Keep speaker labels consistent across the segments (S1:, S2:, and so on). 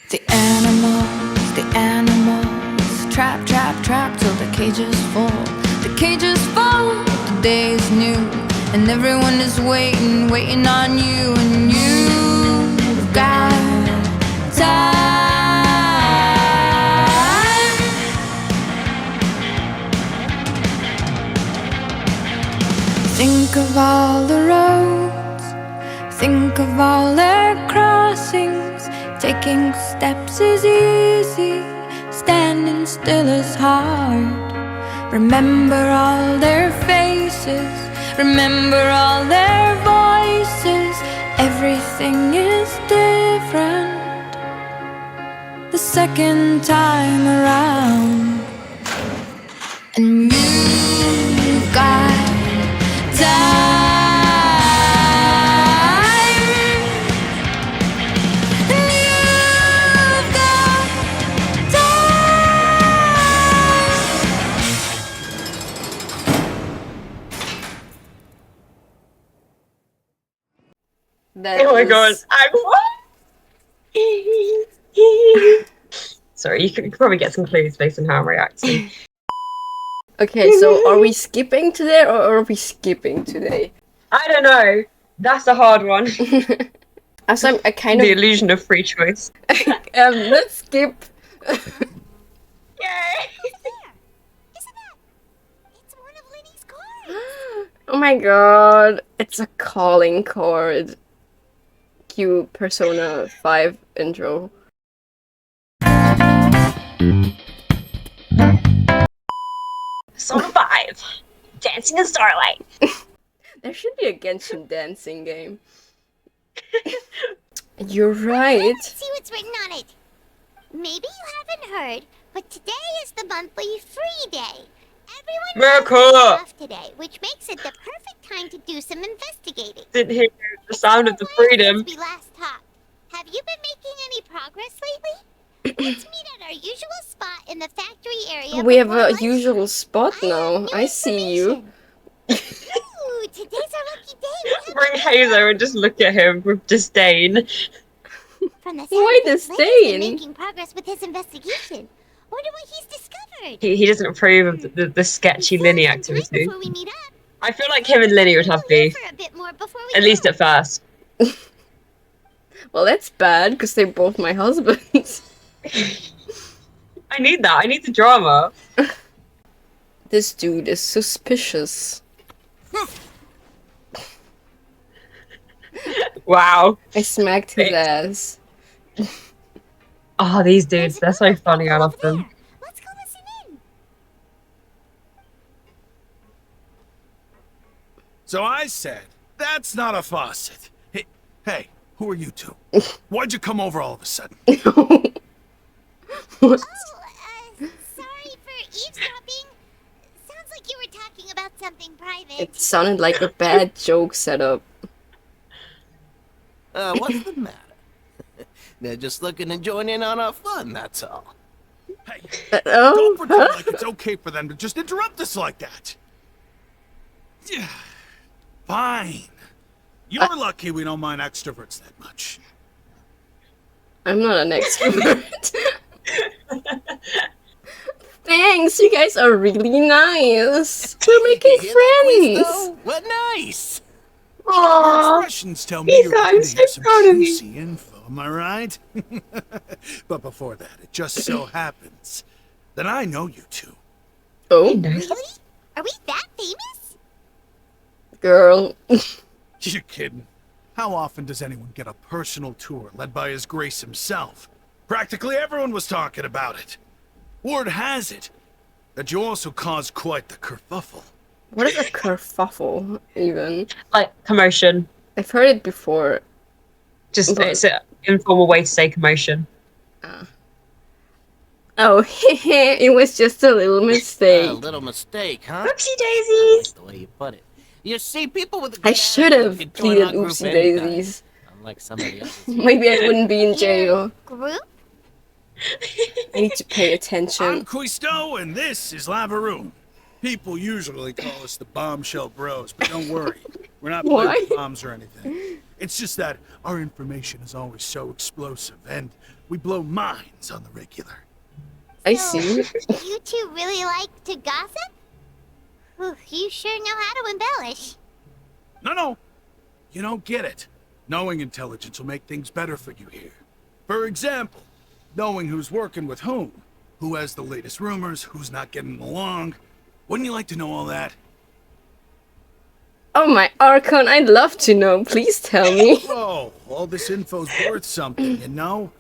S1: The animals, trap, trap, trap till the cages fall. The cages fall, the day is new, and everyone is waiting, waiting on you, and you've got time. Think of all the roads, think of all their crossings. Taking steps is easy, standing still is hard. Remember all their faces, remember all their voices. Everything is different the second time around. And you've got time.
S2: Oh my god, sorry, you could probably get some clues based on how I'm reacting.
S3: Okay, so are we skipping today or are we skipping today?
S2: I don't know. That's a hard one.
S3: As I'm a kind
S2: The
S3: of
S2: illusion of free choice.
S3: let's skip.
S2: Yay!
S3: Oh my god, it's a calling chord. Cue Persona 5 intro.
S2: Persona 5. Dancing in Starlight.
S3: There should be a Genshin dancing game. You're right.
S4: Let's see what's written on it. Maybe you haven't heard, but today is the monthly free day. Everyone has off today, which makes it the perfect time to do some investigating.
S2: Didn't hear the sound of the freedom.
S4: We last talked. Have you been making any progress lately? Let's meet at our usual spot in the factory area.
S3: We have a usual spot now. I see you.
S4: Ooh, today's our lucky day.
S2: Bring Hazo and just look at him with disdain.
S4: From the
S3: Why disdain?
S4: Making progress with his investigation. Wonder what he's discovered.
S2: He doesn't approve of the sketchy Linny activity.
S4: Before we meet up.
S2: I feel like him and Linny would have beef. At least at first.
S3: Well, that's bad, because they're both my husbands.
S2: I need that. I need the drama.
S3: This dude is suspicious.
S2: Wow.
S3: I smacked his ass.
S2: Oh, these dudes, they're so funny. I love them.
S4: Let's go listen in.
S5: So I said, that's not a faucet. Hey, who are you two? Why'd you come over all of a sudden?
S3: What?
S4: Oh, sorry for eavesdropping. Sounds like you were talking about something private.
S3: It sounded like a bad joke setup.
S6: What's the matter? They're just looking to join in on our fun, that's all.
S5: Hey,
S3: Oh,
S5: don't pretend like it's okay for them to just interrupt us like that. Yeah, fine. You're lucky we don't mind extroverts that much.
S3: I'm not an extrovert. Thanks, you guys are really nice. We're making friends.
S6: What nice.
S2: Aww.
S5: Expressions tell me you're
S2: I'm
S5: getting
S2: so
S5: some
S2: proud of you.
S5: juicy info, am I right? But before that, it just so happens that I know you two.
S3: Oh,
S4: Really? Are we that famous?
S3: girl.
S5: You're kidding. How often does anyone get a personal tour led by His Grace himself? Practically everyone was talking about it. Word has it that you also caused quite the kerfuffle.
S3: What is a kerfuffle, even?
S2: Like, commotion.
S3: I've heard it before.
S2: Just, it's an informal way to say commotion.
S3: Oh, it was just a little mistake.
S6: A little mistake, huh?
S2: Oopsie
S6: I
S2: daisies!
S6: like the way you put it. You see, people with
S3: I should have pleaded oopsie daisies.
S6: Unlike some of the others.
S3: Maybe I wouldn't be in jail.
S4: Group?
S3: I need to pay
S5: I'm
S3: attention.
S5: Cuisto, and this is Lavaroon. People usually call us the bombshell bros, but don't worry. We're not
S3: Why?
S5: planting bombs or anything. It's just that our information is always so explosive, and we blow minds on the regular.
S3: I
S4: So,
S3: see.
S4: you two really like to gossip? Whew, you sure know how to embellish.
S5: No. You don't get it. Knowing intelligence will make things better for you here. For example, knowing who's working with whom, who has the latest rumors, who's not getting along. Wouldn't you like to know all that?
S3: Oh my Archon, I'd love to know. Please tell me.
S5: Whoa, all this info's worth something, you know?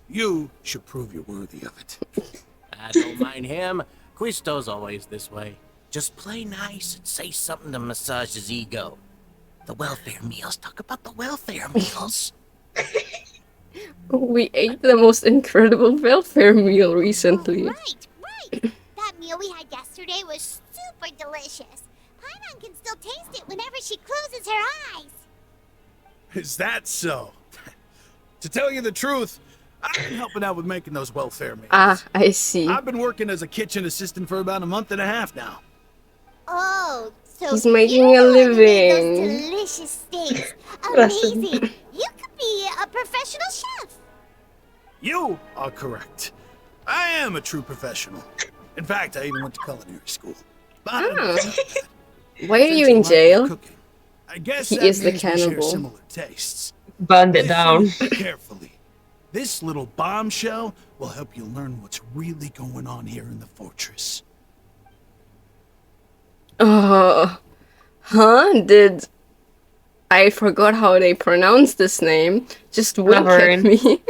S5: You should prove you're worthy of it.
S6: I don't mind him. Quisto's always this way. Just play nice and say something to massage his ego. The welfare meals. Talk about the welfare meals.
S3: We ate the most incredible welfare meal recently.
S4: Oh, right. That meal we had yesterday was super delicious. Paimon can still taste it whenever she closes her eyes.
S5: Is that so? To tell you the truth, I've been helping out with making those welfare meals.
S3: Ah, I see.
S5: I've been working as a kitchen assistant for about a month and a half now.
S4: Oh, so
S3: He's making
S4: you
S3: a
S4: made
S3: living.
S4: those delicious steaks. Amazing. You could be a professional chef.
S5: You are correct. I am a true professional. In fact, I even went to culinary school. But I don't know about that.
S3: Why are you
S5: Since
S3: in
S5: like
S3: jail?
S5: cooking, I guess
S3: He
S5: that
S3: is the
S5: means we share
S3: cannibal.
S5: similar tastes.
S2: Burned it down.
S5: Listen carefully. This little bombshell will help you learn what's really going on here in the fortress.
S3: Did I forgot how they pronounce this name? Just wink
S2: Reverend.
S3: at me.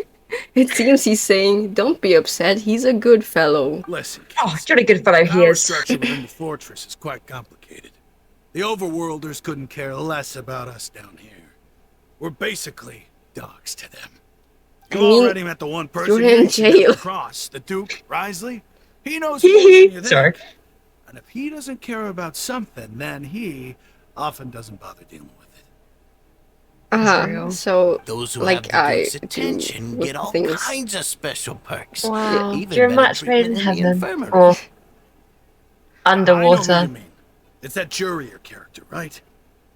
S3: It seems he's saying, "Don't be upset. He's a good fellow."
S5: Listen,
S2: Oh,
S5: kids,
S2: jolly good fellow he
S5: power
S2: is.
S5: structure within the fortress is quite complicated. The overworlders couldn't care less about us down here. We're basically dogs to them. You
S3: mean,
S5: already met the one person
S3: you're
S5: here
S3: in
S5: you should never
S3: jail.
S5: cross, the Duke, Risley. He knows more than you
S2: Sorry.
S5: think. And if he doesn't care about something, then he often doesn't bother dealing with it.
S2: True.
S3: So
S6: Those who
S3: like
S6: have the
S3: I
S6: Duke's
S3: do
S6: attention
S3: with
S6: get all
S3: things.
S6: kinds of special perks.
S2: Wow,
S6: Even
S2: you're a
S6: better
S2: match made in
S6: treatment the
S2: heaven.
S6: infirmary.
S2: Or
S5: I know who
S2: underwater.
S5: you mean. It's that Jurier character, right?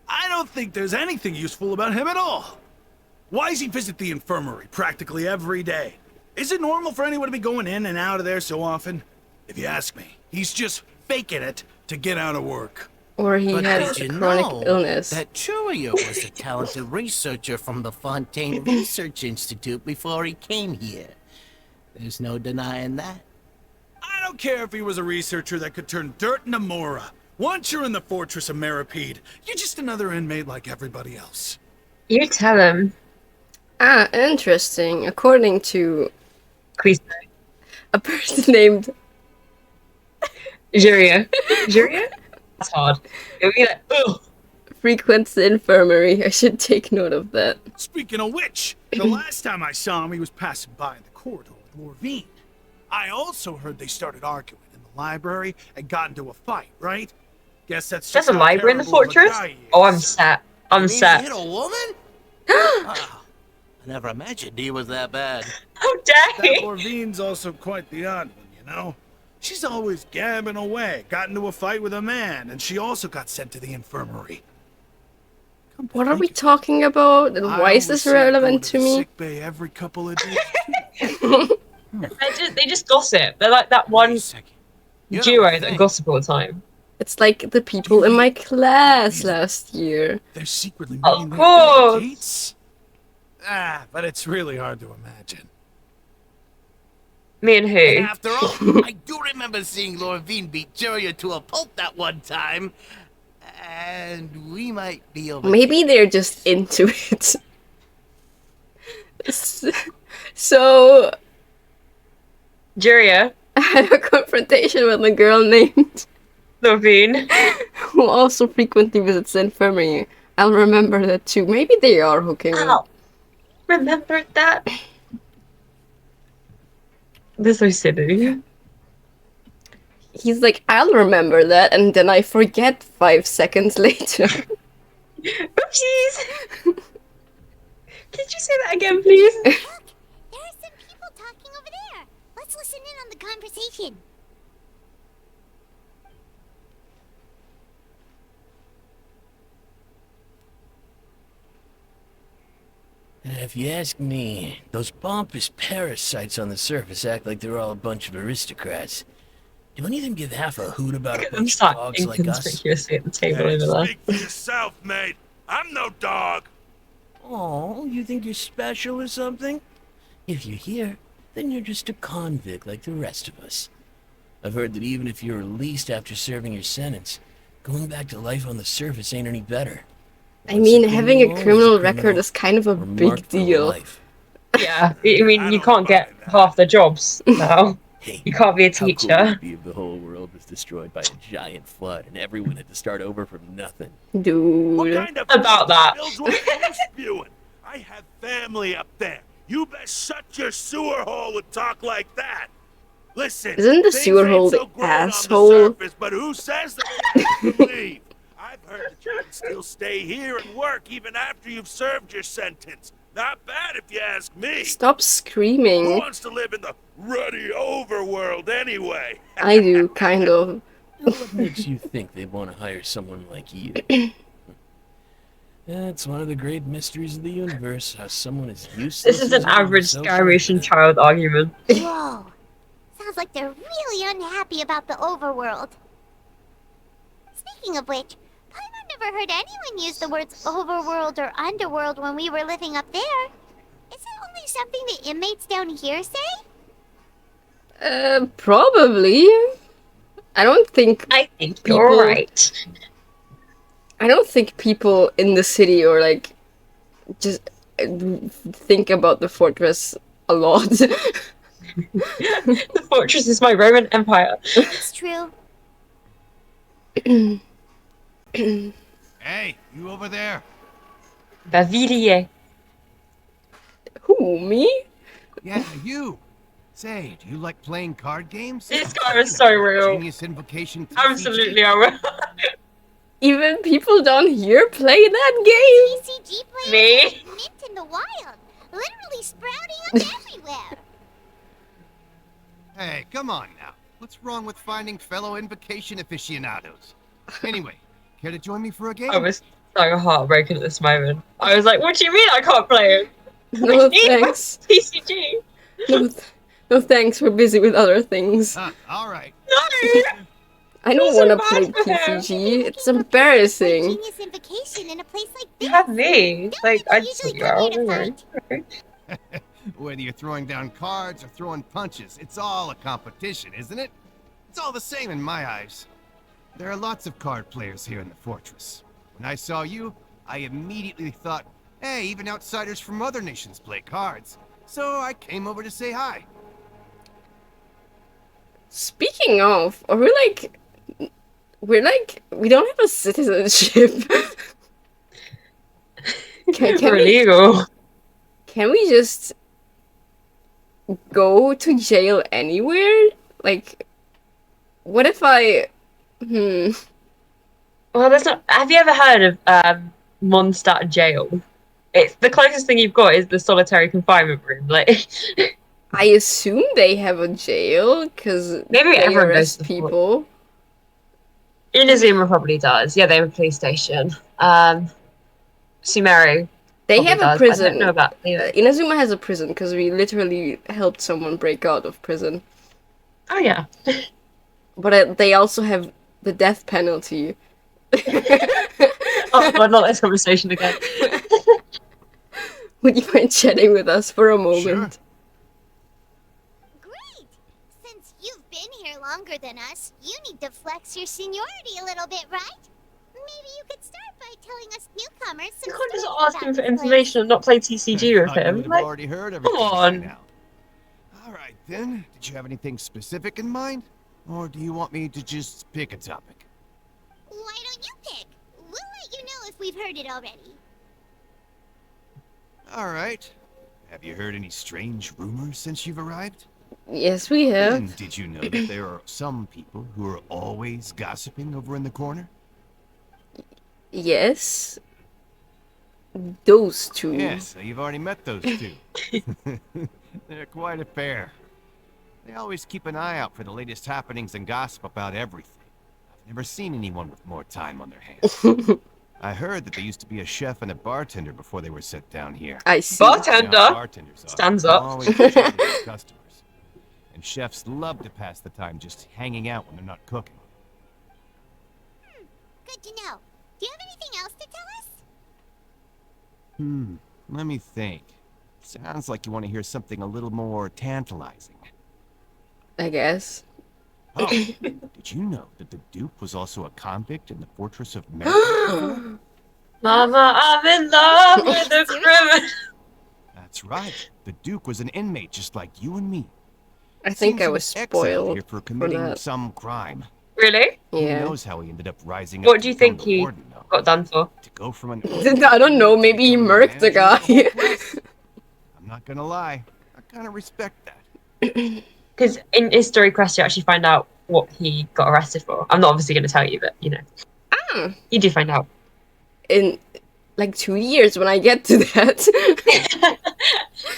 S5: I don't think there's anything useful about him at all. Why does he visit the infirmary practically every day? Is it normal for anyone to be going in and out of there so often? If you ask me, he's just faking it to get out of work.
S3: Or he
S6: But
S3: has
S6: did
S3: a
S6: you
S3: chronic
S6: know
S3: illness.
S6: that Churio was a talented researcher from the Fontaine Research Institute before he came here? There's no denying that.
S5: I don't care if he was a researcher that could turn dirt into Mora. Once you're in the fortress of Meripede, you're just another inmate like everybody else.
S2: You tell him.
S3: Ah, interesting. According to
S2: Quiz.
S3: a person named
S2: Juria. Juria? That's hard. It'll be like, ugh.
S3: Frequents the infirmary. I should take note of that.
S5: Speaking of which, the last time I saw him, he was passing by in the corridor with Lorvine. I also heard they started arguing in the library and got into a fight, right? Guess that's
S2: There's
S5: just
S2: a
S5: how
S2: library in the
S5: terrible of a
S2: fortress?
S5: guy he
S2: Oh, I'm
S5: is.
S2: set. I'm
S6: You mean
S2: set.
S6: he hit a woman? Wow. I never imagined he was that bad.
S2: How dare
S5: That
S2: he?
S5: Lorvine's also quite the odd one, you know? She's always gabbing away, got into a fight with a man, and she also got sent to the infirmary. Come to
S3: What are
S5: think
S3: we
S5: of it,
S3: talking about? And
S5: I
S3: why is this
S5: almost see her
S3: relevant
S5: going
S3: to
S5: the
S3: me?
S5: sick bay every couple of days. too.
S2: They just gossip. They're like that one
S6: Wait a second. You
S2: duo
S6: don't
S2: that
S6: think-
S2: gossip all the time.
S3: It's like the people in my class last year.
S5: They're secretly
S2: Of
S5: meeting
S2: course.
S5: their dates? Ah, but it's really hard to imagine.
S2: Me and
S6: And
S2: who?
S6: after all, I do remember seeing Lorvine beat Juria to a pulp that one time. And we might be over.
S3: Maybe they're just into it. So
S2: Juria.
S3: I had a confrontation with a girl named
S2: Lorvine.
S3: who also frequently visits the infirmary. I'll remember that too. Maybe they are hooking up.
S2: Ow. Remember that? They're so silly.
S3: He's like, I'll remember that, and then I forget 5 seconds later.
S2: Oopsies! Could you say that again, please?
S4: Look, there are some people talking over there. Let's listen in on the conversation.
S6: If you ask me, those pompous parasites on the surface act like they're all a bunch of aristocrats. Do any of them give half a hoot about a
S2: I'm
S6: bunch of
S2: sat
S6: dogs like us?
S2: inconspicuously at the table over there.
S5: Speak for yourself, mate. I'm no dog.
S6: Oh, you think you're special or something? If you're here, then you're just a convict like the rest of us. I've heard that even if you're released after serving your sentence, going back to life on the surface ain't any better.
S3: I mean, having a criminal record is kind of a big deal.
S2: Yeah, I mean, you can't get half the jobs now.
S6: Hey,
S2: You can't be a
S6: how cool would
S2: teacher.
S6: it be if the whole world was destroyed by a giant flood and everyone had to start over from nothing?
S5: What
S3: Dude.
S5: kind of
S2: About that.
S5: bills were you spewing? I have family up there. You best shut your sewer hole and talk like that. Listen,
S3: Isn't the
S5: things
S3: sewer
S5: ain't
S3: hole
S5: so
S3: the
S5: great on the
S3: asshole?
S5: surface, but who says that you have to leave? I've heard that you can still stay here and work even after you've served your sentence. Not bad if you ask me.
S3: Stop
S5: Who
S3: screaming.
S5: wants to live in the ruddy overworld anyway?
S3: I do, kind of.
S6: What makes you think they want to hire someone like you? That's one of the great mysteries of the universe, how someone is useless.
S2: This is an
S6: as all
S2: average
S6: so
S2: Skyration
S6: confident.
S2: child argument.
S4: Whoa. Sounds like they're really unhappy about the overworld. Speaking of which, Paimon never heard anyone use the words overworld or underworld when we were living up there. Is it only something the inmates down here say?
S3: Probably. I don't think
S2: I think
S3: People-
S2: you're right.
S3: I don't think people in the city or like just think about the fortress a lot.
S2: The fortress is my Roman Empire.
S4: It's true.
S7: Hey, you over there?
S2: Bavillier.
S3: Who, me?
S7: Yeah, you. Say, do you like playing card games?
S2: This guy was so real.
S7: Genius Invocation TCG?
S2: Absolutely, I will.
S3: Even people down here play that game?
S4: TCG players
S2: Me?
S4: are mint in the wild, literally sprouting up everywhere.
S7: Hey, come on now. What's wrong with finding fellow Invocation aficionados? Anyway, care to join me for a game?
S2: I was so heartbroken at this moment. I was like, what do you mean I can't play it?
S3: No thanks.
S2: TCG.
S3: No thanks, we're busy with other things.
S7: Alright.
S2: No!
S3: I don't
S2: It's so
S3: want to play
S2: bad for him.
S3: TCG. It's
S4: Play
S3: embarrassing.
S4: Genius Invocation in a place like
S2: You
S4: this.
S2: have me. Like, I'd
S4: Usually
S2: sort you
S4: come here
S2: out.
S4: to
S2: Don't worry.
S4: fight.
S7: Whether you're throwing down cards or throwing punches, it's all a competition, isn't it? It's all the same in my eyes. There are lots of card players here in the fortress. When I saw you, I immediately thought, hey, even outsiders from other nations play cards. So I came over to say hi.
S3: Speaking of, are we like... we don't have a citizenship. can,
S2: We're
S3: we,
S2: illegal.
S3: can we just go to jail anywhere? Like, what if I...
S2: Well, there's not. Have you ever heard of Mondstadt jail? It's the closest thing you've got is the solitary confinement room. Like,
S3: I assume they have a jail, because
S2: maybe
S3: they
S2: everyone goes
S3: arrest
S2: to the
S3: people.
S2: Inazuma probably does. Yeah, they have a police station. Sumeru.
S3: They
S2: probably
S3: have a
S2: does. I
S3: prison.
S2: don't know about
S3: Inazuma has a prison, because we literally helped someone break out of prison.
S2: Oh yeah.
S3: But they also have the death penalty.
S2: Oh God, not this conversation again.
S3: Would you mind chatting with us for a moment?
S7: Sure.
S4: Great! Since you've been here longer than us, you need to flex your seniority a little bit, right? Maybe you could start by telling us newcomers some
S2: You can't just
S4: stories
S2: ask
S4: about
S2: him for
S4: this place.
S2: information and not play TCG with
S7: Thought you
S2: him.
S7: would have
S2: Like,
S7: already heard everything
S2: on.
S7: by now. Alright then, did you have anything specific in mind? Or do you want me to just pick a topic?
S4: Why don't you pick? We'll let you know if we've heard it already.
S7: Alright. Have you heard any strange rumors since you've arrived?
S3: Yes, we have.
S7: And did you know that there are some people who are always gossiping over in the corner?
S3: Yes. Those two.
S7: Yes, so you've already met those two. They're quite a pair. They always keep an eye out for the latest happenings and gossip about everything. I've never seen anyone with more time on their hands. I heard that there used to be a chef and a bartender before they were set down here.
S3: I see.
S7: Now
S2: Bartender
S7: bartenders
S2: stands up.
S7: always chatting with customers. And chefs love to pass the time just hanging out when they're not cooking.
S4: Good to know. Do you have anything else to tell us?
S7: Let me think. Sounds like you want to hear something a little more tantalizing.
S3: I guess.
S7: Oh, did you know that the Duke was also a convict in the Fortress of Mercury?
S2: Mama, I'm in love with a criminal.
S7: That's right. The Duke was an inmate just like you and me.
S3: I think
S7: Seems
S3: I
S7: he
S3: was
S7: exiled
S3: spoiled
S7: here for committing
S3: that.
S7: some crime.
S2: Really?
S7: Who
S3: Yeah.
S7: knows how he ended up rising up
S2: What
S7: to
S2: do you
S7: become
S2: think
S7: the
S2: he
S7: warden, though?
S2: got done for?
S7: To go from an
S3: I don't know, maybe he murked the guy.
S7: I'm not gonna lie, I kind of respect that.
S2: Because in his story quest, you actually find out what he got arrested for. I'm not obviously going to tell you, but you know. You do find out.
S3: In like 2 years when I get to that.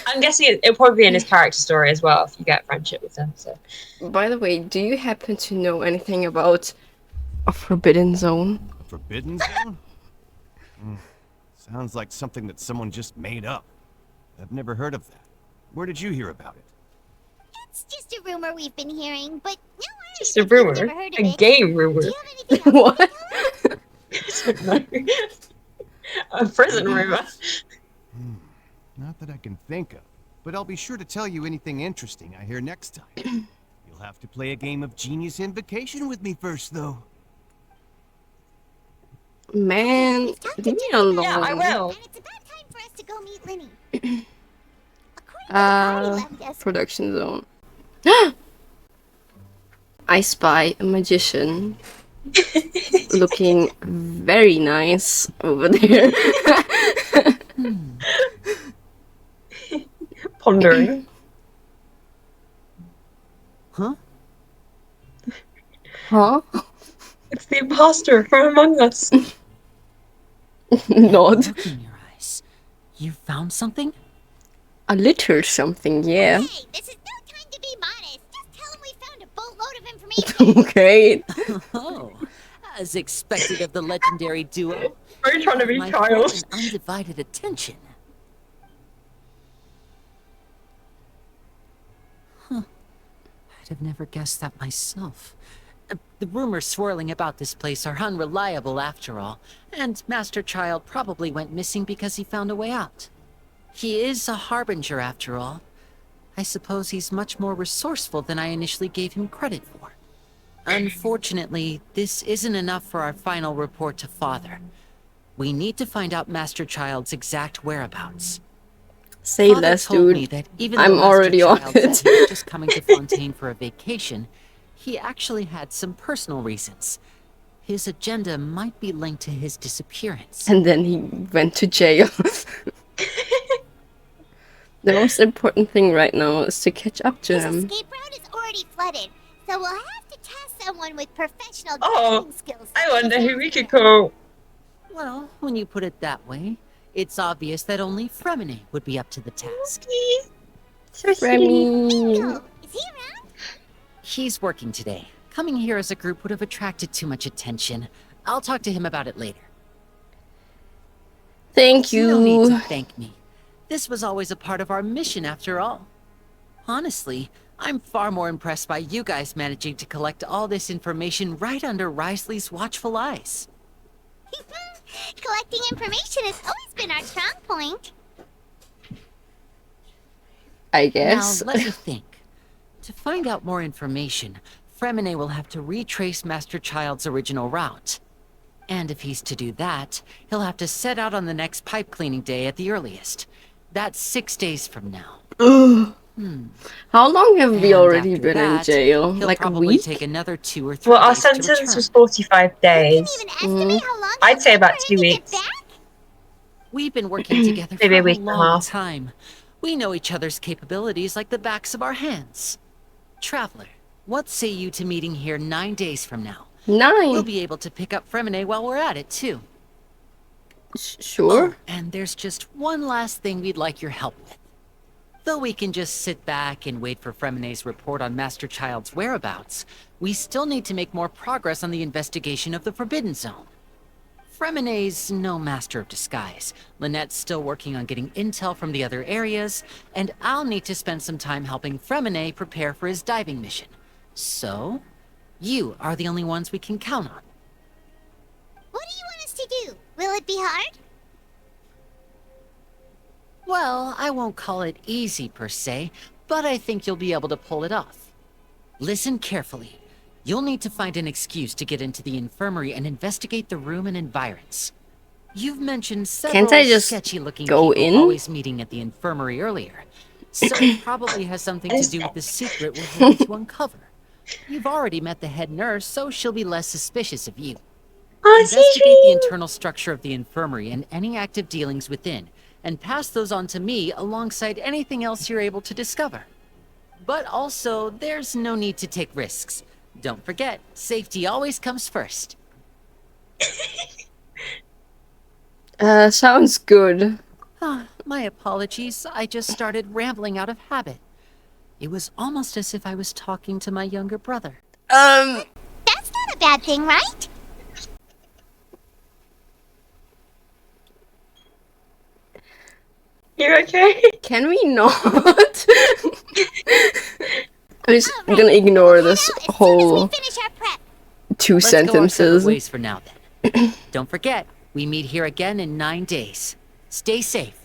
S2: I'm guessing it'll probably be in his character story as well if you get friendship with him. So
S3: By the way, do you happen to know anything about a forbidden zone?
S7: A forbidden zone? Sounds like something that someone just made up. I've never heard of that. Where did you hear about it?
S4: It's just a rumor we've been hearing, but no worries
S2: just a
S4: if you've
S2: rumor,
S4: never heard of
S2: a
S4: it.
S2: game rumor,
S4: Do you have anything else to
S3: What?
S4: tell us?
S2: a prison rumor.
S7: Not that I can think of, but I'll be sure to tell you anything interesting I hear next time. You'll have to play a game of Genius Invocation with me first, though.
S3: Man, leave me alone.
S2: Yeah, I will.
S4: And it's about time for us to go meet Linny. According to the party left us,
S3: Production zone. I spy a magician looking very nice over there.
S2: Pondering.
S6: Huh?
S3: Huh?
S2: It's the imposter from Among Us.
S3: Nod.
S8: Look in your eyes. You found something?
S3: A little something, yeah.
S4: hey, this is no time to be modest. Just tell him we found a boatload of information.
S3: Okay.
S8: Oh, as expected of the legendary duo.
S2: Are you trying to be
S8: My
S2: child?
S8: full and undivided attention. Huh. I'd have never guessed that myself. The rumors swirling about this place are unreliable after all, and Master Child probably went missing because he found a way out. He is a harbinger after all. I suppose he's much more resourceful than I initially gave him credit for. Unfortunately, this isn't enough for our final report to Father. We need to find out Master Child's exact whereabouts.
S3: Say
S8: Father
S3: less,
S8: told me
S3: dude.
S8: that even
S3: I'm
S8: though Master
S3: already on
S8: Child said
S3: it.
S8: he was just coming to Fontaine for a vacation, he actually had some personal reasons. His agenda might be linked to his disappearance.
S3: And then he went to jail. The most important thing right now is to catch up to
S4: His
S3: him.
S4: escape route is already flooded, so we'll have to task someone with professional
S2: Oh,
S4: diving skills.
S2: I wonder who we could call.
S8: Well, when you put it that way, it's obvious that only FREMINET would be up to the task.
S3: Remy.
S4: Bingo! Is he around?
S8: He's working today. Coming here as a group would have attracted too much attention. I'll talk to him about it later.
S3: Thank
S8: No need
S3: you.
S8: to thank me. This was always a part of our mission after all. Honestly, I'm far more impressed by you guys managing to collect all this information right under Risley's watchful eyes.
S4: Collecting information has always been our strong point.
S3: I guess.
S8: Now, let me think. To find out more information, FREMINET will have to retrace Master Child's original route. And if he's to do that, he'll have to set out on the next pipe cleaning day at the earliest. That's 6 days from now.
S3: How long have we
S8: And
S3: already
S8: after
S3: been in
S8: that,
S3: jail?
S8: He'll
S3: Like a
S8: probably
S3: week?
S8: take another 2 or 3
S2: Well, our
S8: days to
S2: sentence
S8: return.
S2: was 45 days.
S4: Even estimate how long
S2: I'd
S4: it'll
S2: say
S4: take
S2: about
S4: for
S2: 2
S4: him to get
S2: weeks.
S4: back?
S8: We've been working together for
S2: Maybe a
S8: a
S2: week and a
S8: long
S2: half.
S8: time. We know each other's capabilities like the backs of our hands. Traveler, what say you to meeting here 9 days from now? We'll
S3: 9.
S8: be able to pick up FREMINET while we're at it, too.
S3: Sure.
S8: And there's just one last thing we'd like your help with. Though we can just sit back and wait for FREMINET's report on Master Child's whereabouts, we still need to make more progress on the investigation of the Forbidden Zone. Freminet's no master of disguise. Lynette's still working on getting intel from the other areas, and I'll need to spend some time helping Freminet prepare for his diving mission. So, you are the only ones we can count on.
S4: What do you want us to do? Will it be hard?
S8: Well, I won't call it easy per se, but I think you'll be able to pull it off. Listen carefully. You'll need to find an excuse to get into the infirmary and investigate the room and environs. You've mentioned several
S3: I just
S8: sketchy-looking
S3: go
S8: people
S3: in?
S8: always meeting at the infirmary earlier, so it probably has something to do with the secret we're here to uncover. You've already met the head nurse, so she'll be less suspicious of you. Investigate the internal structure of the infirmary and any active dealings within, and pass those on to me alongside anything else you're able to discover. But also, there's no need to take risks. Don't forget, safety always comes first.
S3: Sounds good.
S8: My apologies, I just started rambling out of habit. It was almost as if I was talking to my younger brother.
S4: That's not a bad thing, right?
S2: You okay?
S3: Can we not? I'm just gonna ignore this
S4: Head out as soon as
S3: whole
S4: we finish our prep.
S3: 2
S8: Let's go our separate
S3: sentences.
S8: ways for now, then. Don't forget, we meet here again in 9 days. Stay safe.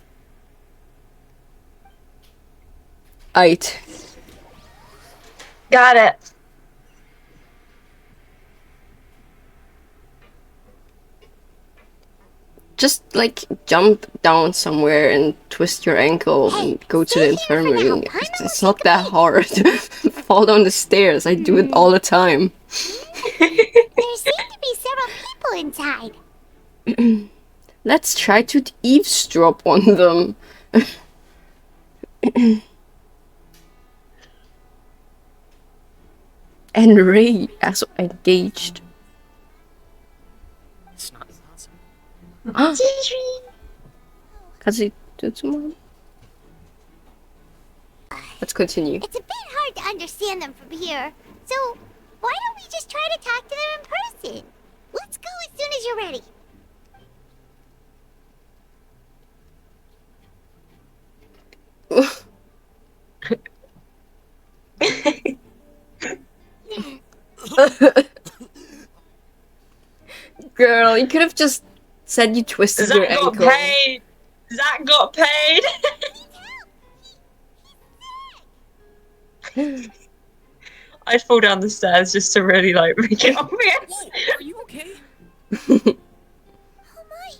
S3: Aight.
S2: Got it.
S3: Just like jump down somewhere and twist your ankle and go to the
S4: stay here for now.
S3: infirmary.
S4: I'm
S3: It's not that hard. Fall down the stairs. I do it all the time.
S4: There seem to be several people inside.
S3: Let's try to eavesdrop on them. And Ray as engaged.
S6: It's not possible.
S3: Kazutsuma. Let's continue.
S4: It's a bit hard to understand them from here. So, why don't we just try to talk to them in person? Let's go as soon as you're ready.
S3: Girl, you could have just said you twisted your
S2: Zach got
S3: ankle.
S2: paid. Zach got paid. I'd fall down the stairs just to really like make it obvious.
S6: Whoa, are you okay?
S4: Oh my!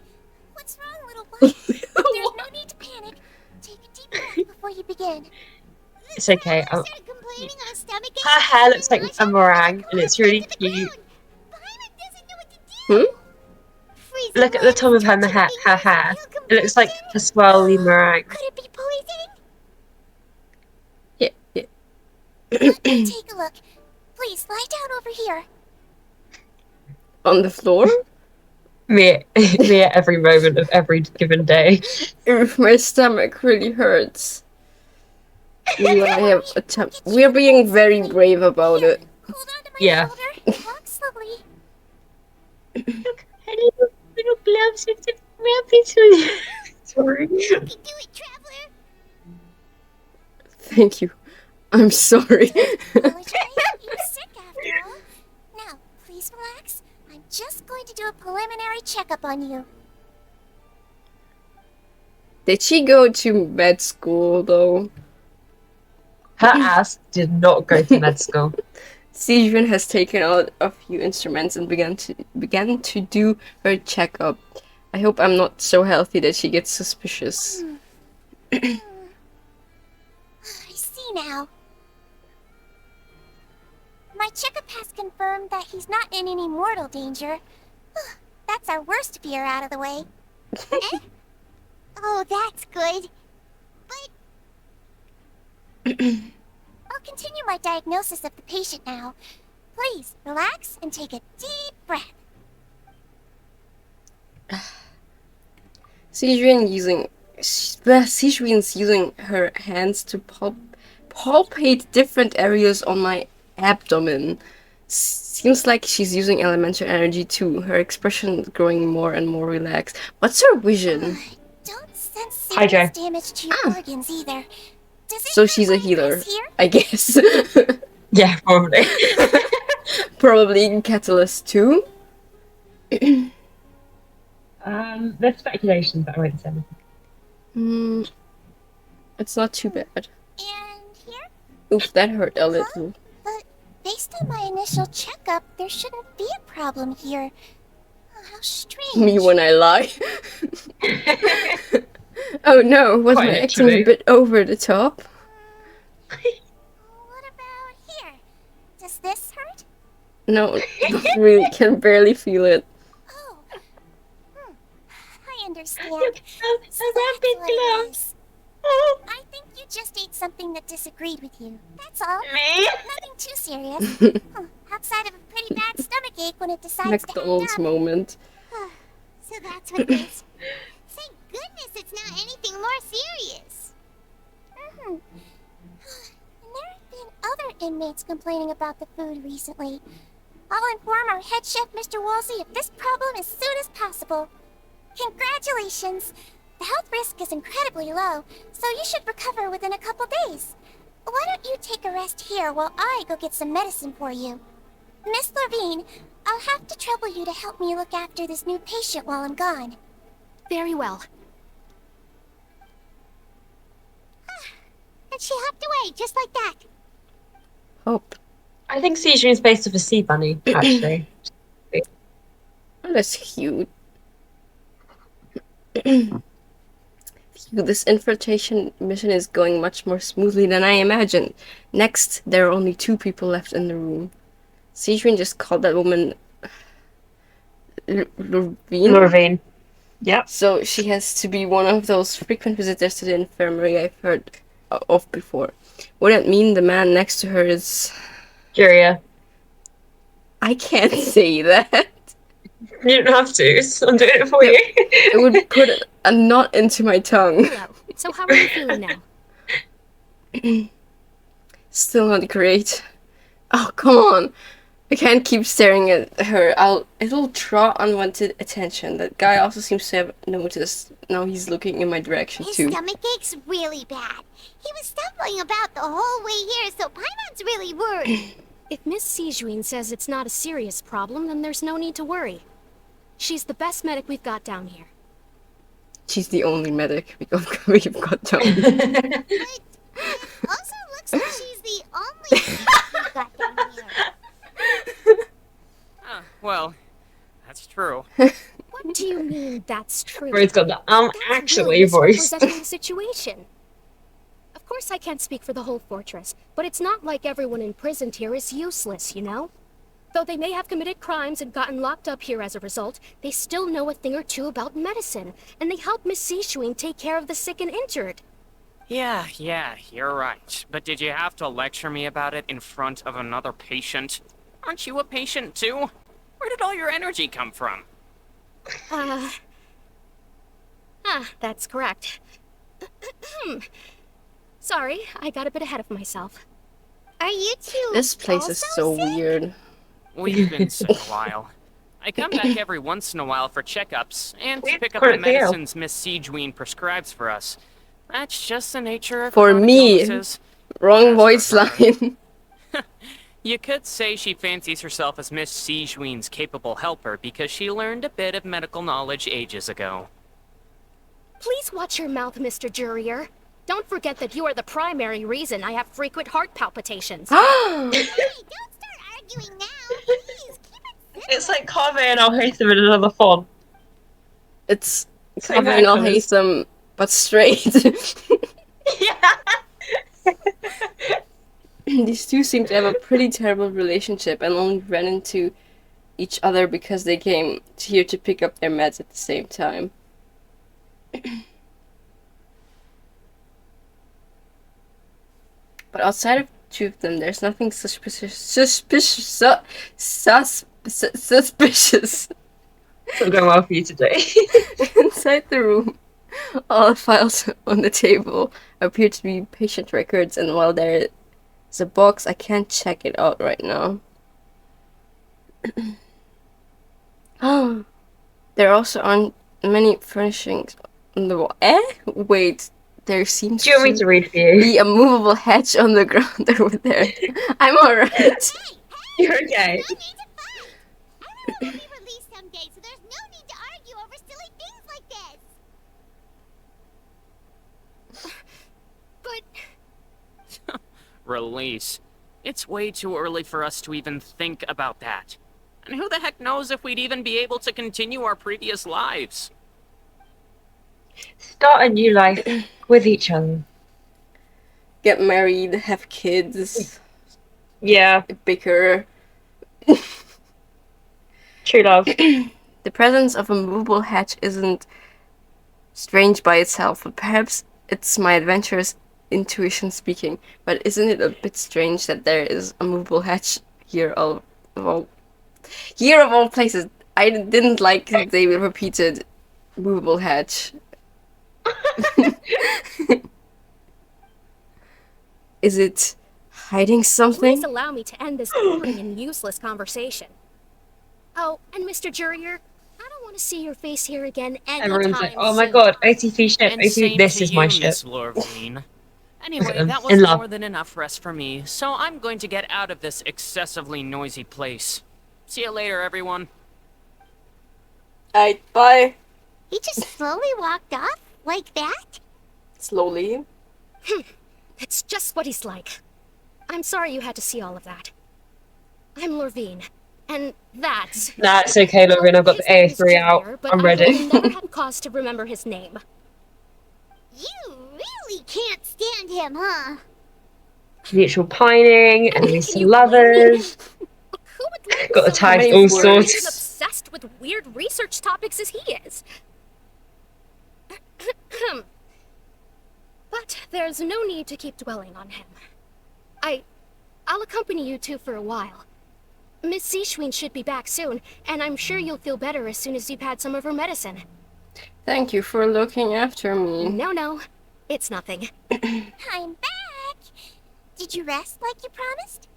S4: What's wrong, little one? There's no need to panic. Take a deep breath before you begin.
S2: It's okay.
S4: I started complaining of a stomach ache.
S2: Her hair looks like a meringue, and it's really cute.
S4: Paimon doesn't know what to do. Freezing
S2: Look at the top of her hair. It looks like a swirly meringue.
S4: Could it be poison?
S3: Yeah, yeah.
S4: Let me take a look. Please lie down over here.
S3: On the floor?
S2: Me at every moment of every given day.
S3: My stomach really hurts. We're being very brave about it.
S4: Hold on to my
S2: Yeah.
S4: shoulder. Walk slowly.
S2: Little gloves with the rabbits. Sorry.
S4: You can do it, traveler.
S3: Thank you. I'm sorry.
S4: Apologize. You're sick after all. Now, please relax. I'm just going to do a preliminary checkup on you.
S3: Did she go to med school though?
S2: Her ass did not go to med school.
S3: Sijun has taken out a few instruments and began to do her checkup. I hope I'm not so healthy that she gets suspicious.
S4: I see now. My checkup has confirmed that he's not in any mortal danger. That's our worst fear out of the way. Eh? Oh, that's good. But I'll continue my diagnosis of the patient now. Please relax and take a deep breath.
S3: Sijun's using her hands to palpate different areas on my abdomen. Seems like she's using elemental energy too. Her expression is growing more and more relaxed. What's her vision?
S4: Don't sense
S2: Hi,
S4: serious
S2: Joe.
S4: damage to your organs either. Does
S3: So
S4: anyone
S3: she's a
S4: want
S3: healer,
S4: ice here?
S3: I guess.
S2: Yeah, probably.
S3: Probably Catalyst too.
S2: There's speculations that I won't say anything.
S3: Hmm, it's not too bad.
S4: And here?
S3: Oof, that hurt a little.
S4: But based on my initial checkup, there shouldn't be a problem here. Oh, how strange.
S3: Me when I lie. Oh no, was
S2: Quite
S3: my acting a
S2: literally.
S3: bit over the top?
S4: What about here? Does this hurt?
S3: No, really can barely feel it.
S4: Oh. I understand.
S2: A
S4: So
S2: rabbit
S4: that's what it
S2: glove.
S4: is. I think you just ate something that disagreed with you. That's all.
S2: Me?
S4: Nothing too serious. Outside of a pretty bad stomach ache when it decides to act
S3: McDonald's
S4: up.
S3: moment.
S4: So that's what it is. Thank goodness it's not anything more serious. And there have been other inmates complaining about the food recently. I'll inform our head chef, Mr. Woolsey, of this problem as soon as possible. Congratulations! The health risk is incredibly low, so you should recover within a couple days. Why don't you take a rest here while I go get some medicine for you? Miss Levine, I'll have to trouble you to help me look after this new patient while I'm gone.
S9: Very well.
S4: And she hopped away, just like that.
S3: Hope.
S2: I think Sejuan is based off a sea bunny, actually.
S3: Oh, that's cute. Phew, this infiltration mission is going much more smoothly than I imagined. Next, there are only 2 people left in the room. Sejuan just called that woman Lorvine.
S2: Lorvine. Yep.
S3: So she has to be one of those frequent visitors to the infirmary I've heard of before. Would that mean the man next to her is...
S2: Curia.
S3: I can't say that.
S2: You don't have to, so I'm doing it for you.
S3: It would put a knot into my tongue.
S9: Hello. So how are you feeling now?
S3: Still not great. Oh, come on. I can't keep staring at her. It'll draw unwanted attention. That guy also seems to have noticed. Now he's looking in my direction
S4: His
S3: too.
S4: stomach ache's really bad. He was stumbling about the whole way here, so Paimon's really worried.
S9: If Miss Sejuan says it's not a serious problem, then there's no need to worry. She's the best medic we've got down here.
S3: She's the only medic we've got down.
S4: But it also looks like she's the only thing we've got down here.
S10: Well, that's true.
S9: What do you mean that's true?
S2: Where it's got the
S9: That's
S2: actually
S9: really
S2: voice.
S9: misrepresenting the situation. Of course I can't speak for the whole fortress, but it's not like everyone imprisoned here is useless, you know? Though they may have committed crimes and gotten locked up here as a result, they still know a thing or two about medicine, and they help Miss Sejuan take care of the sick and injured.
S10: Yeah, you're right. But did you have to lecture me about it in front of another patient? Aren't you a patient too? Where did all your energy come from?
S9: That's correct. Sorry, I got a bit ahead of myself.
S4: Are you two
S3: This place is
S4: also
S3: so
S4: sick?
S3: weird.
S10: We've been sick a while. I come back every once in a while for checkups and to
S2: We've
S10: pick up
S2: got
S10: the
S2: a deal.
S10: medicines Miss Sejuan prescribes for us. That's just the nature of
S3: For
S10: chronic
S3: me.
S10: illnesses.
S3: Wrong
S10: As
S3: voice
S10: for her.
S3: line.
S10: You could say she fancies herself as Miss Sejuan's capable helper because she learned a bit of medical knowledge ages ago.
S9: Please watch your mouth, Mr. Jurier. Don't forget that you are the primary reason I have frequent heart palpitations.
S4: Hey, don't start arguing now. Please, keep it
S2: It's like Carve and Al Haytham in another font.
S3: It's
S2: Same
S3: covering all
S2: colours.
S3: Haytham, but straight.
S2: Yeah.
S3: These two seem to have a pretty terrible relationship and only ran into each other because they came here to pick up their meds at the same time. But outside of the two of them, there's nothing suspicious.
S2: It's not going well for you today.
S3: Inside the room. All the files on the table appear to be patient records, and while there is a box, I can't check it out right now. There also aren't many furnishings on the wall. Eh? Wait, there seems
S2: Do you want me to read for you?
S3: be a movable hatch on the ground over there. I'm alright.
S2: You're okay.
S4: No need to fight. Everyone will be released someday, so there's no need to argue over silly things like this.
S9: But
S10: Release. It's way too early for us to even think about that. And who the heck knows if we'd even be able to continue our previous lives?
S2: Start a new life with each other.
S3: Get married, have kids,
S2: Yeah,
S3: bicker.
S2: true love.
S3: The presence of a movable hatch isn't strange by itself, but perhaps it's my adventurous intuition speaking. But isn't it a bit strange that there is a movable hatch here of all places? I didn't like that they repeated movable hatch. Is it hiding something?
S9: please allow me to end this boring and useless conversation. Oh, and Mr. Jurier, I don't want to see your face here again anytime
S2: Everyone's like, oh my
S9: soon.
S2: god, OTP ship.
S10: And
S2: OTP,
S10: same
S2: this
S10: to
S2: is my
S10: you,
S2: ship.
S10: Miss Lorvine. Anyway,
S2: them.
S10: that
S2: In
S10: was
S2: love.
S10: more than enough rest for me, so I'm going to get out of this excessively noisy place. See you later, everyone.
S3: Alright, bye.
S4: He just slowly walked off like that?
S3: Slowly.
S9: It's just what he's like. I'm sorry you had to see all of that. I'm Lorvine, and that's...
S2: Nah, it's okay, Lauren. I've got the
S9: His name is
S2: A3 out.
S9: Junior, but
S2: I'm
S9: I
S2: ready.
S9: have never had cause to remember his name.
S4: You really can't stand him, huh?
S2: Mutual pining, enemies to
S9: Can you blame me?
S2: lovers.
S9: Who would like
S2: Got the
S9: someone
S2: tags
S3: many
S2: all
S3: words.
S2: sorts.
S9: as obsessed with weird research topics as he is? But there's no need to keep dwelling on him. I'll accompany you two for a while. Miss Seashween should be back soon, and I'm sure you'll feel better as soon as you've had some of her medicine.
S3: Thank you for looking after me.
S9: No, it's nothing.
S4: I'm back. Did you rest like you promised?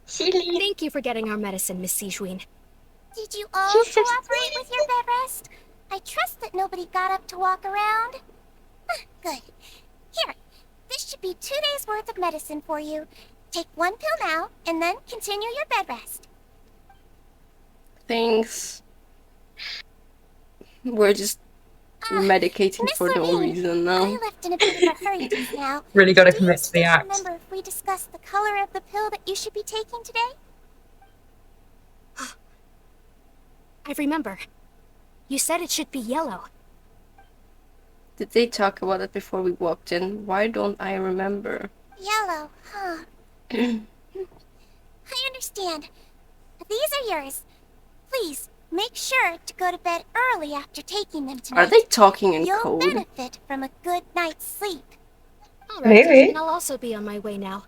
S9: Thank you for getting our medicine, Miss Seashween.
S4: Did you all cooperate with your bed rest? I trust that nobody got up to walk around. Good. Here, this should be 2 days' worth of medicine for you. Take 1 pill now, and then continue your bed rest.
S3: Thanks. We're just medicating
S4: Miss
S3: for no
S4: Levine,
S3: reason
S4: I
S3: now.
S4: left in a bit of a hurry just now.
S2: Really got to
S4: Do you
S2: commit to the
S4: still
S2: act.
S4: remember if we discussed the color of the pill that you should be taking today?
S9: I remember. You said it should be yellow.
S3: Did they talk about it before we walked in? Why don't I remember?
S4: Yellow, huh? I understand. These are yours. Please, make sure to go to bed early after taking them tonight.
S3: Are they talking in
S4: You'll
S3: code?
S4: benefit from a good night's sleep.
S9: All right,
S2: Maybe.
S9: and I'll also be on my way now.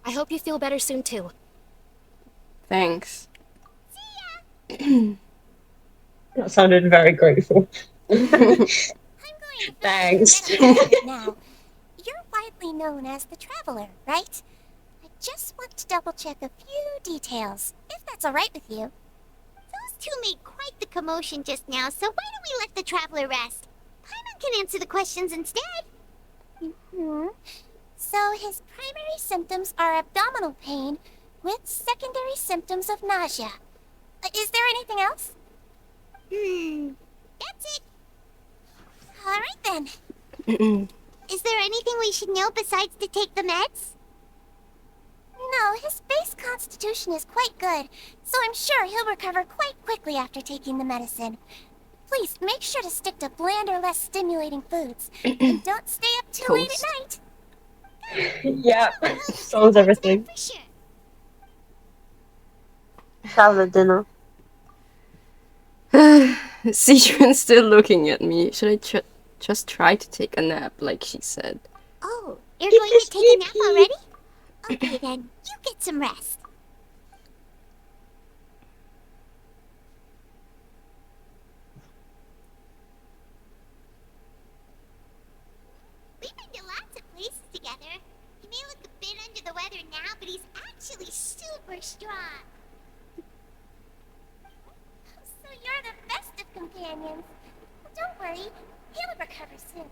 S9: I hope you feel better soon too.
S3: Thanks.
S2: That sounded very grateful.
S4: I'm going to
S2: Thanks.
S4: finish your medicine now. You're widely known as the Traveler, right? I just want to double check a few details, if that's all right with you. Those two made quite the commotion just now, so why don't we let the Traveler rest? Paimon can answer the questions instead. So his primary symptoms are abdominal pain with secondary symptoms of nausea. Is there anything else? That's it. All right then. Is there anything we should know besides to take the meds? No, his base constitution is quite good, so I'm sure he'll recover quite quickly after taking the medicine. Please make sure to stick to bland or less stimulating foods, and don't stay up too late at night.
S2: Yeah, solves everything.
S4: For sure.
S2: Salad dinner.
S3: Sichuan's still looking at me. Should I just try to take a nap, like she said?
S4: Oh, you're going to take a nap already? Okay then, you get some rest. We've been to lots of places together. He may look a bit under the weather now, but he's actually super strong. you're the best of companions. But don't worry, he'll recover soon.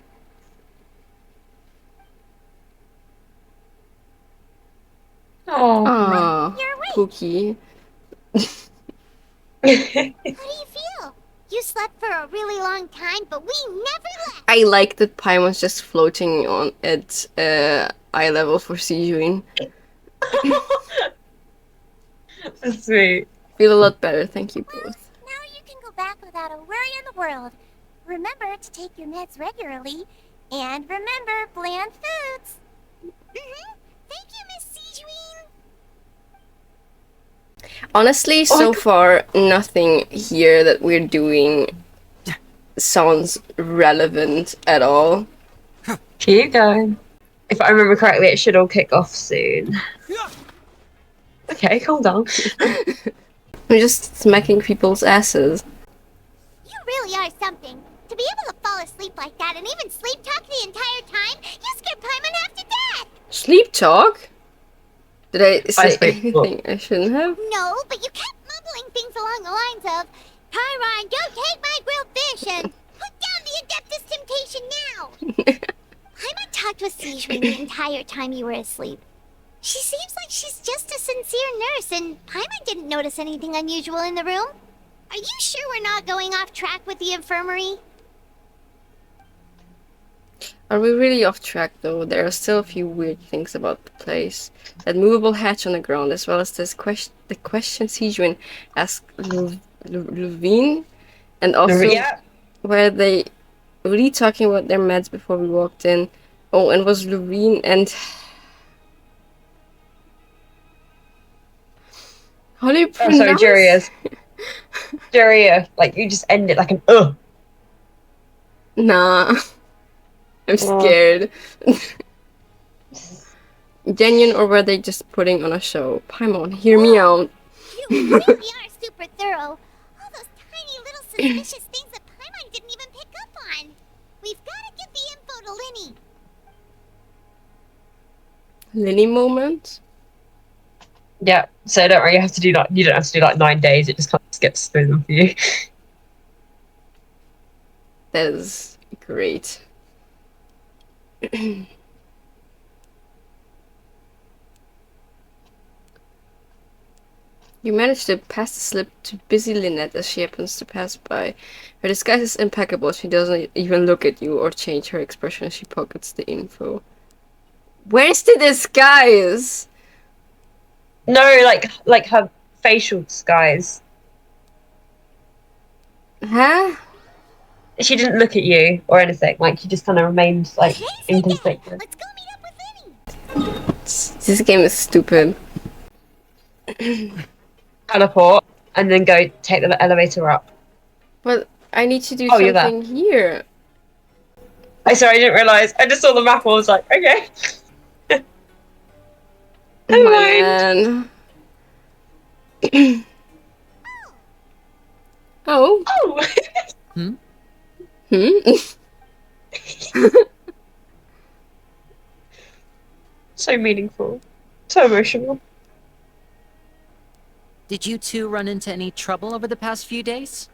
S2: Oh.
S3: Ah,
S4: You're awake.
S3: Pookie.
S4: How do you feel? You slept for a really long time, but we never left.
S3: I like that Paimon's just floating on at eye level for Sijuin.
S2: Sweet.
S3: Feel a lot better, thank you both.
S4: Now you can go back without a worry in the world. Remember to take your meds regularly, and remember bland foods. Thank you, Miss Sijuin.
S3: Honestly, so far, nothing here that we're doing sounds relevant at all.
S2: Keep going. If I remember correctly, it should all kick off soon. Okay, calm down.
S3: I'm just smacking people's asses.
S4: You really are something. To be able to fall asleep like that and even sleep talk the entire time, you scared Paimon half to death.
S3: Sleep talk? Did I say
S2: sleep talk.
S3: anything I shouldn't have?
S4: No, but you kept mumbling things along the lines of, Chiron, don't take my grilled fish, and put down the Adeptus Temptation now. Paimon talked with Sijuin the entire time you were asleep. She seems like she's just a sincere nurse, and Paimon didn't notice anything unusual in the room. Are you sure we're not going off track with the infirmary?
S3: Are we really off track though? There are still a few weird things about the place. That movable hatch on the ground, as well as the question Sijuin asked Levine, and also were they really talking about their meds before we walked in? Oh, and was Levine and... How do you pronounce?
S2: Oh, sorry, Juria's. Juria, like you just end it like an
S3: Nah. I'm scared. Genuine, or were they just putting on a show? Paimon, hear me out.
S4: You really are super thorough. All those tiny little suspicious things that Paimon didn't even pick up on. We've got to get the info to Linny.
S3: Linny moment?
S2: Yeah, so don't worry, you have to do like you don't have to do like 9 days, it just kind of skips through them for you.
S3: That is great. You managed to pass the slip to busy Lynette as she happens to pass by. Her disguise is impeccable. She doesn't even look at you or change her expression as she pockets the info. Where's the disguise?
S2: No, like her facial disguise.
S3: Huh?
S2: She didn't look at you or anything. Like she just kind of remained like inconspicuous.
S4: Let's go meet up with Linny.
S3: This game is stupid.
S2: Teleport and then go take the elevator up.
S3: But I need to do
S2: you're there.
S3: something here.
S2: Sorry, I didn't realise. I just saw the map and I was like, okay. Never mind.
S3: Man. Oh.
S2: Oh.
S3: Hmm?
S2: So meaningful. So emotional.
S8: Did you two run into any trouble over the past few days?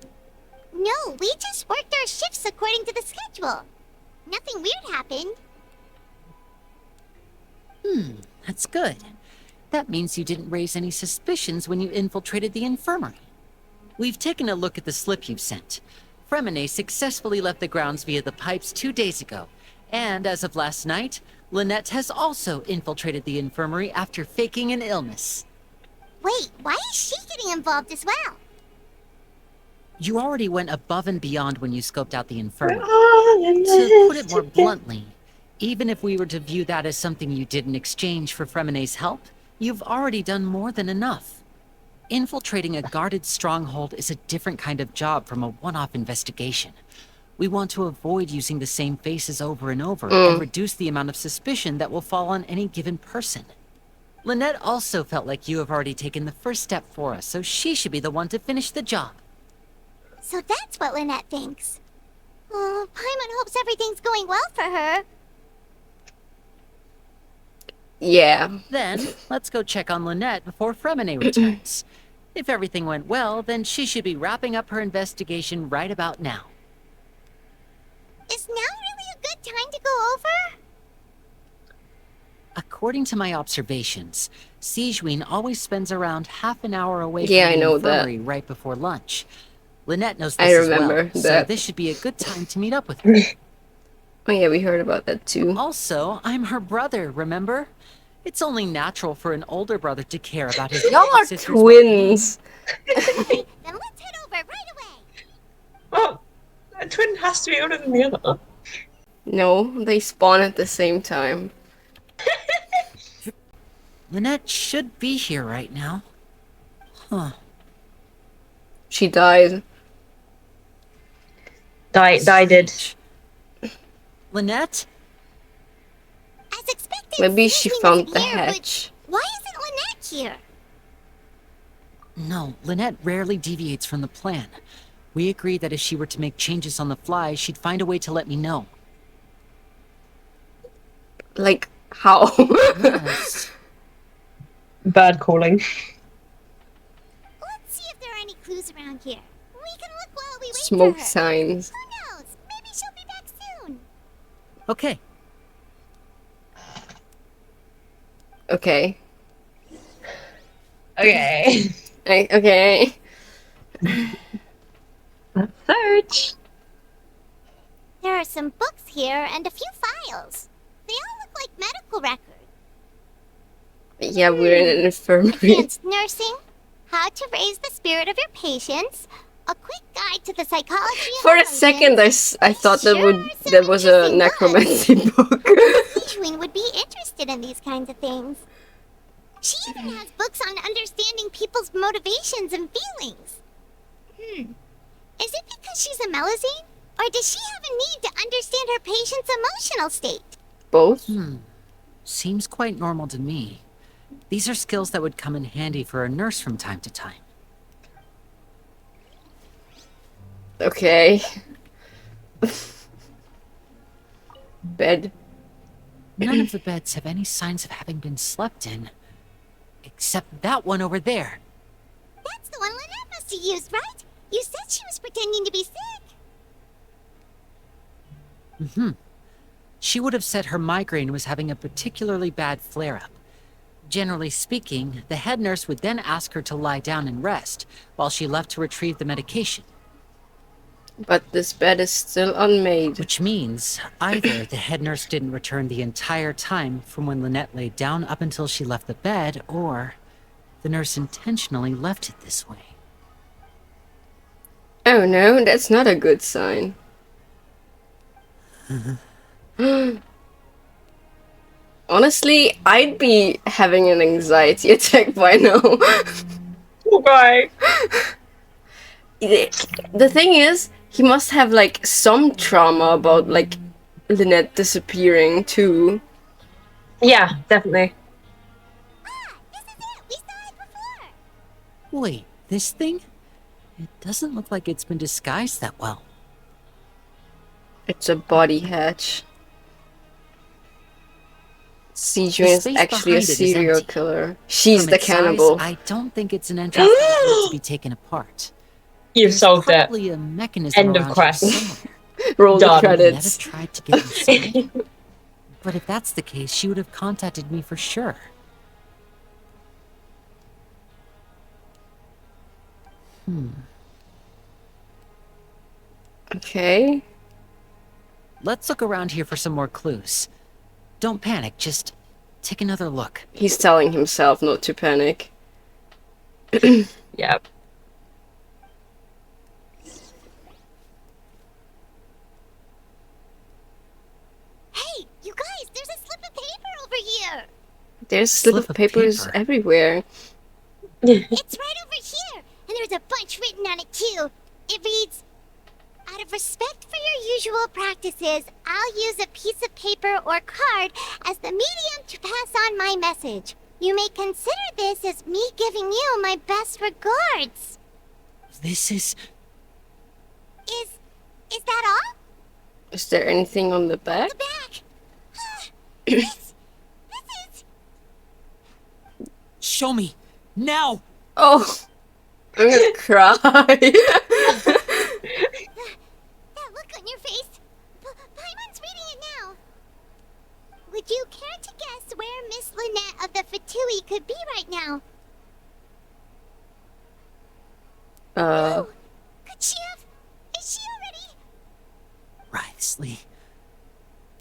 S4: No, we just worked our shifts according to the schedule. Nothing weird happened.
S8: That's good. That means you didn't raise any suspicions when you infiltrated the infirmary. We've taken a look at the slip you've sent. FREMINET successfully left the grounds via the pipes 2 days ago. And as of last night, Lynette has also infiltrated the infirmary after faking an illness.
S4: Wait, why is she getting involved as well?
S8: You already went above and beyond when you scoped out the infirmary. To put it more bluntly, even if we were to view that as something you did in exchange for FREMINET's help, you've already done more than enough. Infiltrating a guarded stronghold is a different kind of job from a one-off investigation. We want to avoid using the same faces over and over and reduce the amount of suspicion that will fall on any given person. Lynette also felt like you have already taken the first step for us, so she should be the one to finish the job.
S4: So that's what Lynette thinks. Oh, Paimon hopes everything's going well for her.
S3: Yeah.
S8: Then, let's go check on Lynette before FREMINET returns. If everything went well, then she should be wrapping up her investigation right about now.
S4: Is now really a good time to go over?
S8: According to my observations, Sijuin always spends around half an hour away
S3: Yeah,
S8: from
S3: I
S8: the
S3: know that.
S8: infirmary right before lunch. Lynette knows this
S3: I
S8: as well,
S3: remember
S8: so
S3: that.
S8: this should be a good time to meet up with her.
S3: Oh yeah, we heard about that too.
S8: Also, I'm her brother, remember? It's only natural for an older brother to care about his
S3: Y'all are
S8: sister's well-being.
S3: twins.
S4: Then let's head over right away.
S2: Well, a twin has to be older than the other.
S3: No, they spawn at the same time.
S8: Lynette should be here right now. Huh.
S3: She died.
S2: Did.
S8: Lynette?
S4: As expected,
S3: Maybe she
S4: Sijuin
S3: found
S4: isn't
S3: the
S4: here, but
S3: hatch.
S4: why isn't Lynette here?
S8: No, Lynette rarely deviates from the plan. We agreed that if she were to make changes on the fly, she'd find a way to let me know.
S3: Like, how?
S8: Yes.
S2: Bird calling.
S4: Let's see if there are any clues around here. We can look while we wait
S3: Smoke
S4: for her.
S3: signs.
S4: Who knows? Maybe she'll be back soon.
S8: Okay.
S3: Okay.
S2: Okay.
S3: Okay.
S2: Let's search.
S4: There are some books here and a few files. They all look like medical records.
S3: Yeah, we're in an infirmary.
S4: Advanced nursing, how to raise the spirit of your patients, a quick guide to the psychology of
S3: For a
S4: emotions.
S3: second, I thought that was a necromancy book.
S4: Sijuin would be interested in these kinds of things. She even has books on understanding people's motivations and feelings. Is it because she's a Melusine? Or does she have a need to understand her patient's emotional state?
S3: Both?
S8: Seems quite normal to me. These are skills that would come in handy for a nurse from time to time.
S3: Okay. Bed.
S8: None of the beds have any signs of having been slept in. Except that one over there.
S4: That's the one Lynette must have used, right? You said she was pretending to be sick.
S8: She would have said her migraine was having a particularly bad flare-up. Generally speaking, the head nurse would then ask her to lie down and rest, while she left to retrieve the medication.
S3: But this bed is still unmade.
S8: Which means either the head nurse didn't return the entire time from when Lynette laid down up until she left the bed, or the nurse intentionally left it this way.
S3: Oh no, that's not a good sign. Honestly, I'd be having an anxiety attack by now.
S2: Okay.
S3: The thing is, he must have like some trauma about like Lynette disappearing too.
S2: Yeah, definitely.
S4: This is it. We saw it before.
S8: Wait, this thing? It doesn't look like it's been disguised that well.
S3: It's a body hatch. Sijuin
S8: The
S3: is
S8: space
S3: actually a
S8: behind it is
S3: serial
S8: empty.
S3: killer. She's
S8: From
S3: the
S8: its size,
S3: cannibal.
S8: I don't think it's an entrance that needs to be taken apart.
S2: You've
S8: There's
S2: solved it.
S8: probably a mechanism
S2: End of
S8: around here
S2: quest.
S8: somewhere.
S3: Roll the
S2: Done.
S8: Lynette
S3: credits.
S8: have tried to get inside. But if that's the case, she would have contacted me for sure.
S3: Okay.
S8: Let's look around here for some more clues. Don't panic, just take another look.
S3: He's telling himself not to panic.
S2: Yep.
S4: Hey, you guys, there's a slip of paper over here.
S3: There's slip of papers
S8: paper.
S3: everywhere.
S4: It's right over here, and there's a bunch written on it too. It reads, out of respect for your usual practices, I'll use a piece of paper or card as the medium to pass on my message. You may consider this as me giving you my best regards.
S8: This is...
S4: Is that all?
S3: Is there anything on the back?
S4: The back. This is...
S8: Show me! Now!
S3: Oh, I'm gonna cry.
S4: That look on your face. Paimon's reading it now. Would you care to guess where Miss Lynette of the Fatui could be right now? Could she have? Is she already?
S8: Wriothesley.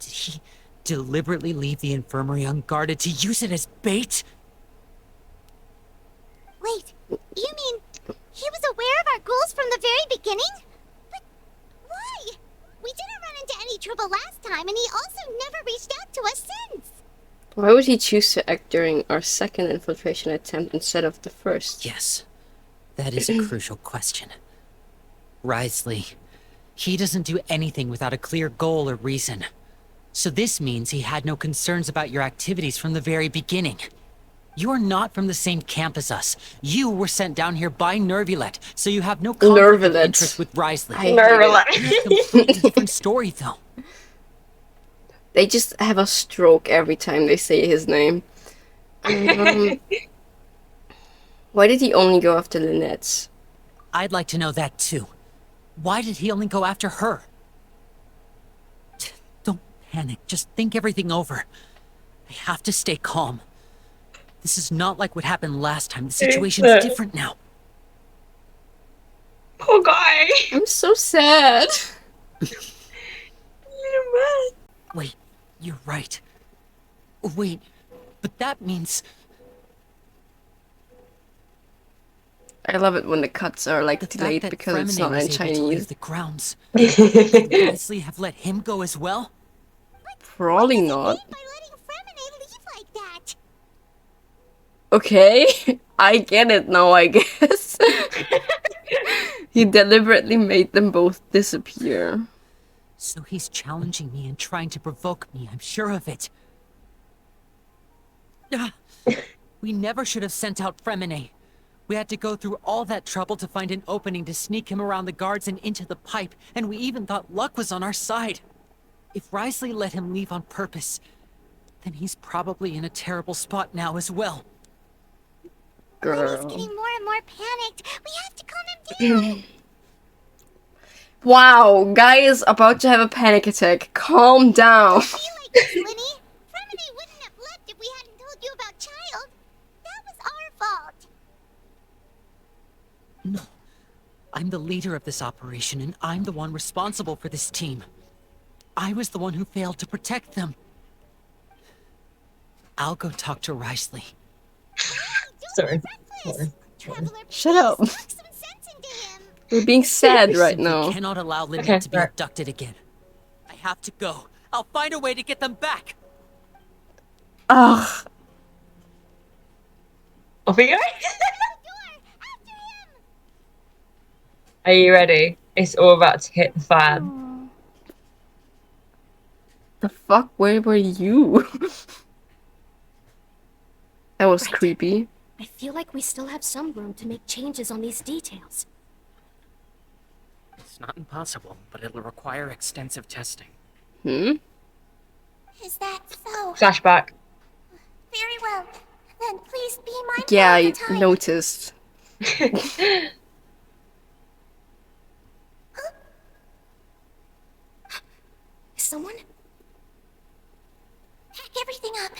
S8: Did he deliberately leave the infirmary unguarded to use it as bait?
S4: Wait, you mean he was aware of our goals from the very beginning? But why? We didn't run into any trouble last time, and he also never reached out to us since.
S3: Why would he choose to act during our second infiltration attempt instead of the first?
S8: Yes, that is a crucial question. Wriothesley, he doesn't do anything without a clear goal or reason. So this means he had no concerns about your activities from the very beginning. You are not from the same camp as us. You were sent down here by Nervulet, so you have no conflict of interest with Wriothesley.
S2: Nervulet.
S8: It's a completely different story, though.
S3: They just have a stroke every time they say his name. Why did he only go after Lynette's?
S8: I'd like to know that, too. Why did he only go after her? Don't panic. Just think everything over. I have to stay calm. This is not like what happened last time. The situation's different now.
S2: Poor guy.
S3: I'm so sad.
S8: Wait, you're right. Wait, but that means...
S3: I love it when the cuts are like
S8: the fact
S3: delayed
S8: that
S3: because it's
S8: FREMINET
S3: not
S8: was
S3: in
S8: able to leave
S3: Chinese.
S8: the grounds. Could Wriothesley have let him go as well?
S3: Probably not.
S4: By letting Freminate leave like that.
S3: Okay, I get it now, I guess. He deliberately made them both disappear.
S8: So he's challenging me and trying to provoke me, I'm sure of it. We never should have sent out FREMINET. We had to go through all that trouble to find an opening to sneak him around the guards and into the pipe, and we even thought luck was on our side. If Wriothesley let him leave on purpose, then he's probably in a terrible spot now as well.
S4: He's getting
S3: Girl.
S4: more and more panicked. We have to calm him down.
S3: Wow, guy is about to have a panic attack. Calm down.
S4: Be like this, Linny. Freminate wouldn't have left if we hadn't told you about Child. That was our fault.
S8: No. I'm the leader of this operation, and I'm the one responsible for this team. I was the one who failed to protect them. I'll go talk to Wriothesley.
S2: Sorry.
S4: Traveler,
S3: Shut up.
S4: please, knock some sense into him.
S3: We're being sad right
S8: Simply
S3: now.
S8: cannot allow Lynette
S2: Okay,
S8: to be
S2: right.
S8: abducted again. I have to go. I'll find a way to get them back.
S3: Ugh.
S2: Off we go.
S4: Door, after him.
S2: Are you ready? It's all about to hit the fan.
S3: The fuck? Where were you? That was
S9: Right.
S3: creepy.
S9: I feel like we still have some room to make changes on these details.
S10: It's not impossible, but it'll require extensive testing.
S3: Hmm?
S4: Is that so?
S2: Flashback.
S4: Very well. Then please be mindful
S3: Yeah,
S4: of the
S3: I
S4: time.
S3: noticed.
S9: Is someone?
S4: Pack everything up.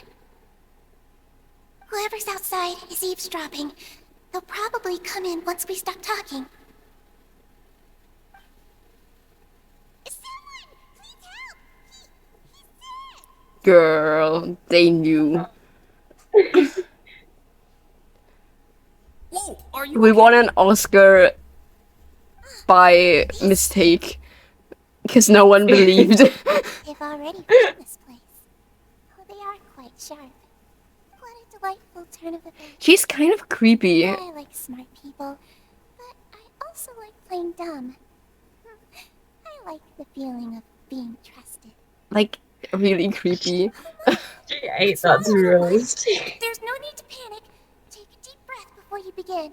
S4: Whoever's outside is eavesdropping. They'll probably come in once we stop talking. Someone! Please help! He's dead!
S3: Girl, they knew.
S10: Whoa, are you
S3: We
S10: okay?
S3: won an Oscar by mistake. Because no one believed.
S4: They've already found this place. Oh, they are quite sharp. What a delightful turn of events.
S3: She's kind of creepy.
S4: I like smart people, but I also like playing dumb. I like the feeling of being trusted.
S3: Like, really creepy.
S2: She ate that to roast.
S4: There's no need to panic. Take a deep breath before you begin.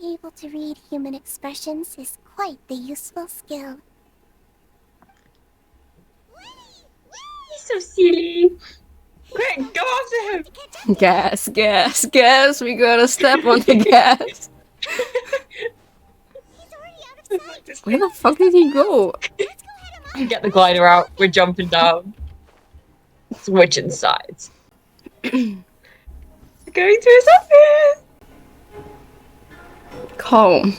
S4: Being able to read human expressions is quite the useful skill.
S2: He's so silly. Quick, go after him.
S4: To catch up.
S3: Gas, gas, gas. We gotta step on the gas. Where the fuck did he go?
S2: Get the glider out. We're jumping down. Switching sides. Going to his office.
S3: Calm.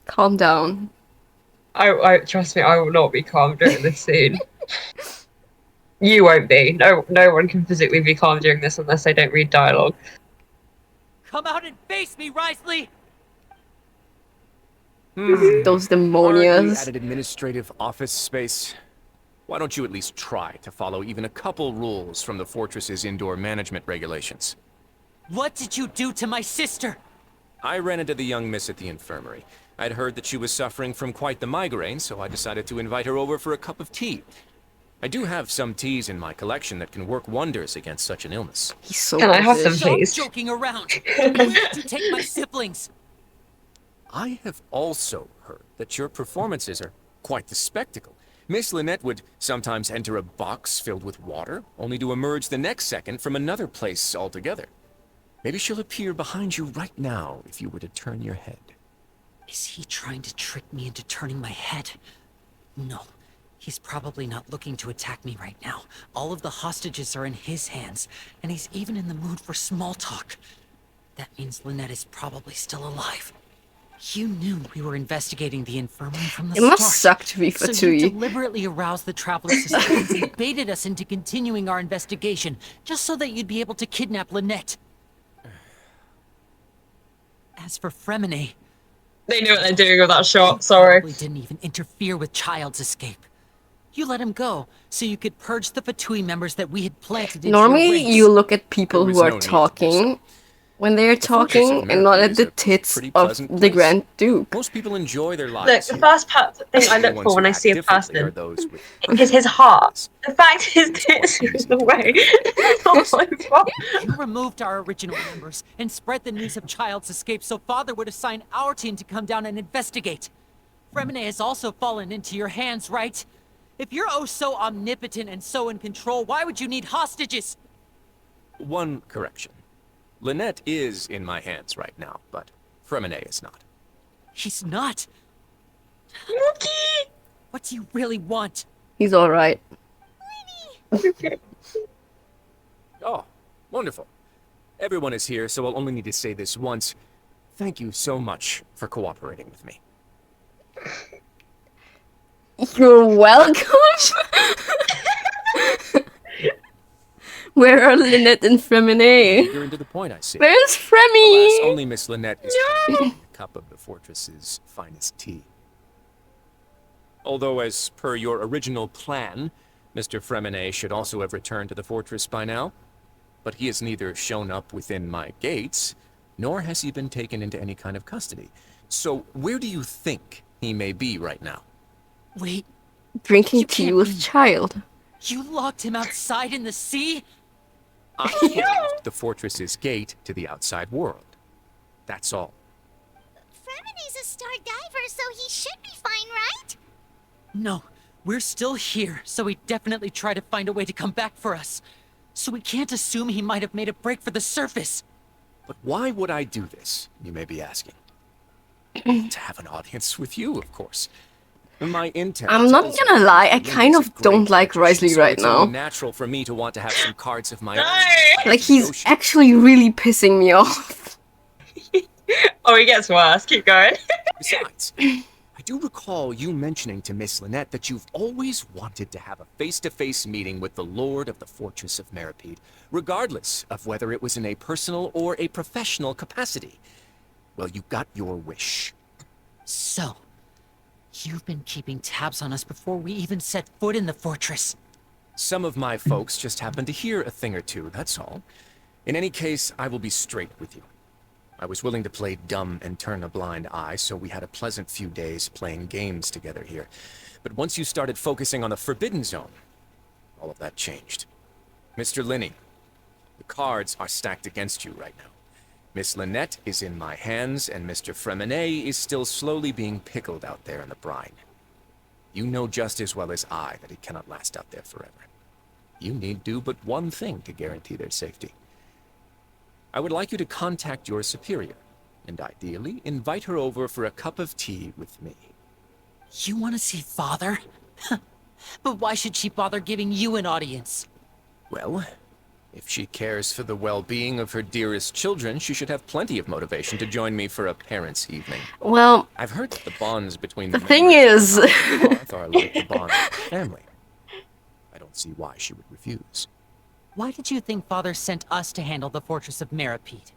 S3: Calm down.
S2: I trust me, I will not be calm during this scene. You won't be. No one can physically be calm during this unless they don't read dialogue.
S8: Come out and face me, Risley!
S3: Those
S11: Aren't we
S3: demonias.
S11: at an administrative office space? Why don't you at least try to follow even a couple rules from the fortress's indoor management regulations?
S8: What did you do to my sister?
S11: I ran into the young miss at the infirmary. I'd heard that she was suffering from quite the migraine, so I decided to invite her over for a cup of tea. I do have some teas in my collection that can work wonders against such an illness.
S3: He's so
S2: Can I have some,
S3: British.
S8: Stop
S2: please?
S8: joking around! Where did you take my siblings?
S11: I have also heard that your performances are quite the spectacle. Miss Lynette would sometimes enter a box filled with water, only to emerge the next second from another place altogether. Maybe she'll appear behind you right now if you were to turn your head.
S8: Is he trying to trick me into turning my head? No. He's probably not looking to attack me right now. All of the hostages are in his hands, and he's even in the mood for small talk. That means Lynette is probably still alive. You knew we were investigating the infirmary from the
S3: It
S8: start.
S3: must suck to be
S8: So you
S3: Fatui.
S8: deliberately aroused the traveler's suspicions and baited us into continuing our investigation, just so that you'd be able to kidnap Lynette. As for FREMINET,
S2: They knew what they're doing with that shot, sorry.
S8: probably didn't even interfere with Child's escape. You let him go, so you could purge the Fatui members that we had planted into
S3: Normally,
S8: your ranks.
S3: you look at people
S11: There
S3: who
S11: was
S3: are
S11: no need to do
S3: talking when they're
S11: Fortress of
S3: talking and not
S11: Mercury
S3: at
S11: is
S3: the
S11: a
S3: tits
S11: pretty
S3: of
S11: pleasant
S3: the
S11: place.
S3: Grand Duke.
S11: Most people enjoy their
S2: Look,
S11: lives
S2: the
S11: here.
S2: first thing I
S11: The
S2: look
S11: ones
S2: for when
S11: who
S2: I
S11: act
S2: see a
S11: differently are
S2: person
S11: those with
S2: is his heart. The fact his
S11: It's
S2: tits
S11: quite
S2: is
S11: easy
S2: the
S11: to
S2: way. Oh my god.
S8: You removed our original members and spread the news of Child's escape so Father would assign our team to come down and investigate. FREMINET has also fallen into your hands, right? If you're oh so omnipotent and so in control, why would you need hostages?
S11: One correction. Lynette is in my hands right now, but FREMINET is not.
S8: He's not.
S2: Mookie!
S8: What do you really want?
S3: He's alright.
S11: Oh, wonderful. Everyone is here, so I'll only need to say this once. Thank you so much for cooperating with me.
S3: You're welcome. Where are Lynette and FREMINET?
S11: You're into the point, I see.
S3: Where's
S11: Alas,
S3: Fremi?
S11: only Miss Lynette is drinking a cup of the fortress's finest tea. Although, as per your original plan, Mr. FREMINET should also have returned to the fortress by now. But he has neither shown up within my gates, nor has he been taken into any kind of custody. So, where do you think he may be right now?
S8: Wait,
S3: Drinking
S8: You
S3: tea
S8: can't
S3: with
S8: be-
S3: child.
S8: you locked him outside in the sea?
S11: I closed the fortress's gate to the outside world. That's all.
S4: Freminet's a star diver, so he should be fine, right?
S8: No, we're still here, so he definitely tried to find a way to come back for us. So we can't assume he might have made a break for the surface.
S11: But why would I do this, you may be asking? To have an audience with you, of course. My intel
S3: I'm not
S11: tells
S3: gonna
S11: me
S3: lie, I
S11: that
S3: kind
S11: Lynn is
S3: of
S11: a
S3: don't
S11: great
S3: like
S11: magician,
S3: Risley
S11: so
S3: right
S11: it's only
S3: now.
S11: natural for me to want to have some cards of my
S2: No.
S11: own.
S3: Like, he's actually really pissing me off.
S2: Oh, he gets worse. Keep going.
S11: Besides, I do recall you mentioning to Miss Lynette that you've always wanted to have a face-to-face meeting with the Lord of the Fortress of Meripede, regardless of whether it was in a personal or a professional capacity. Well, you got your wish.
S8: So, you've been keeping tabs on us before we even set foot in the fortress.
S11: Some of my folks just happened to hear a thing or two, that's all. In any case, I will be straight with you. I was willing to play dumb and turn a blind eye, so we had a pleasant few days playing games together here. But once you started focusing on the Forbidden Zone, all of that changed. Mr. Linney, the cards are stacked against you right now. Miss Lynette is in my hands, and Mr. FREMINET is still slowly being pickled out there in the brine. You know just as well as I that he cannot last out there forever. You need do but one thing to guarantee their safety. I would like you to contact your superior, and ideally, invite her over for a cup of tea with me.
S8: You want to see Father? But why should she bother giving you an audience?
S11: Well, if she cares for the well-being of her dearest children, she should have plenty of motivation to join me for a parents' evening.
S3: Well,
S11: I've heard that the bonds between
S3: the thing is...
S11: are like the bonds of family. I don't see why she would refuse.
S8: Why did you think Father sent us to handle the Fortress of Meripede?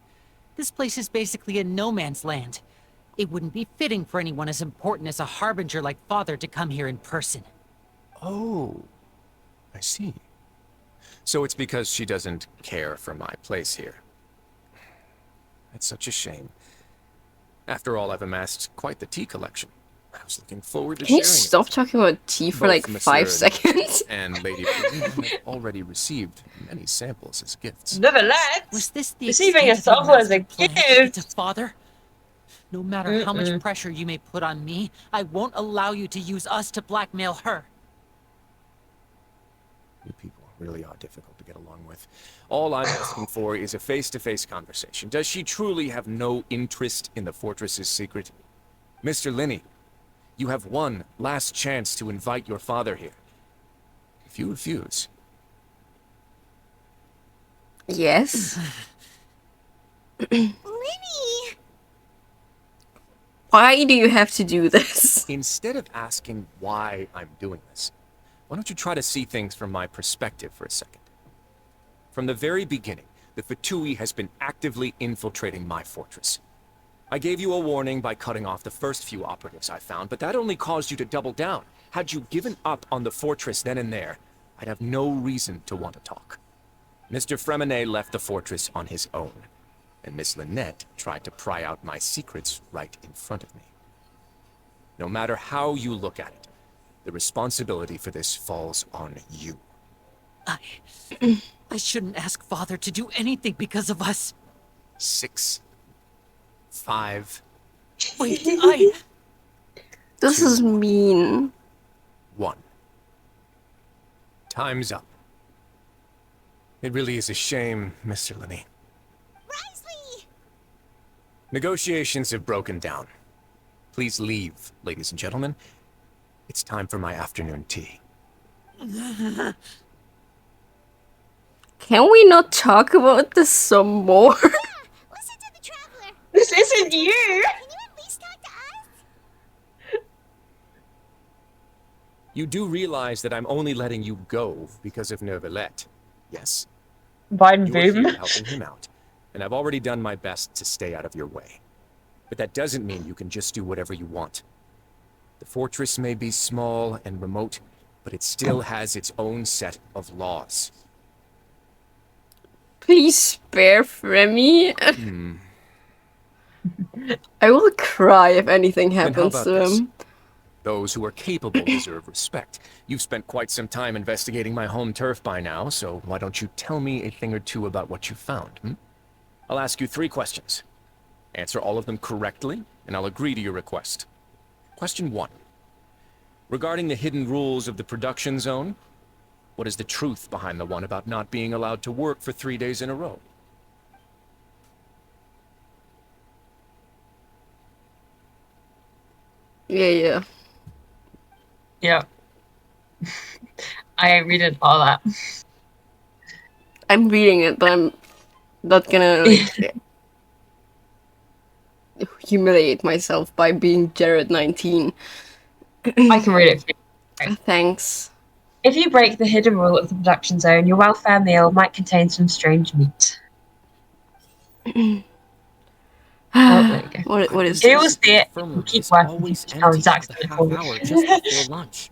S8: This place is basically a no-man's land. It wouldn't be fitting for anyone as important as a harbinger like Father to come here in person.
S11: Oh, I see. So it's because she doesn't care for my place here. It's such a shame. After all, I've amassed quite the tea collection. I was looking forward to
S3: Can you
S11: sharing it.
S3: stop talking about tea for like
S11: Both
S3: 5
S11: Monsieur
S3: seconds?
S11: and Lady Fremine have already received many samples as gifts.
S2: Nevertheless,
S8: Was this the
S2: receiving a
S8: extent of
S2: sample
S8: your
S2: as a
S8: master plan to get to
S2: gift.
S8: Father? No matter how much pressure you may put on me, I won't allow you to use us to blackmail her.
S11: You people really are difficult to get along with. All I'm asking for is a face-to-face conversation. Does she truly have no interest in the fortress's secret? Mr. Linney, you have one last chance to invite your father here. If you refuse...
S3: Yes.
S4: Linny!
S3: Why do you have to do this?
S11: Instead of asking why I'm doing this, why don't you try to see things from my perspective for a second? From the very beginning, the Fatui has been actively infiltrating my fortress. I gave you a warning by cutting off the first few operatives I found, but that only caused you to double down. Had you given up on the fortress then and there, I'd have no reason to want to talk. Mr. FREMINET left the fortress on his own, and Miss Lynette tried to pry out my secrets right in front of me. No matter how you look at it, the responsibility for this falls on you.
S8: I shouldn't ask Father to do anything because of us.
S11: 6, 5,
S8: Wait,
S3: This is mean.
S11: 1. Time's up. It really is a shame, Mr. Linney.
S4: Risley!
S11: Negotiations have broken down. Please leave, ladies and gentlemen. It's time for my afternoon tea.
S3: Can we not talk about this some more?
S4: Listen to the traveler.
S2: This isn't you!
S4: Can you at least talk to us?
S11: You do realize that I'm only letting you go because of Neuvillette, yes?
S2: Biden
S11: You're
S2: boom.
S11: here helping him out, and I've already done my best to stay out of your way. But that doesn't mean you can just do whatever you want. The fortress may be small and remote, but it still has its own set of laws.
S3: Please spare Fremy. I will cry if anything
S11: Then how
S3: happens
S11: about
S3: to
S11: this?
S3: him.
S11: Those who are capable deserve respect. You've spent quite some time investigating my home turf by now, so why don't you tell me a thing or two about what you found, hmm? I'll ask you 3 questions. Answer all of them correctly, and I'll agree to your request. Question 1. Regarding the hidden rules of the production zone, what is the truth behind the one about not being allowed to work for 3 days in a row?
S3: Yeah.
S2: Yeah. I read all that.
S3: I'm reading it, but I'm not gonna like, humiliate myself by being Jared 19.
S2: I can read it for you.
S3: Thanks.
S2: If you break the hidden rule of the production zone, your welfare meal might contain some strange meat. Oh, there you go.
S3: What is
S2: You will
S3: this?
S2: see it.
S12: Infirmary
S2: Keep
S12: is
S2: working.
S12: always
S2: Oh,
S12: empty
S2: Zach's
S12: for the half
S2: gonna
S12: hour
S2: call
S12: just
S2: me.
S12: before lunch.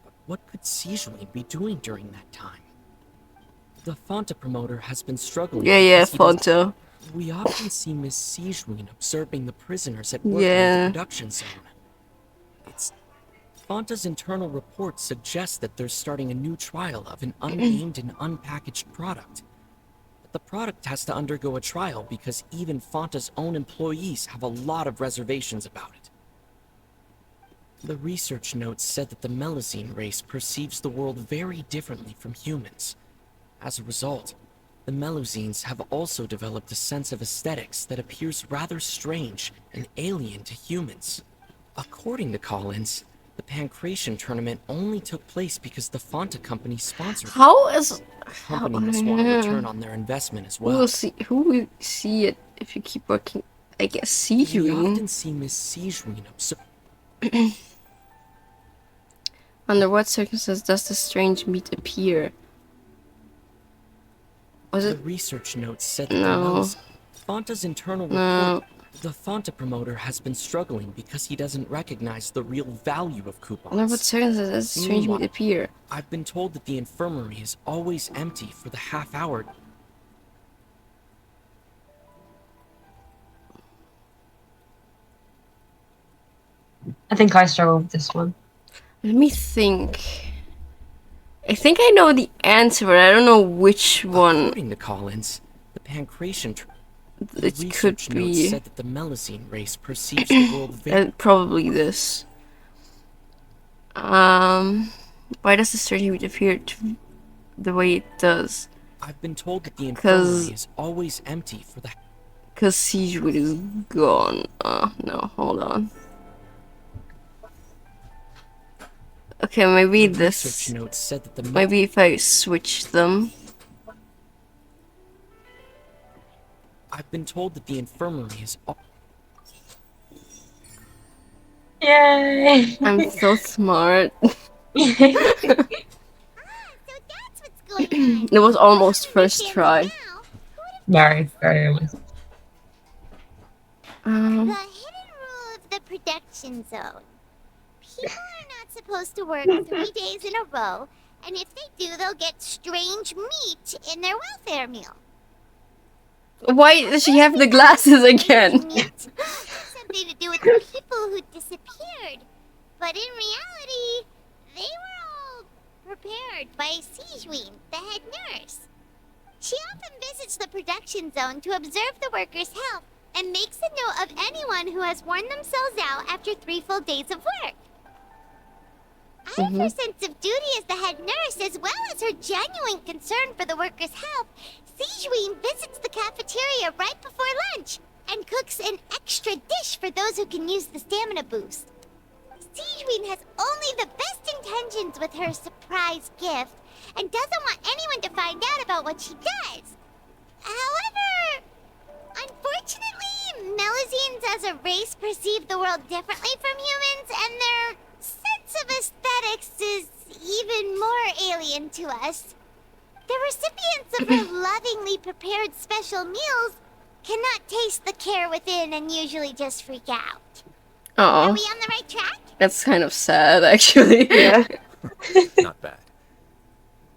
S12: But what could Sejuani be doing during that time? The Fonta promoter has been struggling.
S3: Yeah,
S12: because he doesn't-
S3: Fonta.
S12: We often see Miss Sejuani observing the prisoners at work
S3: Yeah.
S12: in the production zone. Fonta's internal reports suggest that they're starting a new trial of an unnamed and unpackaged product. But the product has to undergo a trial because even Fonta's own employees have a lot of reservations about it. The research notes said that the Melazine race perceives the world very differently from humans. As a result, the Melusines have also developed a sense of aesthetics that appears rather strange and alien to humans. According to Collins, the Pancration tournament only took place because the Fanta company sponsored it.
S3: How is...
S12: The company must want a return on their investment as well.
S3: Who will see it if you keep working? I guess
S12: We
S3: Sijuin.
S12: often see Miss Sijuin observe.
S3: Under what circumstances does the strange meat appear? Was
S12: The
S3: it?
S12: research notes said that
S3: No.
S12: Fanta's internal
S3: No.
S12: report. The Fanta promoter has been struggling because he doesn't recognize the real value of coupons.
S3: Under what circumstances does the strange meat
S12: Meanwhile,
S3: appear?
S12: I've been told that the infirmary is always empty for the half hour.
S2: I think I struggle with this one.
S3: Let me think. I think I know the answer, but I don't know which one.
S12: According to Collins, the Pancration
S3: It could
S12: research notes
S3: be.
S12: said that the Melusine race perceives the world very
S3: Probably this. Why does the strange meat appear the way it does?
S12: I've been told that the
S3: 'Cause-
S12: infirmary is always empty for the
S3: Because Sijuin is gone. No, hold on. Okay, maybe this.
S12: research notes said that the
S3: Maybe if I switch them.
S12: I've been told that the infirmary is
S2: Yay!
S3: I'm so smart.
S4: So that's what's going on.
S3: It was almost first
S4: Understand
S3: try.
S4: it now.
S2: Very, very almost.
S4: The hidden rule of the production zone. People are not supposed to work 3 days in a row, and if they do, they'll get strange meat in their welfare meal.
S3: Why does she have the glasses again?
S4: Meat has something to do with the people who disappeared, but in reality, they were all prepared by Sijuin, the head nurse. She often visits the production zone to observe the workers' health and makes a note of anyone who has worn themselves out after 3 full days of work. Out of her sense of duty as the head nurse, as well as her genuine concern for the workers' health, Sijuin visits the cafeteria right before lunch and cooks an extra dish for those who can use the stamina boost. Sijuin has only the best intentions with her surprise gift and doesn't want anyone to find out about what she does. However, unfortunately, Melusines as a race perceive the world differently from humans, and their sense of aesthetics is even more alien to us. The recipients of her lovingly prepared special meals cannot taste the care within and usually just freak out. Are
S3: Oh,
S4: we on the right track?
S3: that's kind of sad, actually.
S2: Yeah.
S11: Not bad.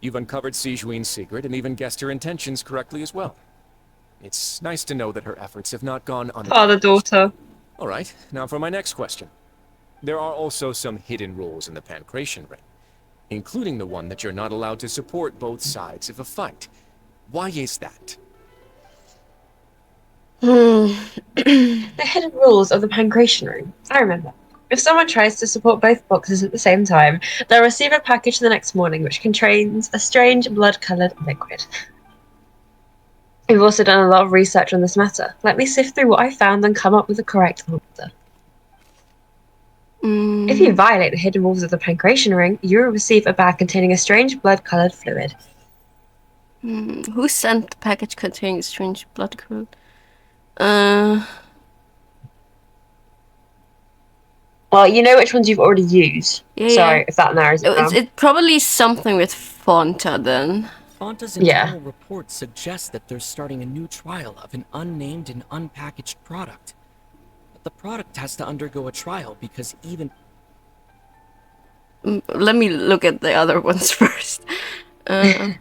S11: You've uncovered Sijuin's secret and even guessed her intentions correctly as well. It's nice to know that her efforts have not gone unnoticed.
S2: Father-daughter.
S11: All right, now for my next question. There are also some hidden rules in the Pancration ring, including the one that you're not allowed to support both sides of a fight. Why is that?
S2: The hidden rules of the Pancration ring. I remember. If someone tries to support both boxes at the same time, they'll receive a package the next morning which contains a strange blood-coloured liquid. We've also done a lot of research on this matter. Let me sift through what I found and come up with the correct answer. If you violate the hidden rules of the Pancration ring, you will receive a bag containing a strange blood-coloured fluid.
S3: Who sent the package containing strange blood code?
S2: Well, you know which ones you've already used.
S3: Yeah,
S2: Sorry
S3: yeah.
S2: if that narrows it down.
S3: It's probably something with Fanta then.
S12: Fanta's
S2: Yeah.
S12: internal report suggests that they're starting a new trial of an unnamed and unpackaged product. But the product has to undergo a trial because even...
S3: Let me look at the other ones first.
S12: The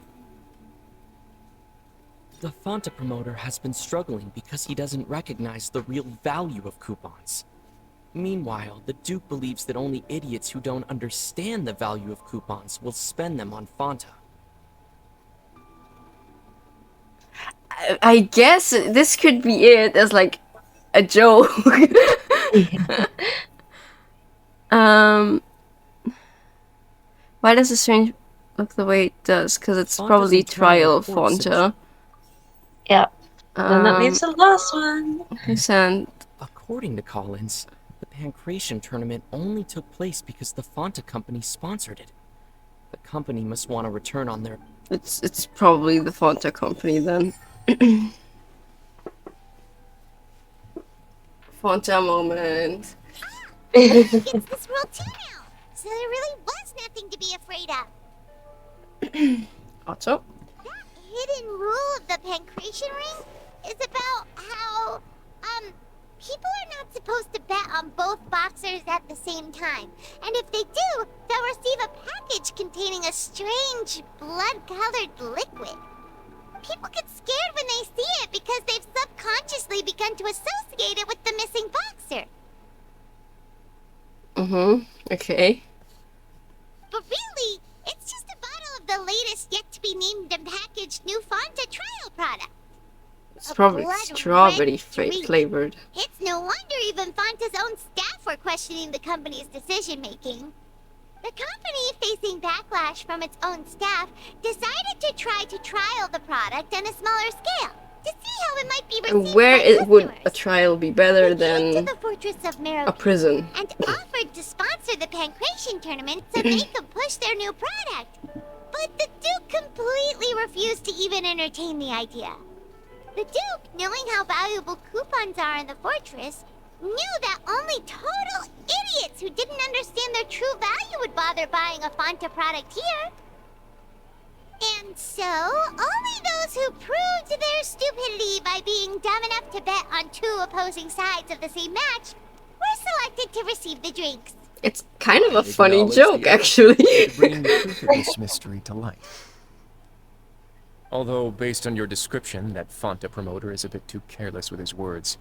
S12: Fanta promoter has been struggling because he doesn't recognize the real value of coupons. Meanwhile, the Duke believes that only idiots who don't understand the value of coupons will spend them on Fanta.
S3: I guess this could be it as like a joke. Why does the strange look the way it does? Because it's
S12: Fanta's
S3: probably
S12: internal
S3: trial
S12: report
S3: Fanta.
S2: Yep. Then that leaves the last one.
S3: And
S12: According to Collins, the Pancration tournament only took place because the Fanta company sponsored it. The company must want a return on their...
S3: it's probably the Fanta company then. Fanta moment.
S4: It's this rule too now, so there really was nothing to be afraid of.
S3: Otto?
S4: That hidden rule of the Pancration ring is about how, people are not supposed to bet on both boxers at the same time. And if they do, they'll receive a package containing a strange, blood-colored liquid. People get scared when they see it because they've subconsciously begun to associate it with the missing boxer.
S3: Okay.
S4: But really, it's just a bottle of the latest yet-to-be-named and packaged new Fanta trial product.
S3: It's
S4: A
S3: probably
S4: blood-red
S3: strawberry
S4: drink.
S3: flavored.
S4: It's no wonder even Fanta's own staff were questioning the company's decision-making. The company, facing backlash from its own staff, decided to try to trial the product on a smaller scale to see how it might be received
S3: And where
S4: by
S3: would a
S4: customers.
S3: trial be better
S4: They came to
S3: than
S4: the fortress of
S3: a
S4: Marrow
S3: prison?
S4: and offered to sponsor the Pancration tournament so they could push their new product. But the Duke completely refused to even entertain the idea. The Duke, knowing how valuable coupons are in the fortress, knew that only total idiots who didn't understand their true value would bother buying a Fanta product here. And so, only those who proved their stupidity by being dumb enough to bet on two opposing sides of the same match were selected to receive the drinks.
S3: It's kind of a
S11: I
S3: funny
S11: acknowledge
S3: joke,
S11: the
S3: actually.
S11: effort to bring the truth of this mystery to light. Although, based on your description, that Fanta promoter is a bit too careless with his words.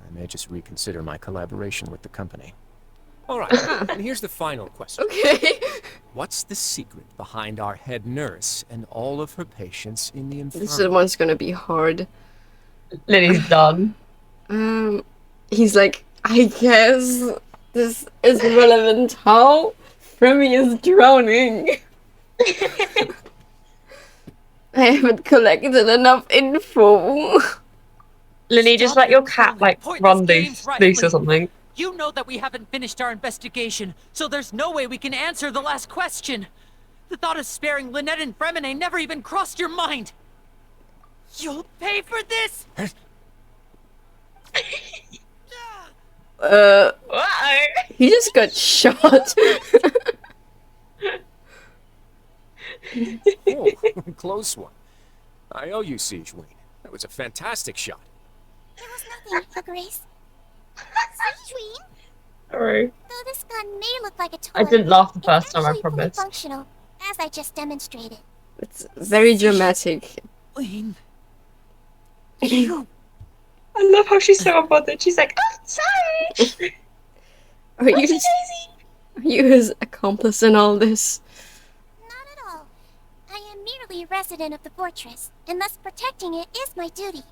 S11: I may just reconsider my collaboration with the company.
S6: All right, and here's the final question.
S3: Okay.
S11: What's the secret behind our head nurse and all of her patients in the infirmary?
S3: This one's gonna be hard.
S2: Lily's done.
S3: He's like, I guess this is relevant. How? Fremy is drowning. I haven't collected enough info.
S2: Lily, just let your cat, like, run loose or something.
S8: You know that we haven't finished our investigation, so there's no way we can answer the last question. The thought of sparing Lynette and FREMINET never even crossed your mind. You'll pay for this!
S2: Why?
S3: He just got shot.
S11: Oh, close one. I owe you, Siege Wayne. That was a fantastic shot.
S4: It was nothing, Your Grace. Sweet.
S2: Sorry.
S4: Though this gun may look like a toy,
S2: I didn't laugh the
S4: it's
S2: first time, I
S4: actually fully
S2: promise.
S4: functional, as I just demonstrated.
S3: It's very dramatic.
S8: Wayne.
S2: I love how she's so unbothered. She's like, oh, sorry.
S3: Are you his accomplice in all this?
S4: Not at all. I am merely a resident of the fortress, and thus protecting it is my duty.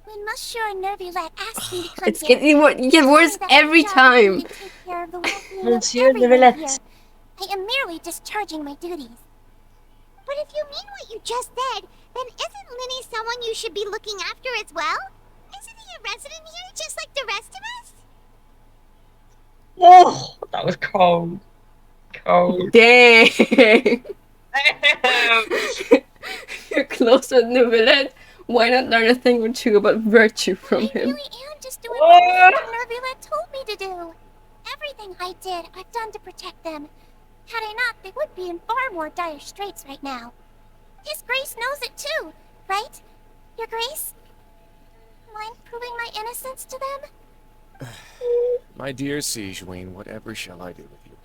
S4: When Monsieur Nervulette asked me to come
S3: It's
S4: here,
S3: getting worse every time.
S4: to take care of the well-being of
S2: Monsieur
S4: everyone
S2: Nervulette.
S4: here, I am merely discharging my duties. But if you mean what you just said, then isn't Linny someone you should be looking after as well? Isn't he a resident here just like the rest of us?
S2: Oh, that was cold. Cold.
S3: Dang. You're close to Nervulette. Why not learn a thing or two about virtue from
S4: I
S3: him?
S4: really am just doing what Monsieur Nervulette told me to do. Everything I did, I've done to protect them. Had I not, they would be in far more dire straits right now. His Grace knows it too, right? Your Grace? Mind proving my innocence to them?
S11: My dear Siege Wayne, whatever shall I do with you?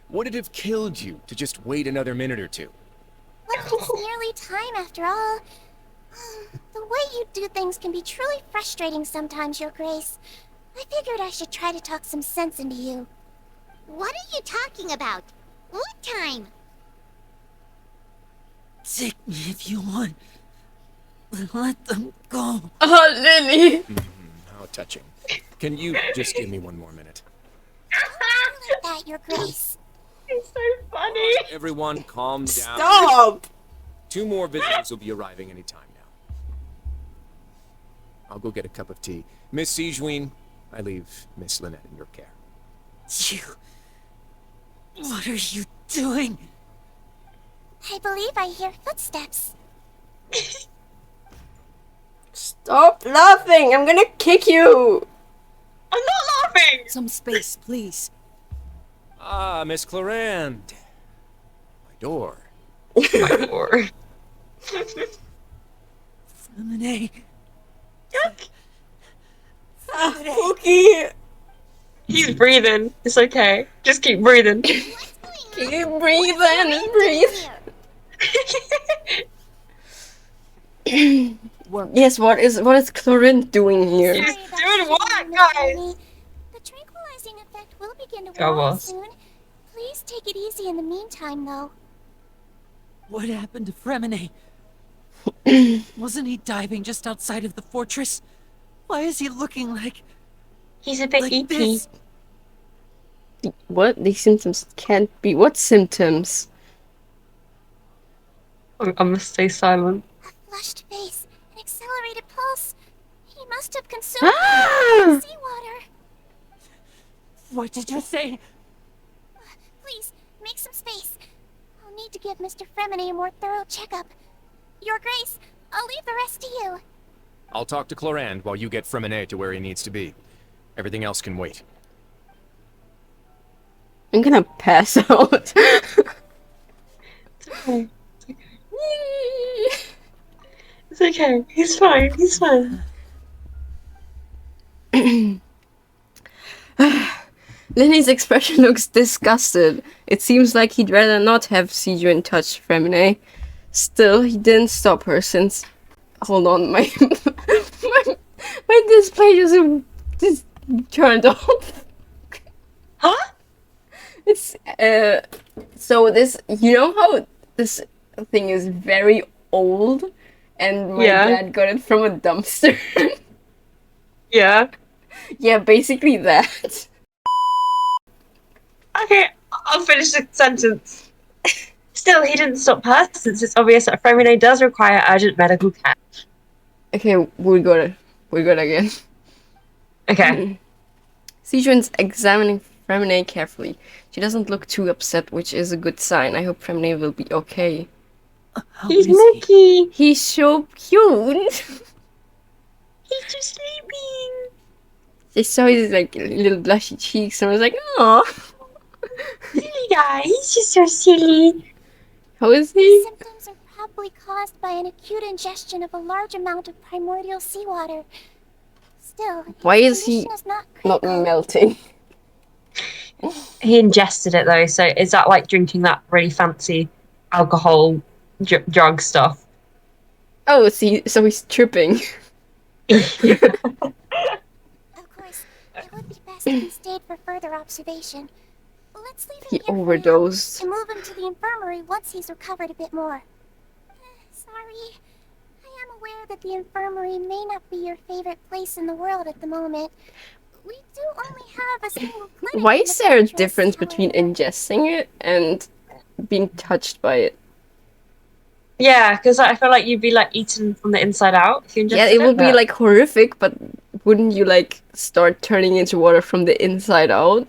S11: Would it have killed you to just wait another minute or two?
S4: Look, it's nearly time after all. The way you do things can be truly frustrating sometimes, Your Grace. I figured I should try to talk some sense into you. What are you talking about? What time?
S8: Take me if you want. Let them go.
S3: Oh, Lily.
S11: How touching. Can you just give me one more minute?
S4: Like that, Your Grace.
S2: It's so funny.
S11: Everyone, calm down.
S3: Stop.
S11: 2 more visitors will be arriving any time now. I'll go get a cup of tea. Miss Sijween, I leave Miss Lynette in your care.
S8: You... What are you doing?
S4: I believe I hear footsteps.
S3: Stop laughing! I'm gonna kick you!
S2: I'm not laughing!
S8: Some space, please.
S11: Ah, Miss Clorand. My door.
S2: My door.
S8: Lemonade.
S3: Pookie!
S2: He's breathing. It's okay. Just keep breathing.
S3: Keep breathing and breathe. Yes, what is Clorin doing here?
S2: He's doing what, guys?
S4: The tranquilizing effect will begin to
S2: Go
S4: wear off
S2: on.
S4: soon. Please take it easy in the meantime, though.
S8: What happened to FREMINET? Wasn't he diving just outside of the fortress? Why is he looking like...
S2: He's a bit
S8: like
S2: EP.
S8: this?
S3: What? These symptoms can't be. What symptoms?
S2: I must stay silent.
S4: A flushed face, an accelerated pulse. He must have consumed seawater.
S8: What did you say?
S4: Please, make some space. I'll need to give Mr. FREMINET a more thorough checkup. Your Grace, I'll leave the rest to you.
S11: I'll talk to Clorand while you get FREMINET to where he needs to be. Everything else can wait.
S3: I'm gonna pass out.
S2: Okay. It's okay. He's fine. He's fine.
S3: Lenny's expression looks disgusted. It seems like he'd rather not have Sijun touch FREMINET. Still, he didn't stop her since... Hold on, my my display just turned off.
S2: Huh?
S3: It's so this, you know how this thing is very old, and my dad got it from a dumpster.
S2: Yeah.
S3: Yeah, basically that.
S2: Okay, I'll finish the sentence. Still, he didn't stop her since it's obvious that FREMINET does require urgent medical care.
S3: Okay, we got it again.
S2: Okay.
S3: Sijun's examining FREMINET carefully. She doesn't look too upset, which is a good sign. I hope FREMINET will be okay.
S2: He's Mookie.
S3: He's so cute.
S2: He's just sleeping.
S3: I saw his like little blushy cheeks and I was like, oh.
S2: Silly guy. He's just so silly.
S3: How is he?
S4: Symptoms are probably caused by an acute ingestion of a large amount of primordial seawater. Still,
S3: Why
S4: his
S3: is he
S4: condition is not
S3: not
S4: critical.
S3: melting?
S2: He ingested it though, so is that like drinking that really fancy alcohol drug stuff?
S3: Oh, see, so he's tripping.
S4: Of course, it would be best if he stayed for further observation. Let's leave him
S3: He
S4: here for now
S3: overdosed.
S4: and move him to the infirmary once he's recovered a bit more. Sorry. I am aware that the infirmary may not be your favorite place in the world at the moment. We do only have a single clinic.
S3: Why
S4: in
S3: is
S4: the
S3: there a
S4: fortress,
S3: difference between
S4: however.
S3: ingesting it and being touched by it?
S2: Yeah, because I feel like you'd be like eaten from the inside out if you ingested
S3: Yeah, it would be
S2: but-
S3: like horrific, but wouldn't you like start turning into water from the inside out?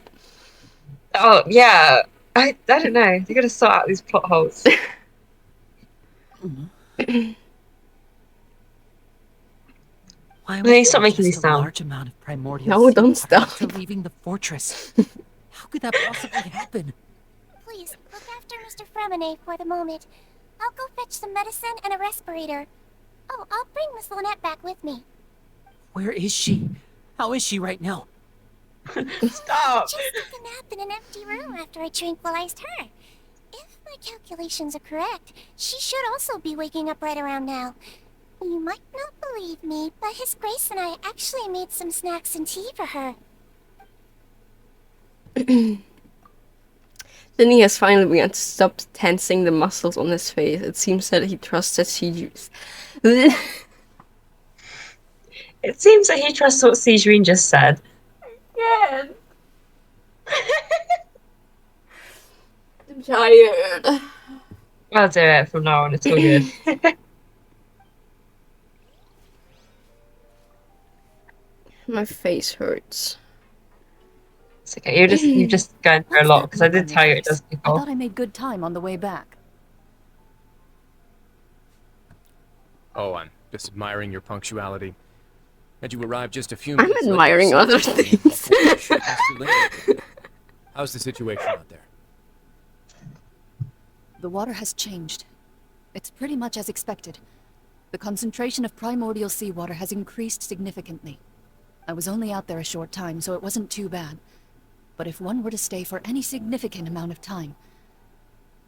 S2: Oh yeah, I don't know. You gotta sort out these plot holes.
S8: Why
S2: No,
S8: was
S2: stop
S8: there
S2: making
S8: just
S2: me
S8: a
S2: sound.
S8: large amount of primordial
S3: No, don't
S8: seawater
S3: stop.
S8: after leaving the fortress? How could that possibly happen?
S4: Please, look after Mr. FREMINET for the moment. I'll go fetch some medicine and a respirator. Oh, I'll bring Miss Lynette back with me.
S8: Where is she? How is she right now?
S2: Stop.
S4: Just took a nap in an empty room after I tranquilized her. If my calculations are correct, she should also be waking up right around now. You might not believe me, but His Grace and I actually made some snacks and tea for her.
S3: Then he has finally begun to stop tensing the muscles on his face. It seems that he trusted Siju's.
S2: It seems that he trusts what Sijun just said.
S3: Yeah. I'm tired.
S2: I'll do it from now on. It's all good.
S3: My face hurts.
S2: It's okay. You've just gone through a
S13: What's
S2: lot
S13: that
S2: because I
S13: look
S2: did
S13: on your
S2: tell you it
S13: face?
S2: does
S13: I
S2: people.
S13: thought I made good time on the way back.
S11: Oh, I'm just admiring your punctuality. Had you arrived just a few
S3: I'm
S11: minutes
S3: admiring
S11: later,
S3: other
S11: someone
S3: things.
S11: reported shit Mr. Lincoln. How's the situation out there?
S13: The water has changed. It's pretty much as expected. The concentration of primordial seawater has increased significantly. I was only out there a short time, so it wasn't too bad. But if one were to stay for any significant amount of time...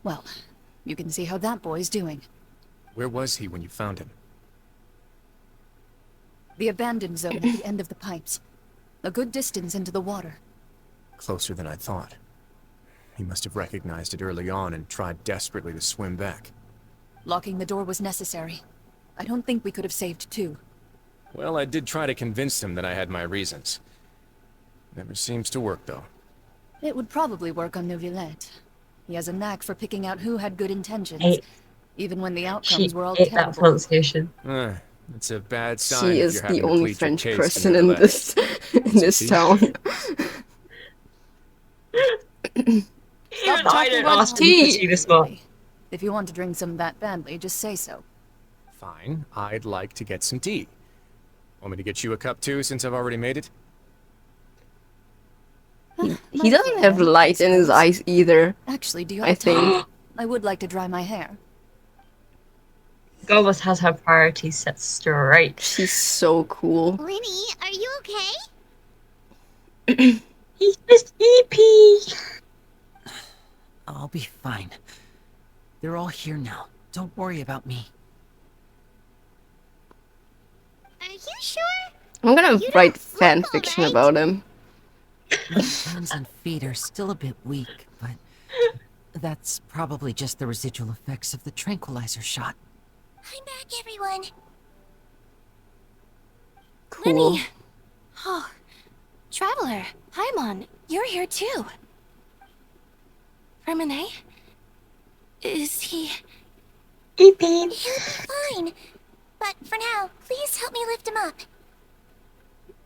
S13: Well, you can see how that boy's doing.
S11: Where was he when you found him?
S13: The abandoned zone at the end of the pipes. A good distance into the water.
S11: Closer than I thought. He must have recognized it early on and tried desperately to swim back.
S13: Locking the door was necessary. I don't think we could have saved two.
S11: Well, I did try to convince him that I had my reasons. Never seems to work, though.
S13: It would probably work on Neuvillette. He has a knack for picking out who had good intentions,
S2: Ate.
S13: even when the
S2: She
S13: outcomes were all
S2: ate that
S13: terrible.
S2: pronunciation.
S11: It's a bad sign
S3: She
S11: if
S3: is
S11: you're
S3: the
S11: having to
S3: only
S11: plead your
S3: French
S11: case
S3: person
S11: to
S3: in
S11: Neuvillette.
S3: this town.
S2: Even I
S3: talking
S2: don't
S3: about
S2: ask people to
S3: tea.
S2: see this much.
S13: If you want to drink some that badly, just say so.
S11: Fine, I'd like to get some tea. Want me to get you a cup too, since I've already made it?
S3: He doesn't have light in his eyes either.
S13: Actually, do you
S3: I
S13: have time?
S3: think.
S13: I would like to dry my hair.
S2: Gomez has her priorities set straight.
S3: She's so cool.
S4: Linny, are you okay?
S2: He's just EP.
S8: I'll be fine. They're all here now. Don't worry about me.
S4: Are you sure?
S3: I'm gonna
S4: You
S3: write
S4: don't
S3: fan
S4: look
S3: fiction
S4: alright.
S3: about him.
S8: My hands and feet are still a bit weak, but that's probably just the residual effects of the tranquilizer shot.
S4: I'm back, everyone.
S3: Cool.
S9: Linny! Oh, Traveler, Paimon, you're here too. FREMINET? Is he...
S2: EP.
S4: He'll be fine. But for now, please help me lift him up.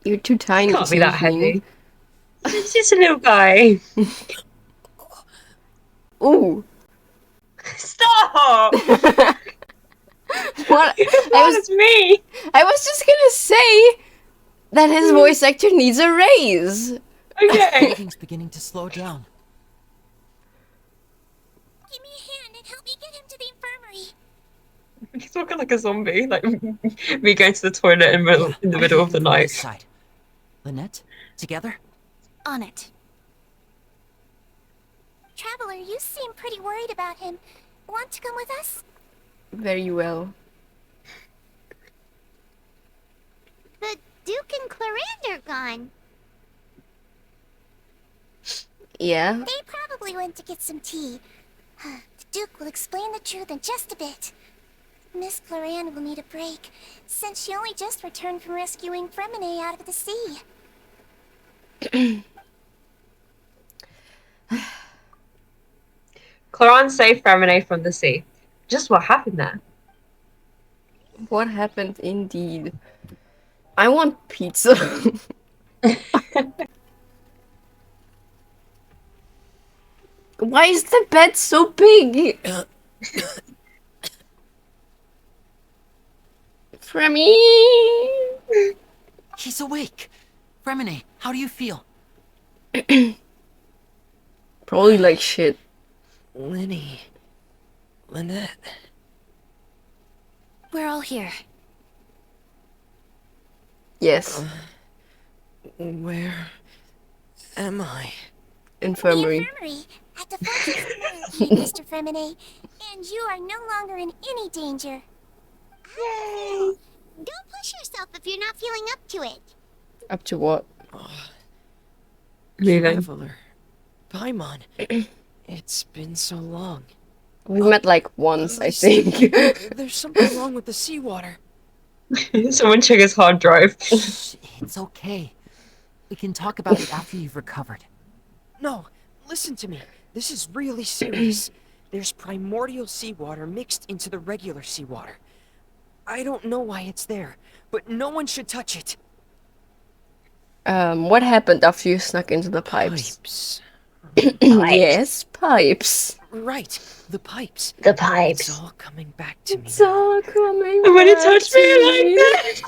S3: You're too tiny.
S2: Can't be that
S3: Susan.
S2: heavy. He's just a little guy.
S3: Ooh.
S2: Stop!
S3: What?
S2: That was me.
S3: I was just gonna say that his voice actor needs a raise.
S2: Okay.
S8: Breathing's beginning to slow down.
S4: Give me a hand and help me get him to the infirmary.
S2: He's talking like a zombie. Like me going to the toilet in the middle of the
S8: From
S2: night.
S8: this side. Lynette, together?
S9: On it.
S4: Traveler, you seem pretty worried about him. Want to come with us?
S3: Very well.
S4: The Duke and Clarande are gone.
S3: Yeah.
S4: They probably went to get some tea. The Duke will explain the truth in just a bit. Miss Clarande will need a break, since she only just returned from rescuing FREMINET out of the sea.
S2: Clarande saved FREMINET from the sea. Just what happened there?
S3: What happened indeed? I want pizza. Why is the bed so big? Fremy!
S8: He's awake. FREMINET, how do you feel?
S3: Probably like shit.
S6: Linny. Lynette.
S9: We're all here.
S3: Yes.
S6: Where am I?
S3: Infirmary.
S4: The infirmary at the fortress, Mr. FREMINET, and you are no longer in any danger.
S2: Yay!
S4: Don't push yourself if you're not feeling up to it.
S3: Up to what?
S2: Moving.
S6: Traveler. Paimon. It's been so long.
S3: We met like once, I think.
S6: There's something wrong with the seawater.
S2: Someone check his hard drive.
S8: It's okay. We can talk about it after you've recovered.
S6: No, listen to me. This is really serious. There's primordial seawater mixed into the regular seawater. I don't know why it's there, but no one should touch it.
S3: What happened after you snuck into the pipes? Yes, pipes.
S6: Right, the pipes.
S2: The
S6: It's
S2: pipes.
S6: all coming back to me.
S3: It's all coming
S2: And when it
S3: back
S2: touched
S3: to
S2: me like
S3: me.
S2: that.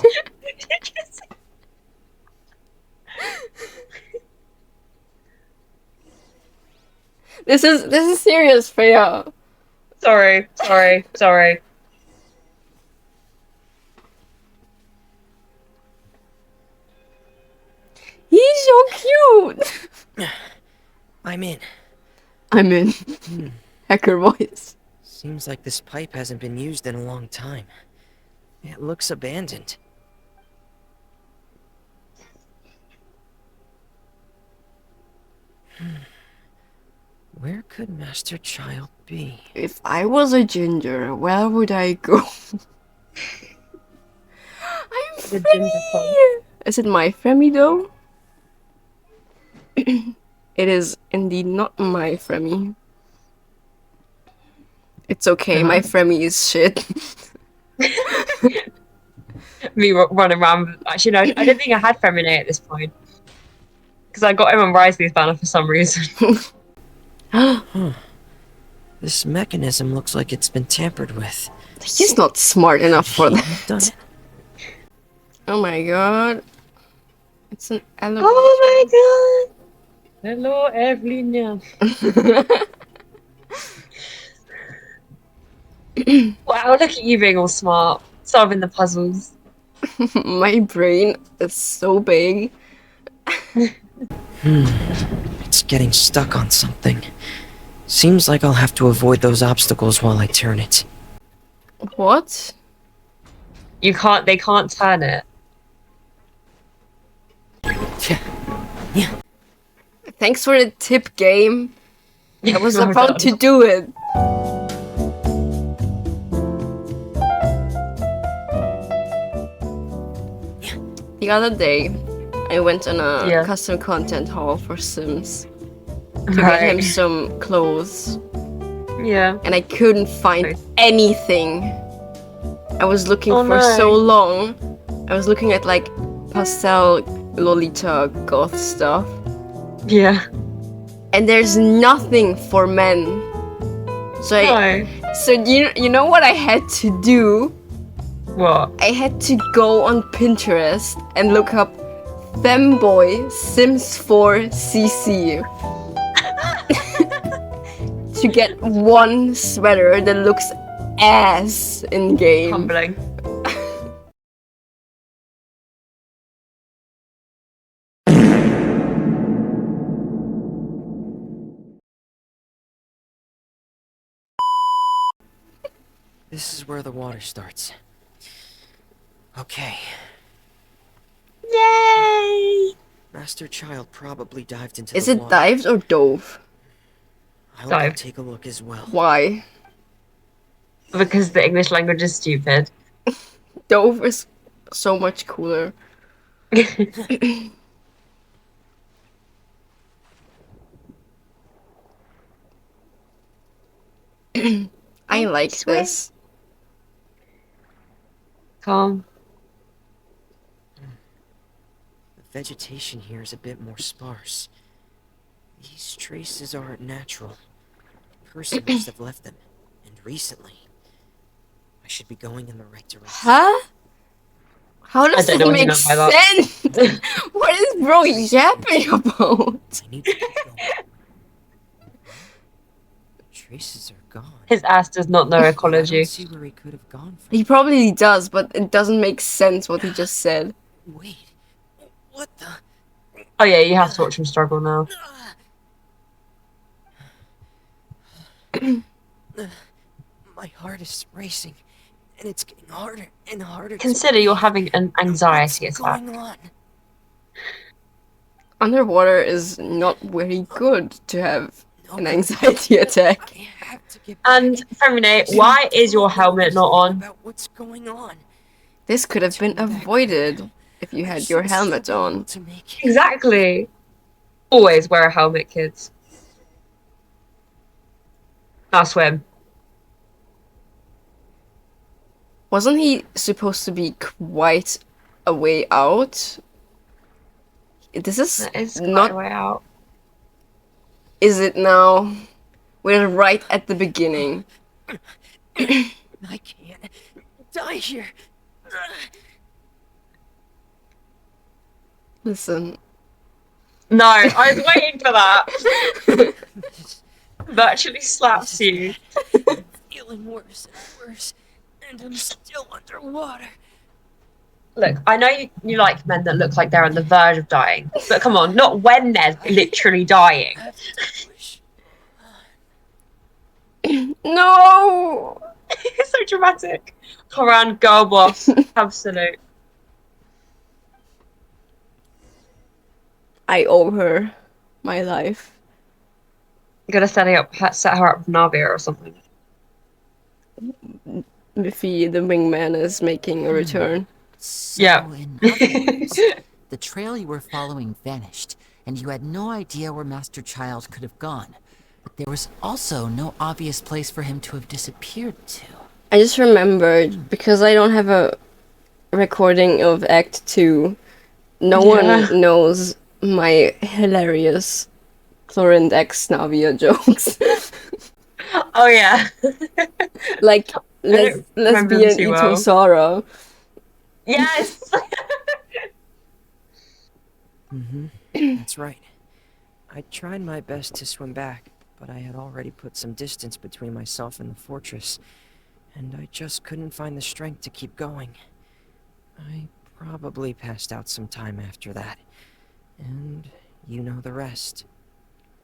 S3: This is serious, Freya.
S2: Sorry.
S3: He's so cute.
S6: I'm in.
S3: I'm in. Hacker voice.
S6: Seems like this pipe hasn't been used in a long time. It looks abandoned. Where could Master Child be?
S3: If I was a ginger, where would I go? I'm
S2: The
S3: Fremi!
S2: ginger club.
S3: Is it my Fremi though? It is indeed not my Fremi. It's okay, my Fremi is shit.
S2: Me running around. Actually, no, I don't think I had FREMINET at this point. Because I got him on Risley's banner for some reason.
S6: This mechanism looks like it's been tampered with.
S3: He's not smart enough for that.
S6: I've done it.
S3: Oh my god. It's an elevator.
S2: Oh my god! Hello, Evelyn. Wow, look at you being all smart. Solving the puzzles.
S3: My brain is so big.
S6: It's getting stuck on something. Seems like I'll have to avoid those obstacles while I turn it.
S3: What?
S2: They can't turn it.
S6: Yeah.
S3: Thanks for the tip, game. I was
S2: Well
S3: about to
S2: done.
S3: do it. The other day, I went on a custom content haul for Sims to get him some clothes.
S2: Yeah.
S3: And I couldn't find anything. I was looking for
S2: no.
S3: so long. I was looking at like pastel Lolita goth stuff.
S2: Yeah.
S3: And there's nothing for men. So you know what I had to do?
S2: What?
S3: I had to go on Pinterest and look up Femboy Sims 4 CC to get one sweater that looks ass in game.
S2: Humbling.
S6: This is where the water starts. Okay.
S2: Yay!
S6: Master Child probably dived into
S3: Is
S6: the
S3: it
S6: water.
S3: dived or dove?
S6: I'll go take a look as well.
S3: Why?
S2: Because the English language is stupid.
S3: Dove is so much cooler. I like this.
S2: Calm.
S6: The vegetation here is a bit more sparse. These traces aren't natural. A person must have left them, and recently. I should be going in the right direction.
S3: Huh? How does
S2: I
S3: it
S2: don't know what you
S3: make
S2: meant by that.
S3: sense? What is bro yapping about?
S6: I need to keep going. The traces are gone.
S2: His ass does not know
S6: I
S2: ecology.
S6: don't see where he could have gone from.
S3: He probably does, but it doesn't make sense what he just said.
S6: Wait. What the?
S2: Oh yeah, you have to watch him struggle now.
S6: My heart is racing, and it's getting harder and harder.
S2: Consider you're having an anxiety attack.
S6: Going on?
S3: Underwater is not very good to have an anxiety attack.
S2: And FREMINET, why is your helmet not on?
S6: What's going on?
S3: This could have been avoided if you had your helmet on.
S2: Exactly. Always wear a helmet, kids. Now swim.
S3: Wasn't he supposed to be quite a way out? This is
S2: That is quite
S3: not.
S2: a way out.
S3: Is it now? We're right at the beginning.
S12: I can't die here.
S3: Listen.
S2: No, I was waiting for that. Virtually slaps you.
S12: Feeling worse and worse, and I'm still underwater.
S2: Look, I know you like men that look like they're on the verge of dying, but come on, not when they're literally dying.
S3: No!
S2: It's so dramatic. Koran, girl boss. Absolute.
S3: I owe her my life.
S2: You gotta set her up with Navia or something.
S3: Miffy, the wingman, is making a return.
S8: So,
S2: Yeah.
S8: in other words, the trail you were following vanished, and you had no idea where Master Child could have gone. But there was also no obvious place for him to have disappeared to.
S3: I just remembered, because I don't have a recording of Act 2, no one knows my hilarious Chlorine X Navia jokes.
S2: Oh yeah.
S3: Like,
S2: remember
S3: lesbian
S2: too
S3: Ito
S2: well.
S3: Sora.
S2: Yes.
S12: That's right. I tried my best to swim back, but I had already put some distance between myself and the fortress, and I just couldn't find the strength to keep going. I probably passed out some time after that, and you know the rest.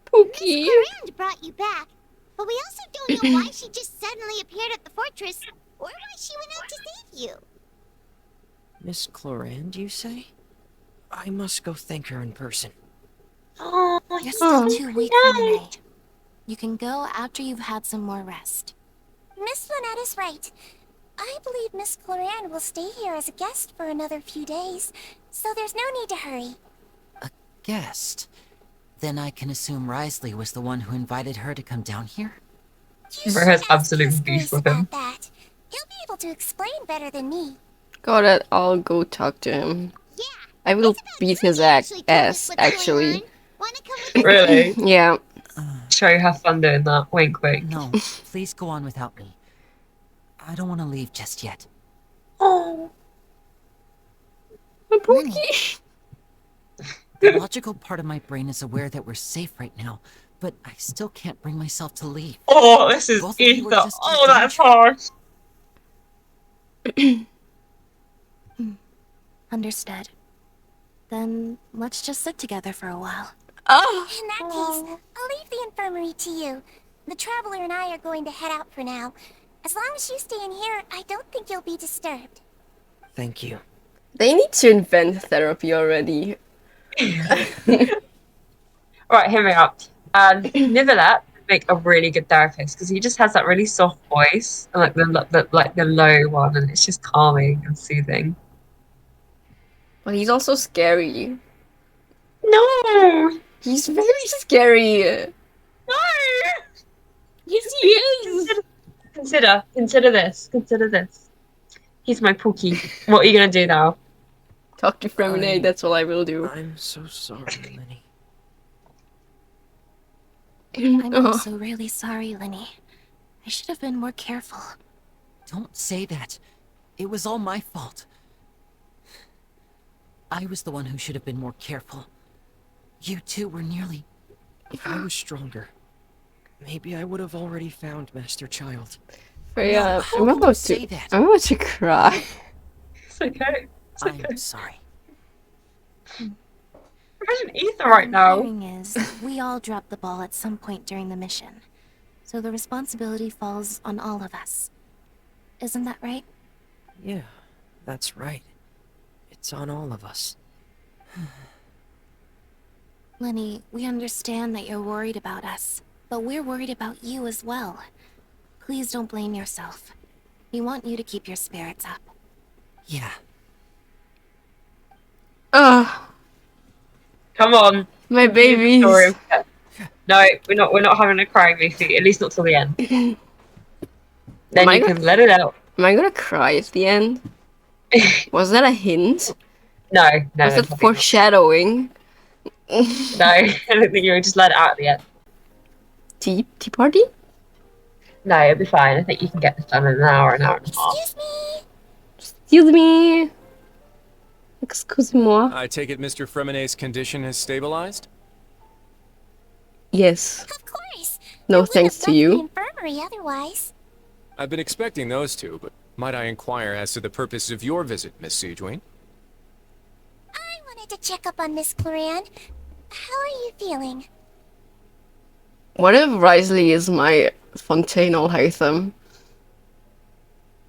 S3: Pookie.
S4: Miss brought you back, but we also don't know why she just suddenly appeared at the fortress, or why she went out to save you.
S12: Miss Clorand, you say? I must go thank her in person.
S2: Oh,
S14: You're still too weak, FREMINET. You can go after you've had some more rest.
S4: Miss Lynette is right. I believe Miss Clorand will stay here as a guest for another few days, so there's no need to hurry.
S8: A guest? Then I can assume Risley was the one who invited her to come down here?
S2: Bro has absolute beef with him.
S4: That. He'll be able to explain better than me.
S3: Got it, I'll go talk to him.
S4: Yeah.
S3: I will beat his ass, actually.
S4: Wanna come with
S2: Really?
S3: Yeah.
S2: Show you have fun doing that. Wink, wink.
S8: No, please go on without me. I don't want to leave just yet.
S2: Oh.
S3: Pookie.
S8: The logical part of my brain is aware that we're safe right now, but I still can't bring myself to leave.
S2: Oh, this is
S8: Both of you were
S2: Ether.
S8: just
S2: Oh, that's hard.
S14: Understood. Then let's just sit together for a while.
S3: Oh.
S4: In that case, I'll leave the infirmary to you. The Traveler and I are going to head out for now. As long as you stay in here, I don't think you'll be disturbed.
S12: Thank you.
S3: They need to invent therapy already.
S2: Right, hear me out. Nivelet would make a really good therapist because he just has that really soft voice and like the low one, and it's just calming and soothing.
S3: But he's also scary.
S2: No,
S3: He's very scary.
S2: no.
S3: Yes, he is.
S2: Consider this. Consider this. He's my Pookie. What are you gonna do now?
S3: Talk to FREMINET, that's all I will do.
S12: I'm so sorry, Lenny.
S14: I'm also really sorry, Lenny. I should have been more careful.
S8: Don't say that. It was all my fault. I was the one who should have been more careful. You two were nearly...
S12: If I was stronger, maybe I would have already found Master Child.
S3: Freya,
S8: How
S3: I'm
S8: can you
S3: about
S8: say
S3: to.
S8: that?
S3: I'm about to cry.
S2: It's okay. It's okay.
S8: I'm sorry.
S2: Imagine Ether right now.
S14: The thing is, we all dropped the ball at some point during the mission. So the responsibility falls on all of us. Isn't that right?
S12: Yeah, that's right. It's on all of us.
S14: Lenny, we understand that you're worried about us, but we're worried about you as well. Please don't blame yourself. We want you to keep your spirits up.
S8: Yeah.
S3: Oh,
S2: Come on.
S3: my babies.
S2: Story. No, we're not having a crying movie. At least not till the end. Then
S3: Am I
S2: you
S3: gonna-
S2: can let it out.
S3: Am I gonna cry at the end? Was that a hint?
S2: No,
S3: Was that
S2: probably not.
S3: foreshadowing?
S2: No, I don't think you would just let it out at the end.
S3: Tea party?
S2: No, it'll be fine. I think you can get this done in an hour and a half.
S3: Excuse me. Excuse-moi.
S11: I take it Mr. Freminet's condition has stabilized?
S3: Yes.
S4: Of course.
S3: No thanks to you.
S4: Infirmary otherwise.
S11: I've been expecting those two, but might I inquire as to the purpose of your visit, Miss Sejuane?
S4: I wanted to check up on Miss Cloran. How are you feeling?
S3: What if Risley is my Fontaine Al-Haytham?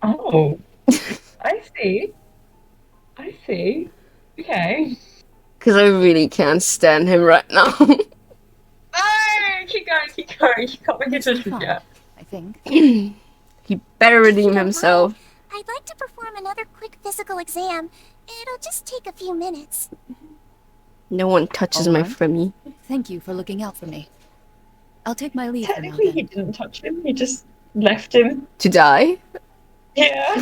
S2: Oh. I see. I see. Okay.
S3: Because I really can't stand him right now.
S2: Oh, keep going. You can't make a judgment yet.
S13: I think.
S3: He better redeem himself.
S4: I'd like to perform another quick physical exam. It'll just take a few minutes.
S3: No one touches my Fremy.
S13: Thank you for looking out for me. I'll take my leave for now.
S2: Technically, he didn't touch him. He just left him.
S3: To die?
S2: Yeah.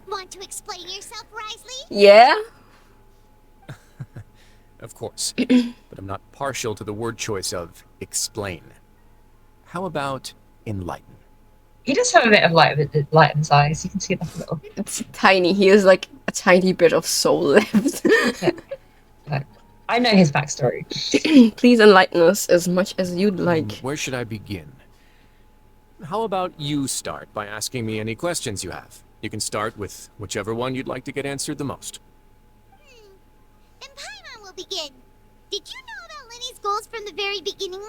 S4: Want to explain yourself, Risley?
S3: Yeah?
S11: Of course. But I'm not partial to the word choice of explain. How about enlighten?
S2: He does have a bit of light in his eyes. You can see that a little.
S3: It's tiny. He has like a tiny bit of soul left.
S2: Yeah. I know his backstory.
S3: Please enlighten us as much as you'd like.
S11: Where should I begin? How about you start by asking me any questions you have? You can start with whichever one you'd like to get answered the most.
S4: Then Paimon will begin. Did you know about Lenny's goals from the very beginning?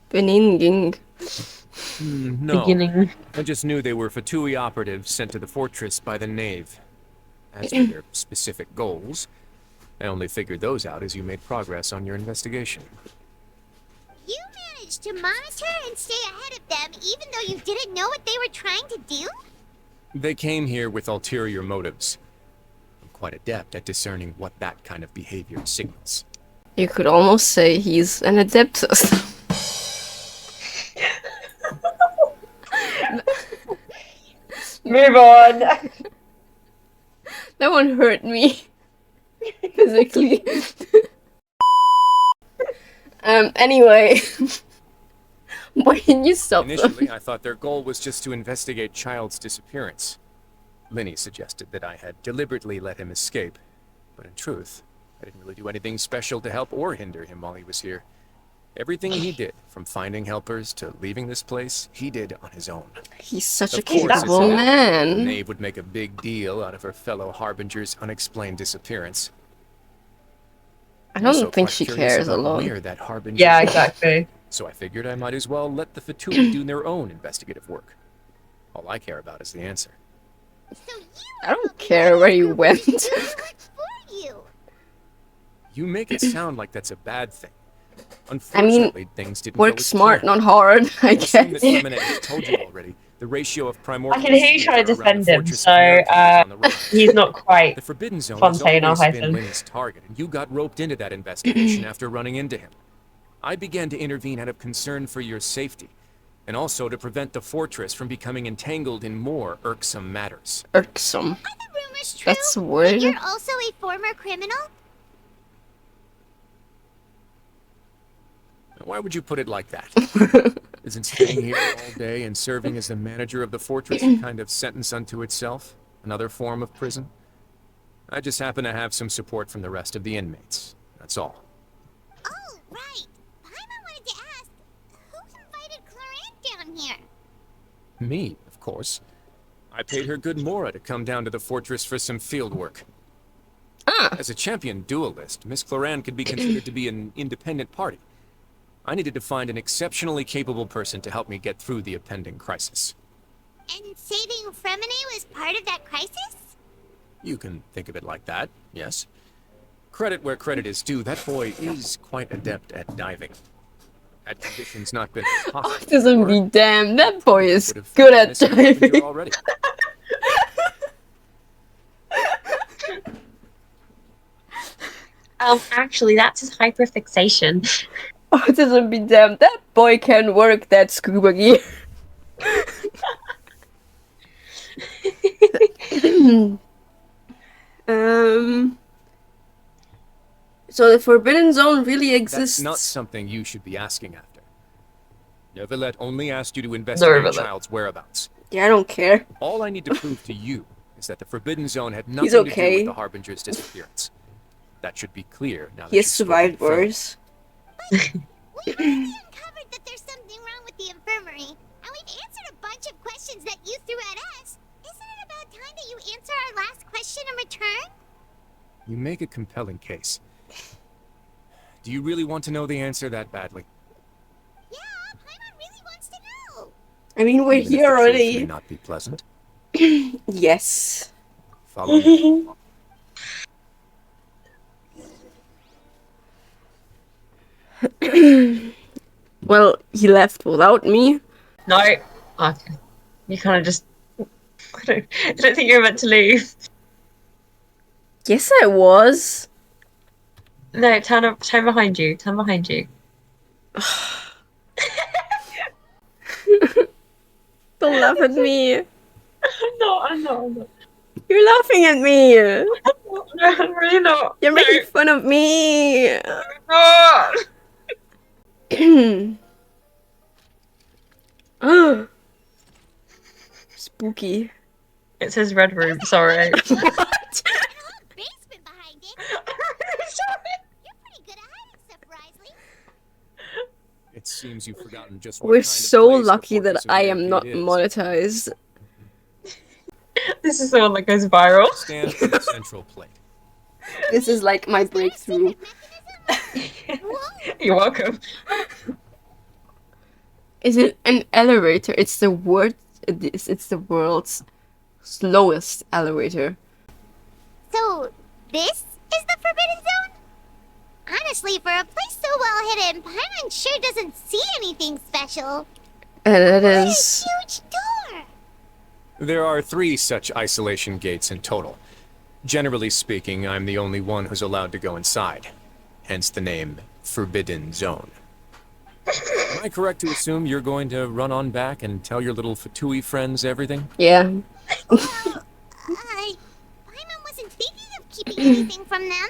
S3: Beninging.
S11: No.
S2: Beginning.
S11: I just knew they were Fatui operatives sent to the fortress by the Knave. As for their specific goals, I only figured those out as you made progress on your investigation.
S4: You managed to monitor and stay ahead of them even though you didn't know what they were trying to do?
S11: They came here with ulterior motives. I'm quite adept at discerning what that kind of behavior signals.
S3: You could almost say he's an adeptus.
S2: Move on.
S3: That one hurt me. Physically. Anyway. Why didn't you stop
S11: Initially,
S3: them?
S11: I thought their goal was just to investigate Child's disappearance. Linny suggested that I had deliberately let him escape, but in truth, I didn't really do anything special to help or hinder him while he was here. Everything he did, from finding helpers to leaving this place, he did on his own.
S3: He's such a
S11: Of course,
S3: capable
S11: it's
S3: man.
S11: Knave would make a big deal out of her fellow Harbinger's unexplained disappearance.
S3: I
S11: I'm also
S3: don't think
S11: quite
S3: she
S11: curious
S3: cares
S11: about
S3: alone.
S11: where that Harbinger
S2: Yeah,
S11: is.
S2: exactly.
S11: So I figured I might as well let the Fatui do their own investigative work. All I care about is the answer.
S4: So you
S3: I don't care where you went.
S4: for you.
S11: You make it sound like that's a bad thing.
S3: I mean,
S11: Unfortunately, things didn't
S3: work
S11: go as
S3: smart,
S11: planned.
S3: not hard, I
S11: Assume
S3: guess.
S11: that FREMINET has told you already. The ratio of primordial
S2: I can hear you
S11: seas
S2: trying to
S11: around the
S2: defend him,
S11: fortress
S2: so
S11: of America is on the rise.
S2: he's not quite
S11: The Forbidden Zone
S2: Fontaine
S11: has always been
S2: Al-Haytham.
S11: Linny's target, and you got roped into that investigation after running into him. I began to intervene out of concern for your safety, and also to prevent the fortress from becoming entangled in more irksome matters.
S3: Irksome.
S4: Are the rumors true?
S3: That's a
S4: That
S3: word.
S4: you're also a former criminal?
S11: Why would you put it like that? Isn't staying here all day and serving as the manager of the fortress a kind of sentence unto itself? Another form of prison? I just happen to have some support from the rest of the inmates. That's all.
S4: Oh, right. Paimon wanted to ask, who invited Cloran down here?
S11: Me, of course. I paid her good mora to come down to the fortress for some field work. As a champion duelist, Miss Cloran could be considered to be an independent party. I needed to find an exceptionally capable person to help me get through the impending crisis.
S4: And saving Fremine was part of that crisis?
S11: You can think of it like that, yes. Credit where credit is due, that boy is quite adept at diving. Had conditions not been as hostile,
S3: Doesn't be damned. That boy is
S11: would have
S3: good at
S11: missed Harbinger
S3: diving.
S11: already.
S2: Actually, that's his hyperfixation.
S3: Oh, doesn't be damned. That boy can work that scuba gear. So the Forbidden Zone really exists.
S11: That's not something you should be asking after. Neverlet only asked you to investigate Child's whereabouts.
S3: Yeah, I don't care.
S11: All I need to prove to you is that the Forbidden Zone had nothing to do with the Harbinger's disappearance. That should be clear now that
S3: he has survived worse.
S4: We finally uncovered that there's something wrong with the infirmary, and we've answered a bunch of questions that you threw at us. Isn't it about time that you answer our last question in return?
S11: You make a compelling case. Do you really want to know the answer that badly?
S4: Yeah, Paimon really wants to know.
S3: I mean, we're
S11: Even if
S3: here
S11: the truth
S3: already.
S11: may not be pleasant.
S3: Yes.
S11: Follow me.
S3: Well, he left without me.
S2: No. Okay. You kind of just... I don't think you were meant to leave.
S3: Yes, I was.
S2: No, turn behind you. Turn behind you.
S3: Don't laugh at me.
S2: I'm not.
S3: You're laughing at me.
S2: No, I'm really not.
S3: You're making fun of me. Spooky.
S2: It says red room, sorry.
S3: What?
S4: Basement behind it.
S2: Sorry.
S4: You're pretty good at hiding stuff, Risley.
S11: It seems you've forgotten just what
S3: We're
S11: kind of
S3: so
S11: place the
S3: lucky that
S11: Fortress of
S3: I am not
S11: Mercury is.
S3: monetized.
S2: This is the one that goes viral.
S11: Stand for the central plate.
S3: This is like my breakthrough.
S2: You're welcome.
S3: Is it an elevator? It's the it's the world's slowest elevator.
S4: So, this is the Forbidden Zone? Honestly, for a place so well hidden, Paimon sure doesn't see anything special.
S3: And it
S4: What a
S3: is.
S4: huge door!
S11: There are 3 such isolation gates in total. Generally speaking, I'm the only one who's allowed to go inside. Hence the name Forbidden Zone. Am I correct to assume you're going to run on back and tell your little Fatui friends everything?
S3: Yeah.
S4: Paimon wasn't thinking of keeping anything from them.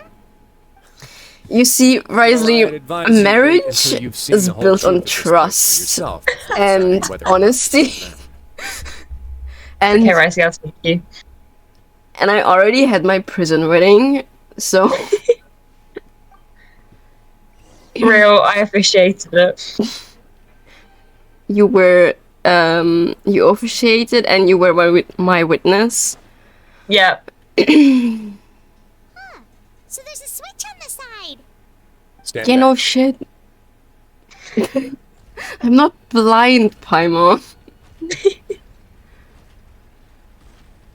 S3: You see, Risley,
S11: Well, I'd advise you wait
S3: marriage
S11: until you've seen
S3: is
S11: the whole
S3: built
S11: truth
S3: on
S11: of this place for
S3: trust
S11: yourself before
S3: and
S11: deciding whether-
S3: honesty. And
S2: Okay, Risley, I'll take you.
S3: and I already had my prison wedding, so
S2: Real, I appreciated it.
S3: you were you officiated and you were my witness.
S2: Yep.
S4: So there's a switch on the side.
S11: Stand
S3: Yeah,
S11: back.
S3: no shit. I'm not blind, Paimon.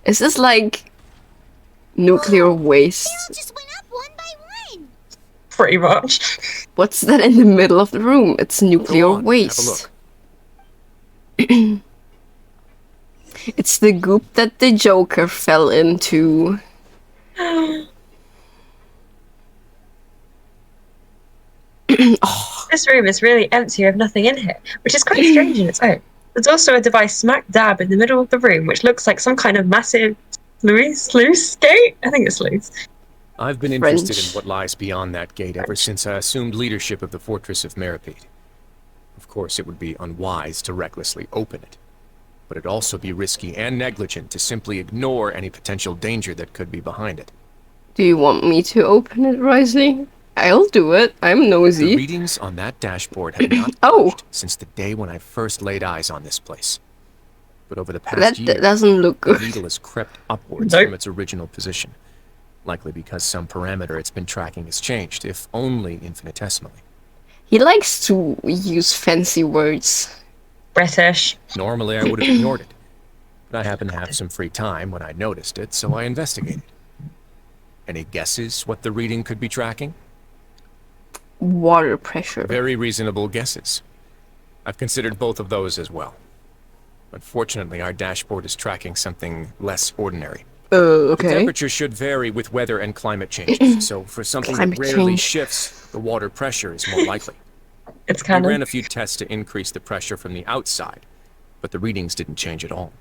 S3: Is this like nuclear waste?
S4: They all just went up one by one.
S2: Pretty much.
S3: What's that in the middle of the room? It's nuclear
S11: Go on,
S3: waste.
S11: Have a look.
S3: It's the goop that the Joker fell into.
S2: This room is really empty with nothing in here, which is quite strange in its own. There's also a device smack dab in the middle of the room, which looks like some kind of massive sluice gate? I think it's sluice.
S11: I've been interested
S3: French.
S11: in what lies beyond that gate ever since I assumed leadership of the Fortress of Meripede. Of course, it would be unwise to recklessly open it, but it'd also be risky and negligent to simply ignore any potential danger that could be behind it.
S3: Do you want me to open it, Risley? I'll do it. I'm
S11: The
S3: nosy.
S11: readings on that dashboard have not
S3: Oh.
S11: budged since the day when I first laid eyes on this place. But over the past
S3: That
S11: year,
S3: doesn't look
S11: the
S3: good.
S11: needle has crept upwards
S2: Nope.
S11: from its original position, likely because some parameter it's been tracking has changed, if only infinitesimally.
S3: He likes to use fancy words.
S2: British.
S11: Normally, I would have ignored it, but I happened to have some free time when I noticed it, so I investigated. Any guesses what the reading could be tracking?
S3: Water pressure.
S11: Very reasonable guesses. I've considered both of those as well. Unfortunately, our dashboard is tracking something less ordinary. The
S3: Okay.
S11: temperature should vary with weather and climate changes, so for something
S3: Climate
S11: that rarely
S3: change.
S11: shifts, the water pressure is more likely.
S2: It's
S11: We
S2: kind
S11: ran a
S2: of.
S11: few tests to increase the pressure from the outside, but the readings didn't change at all.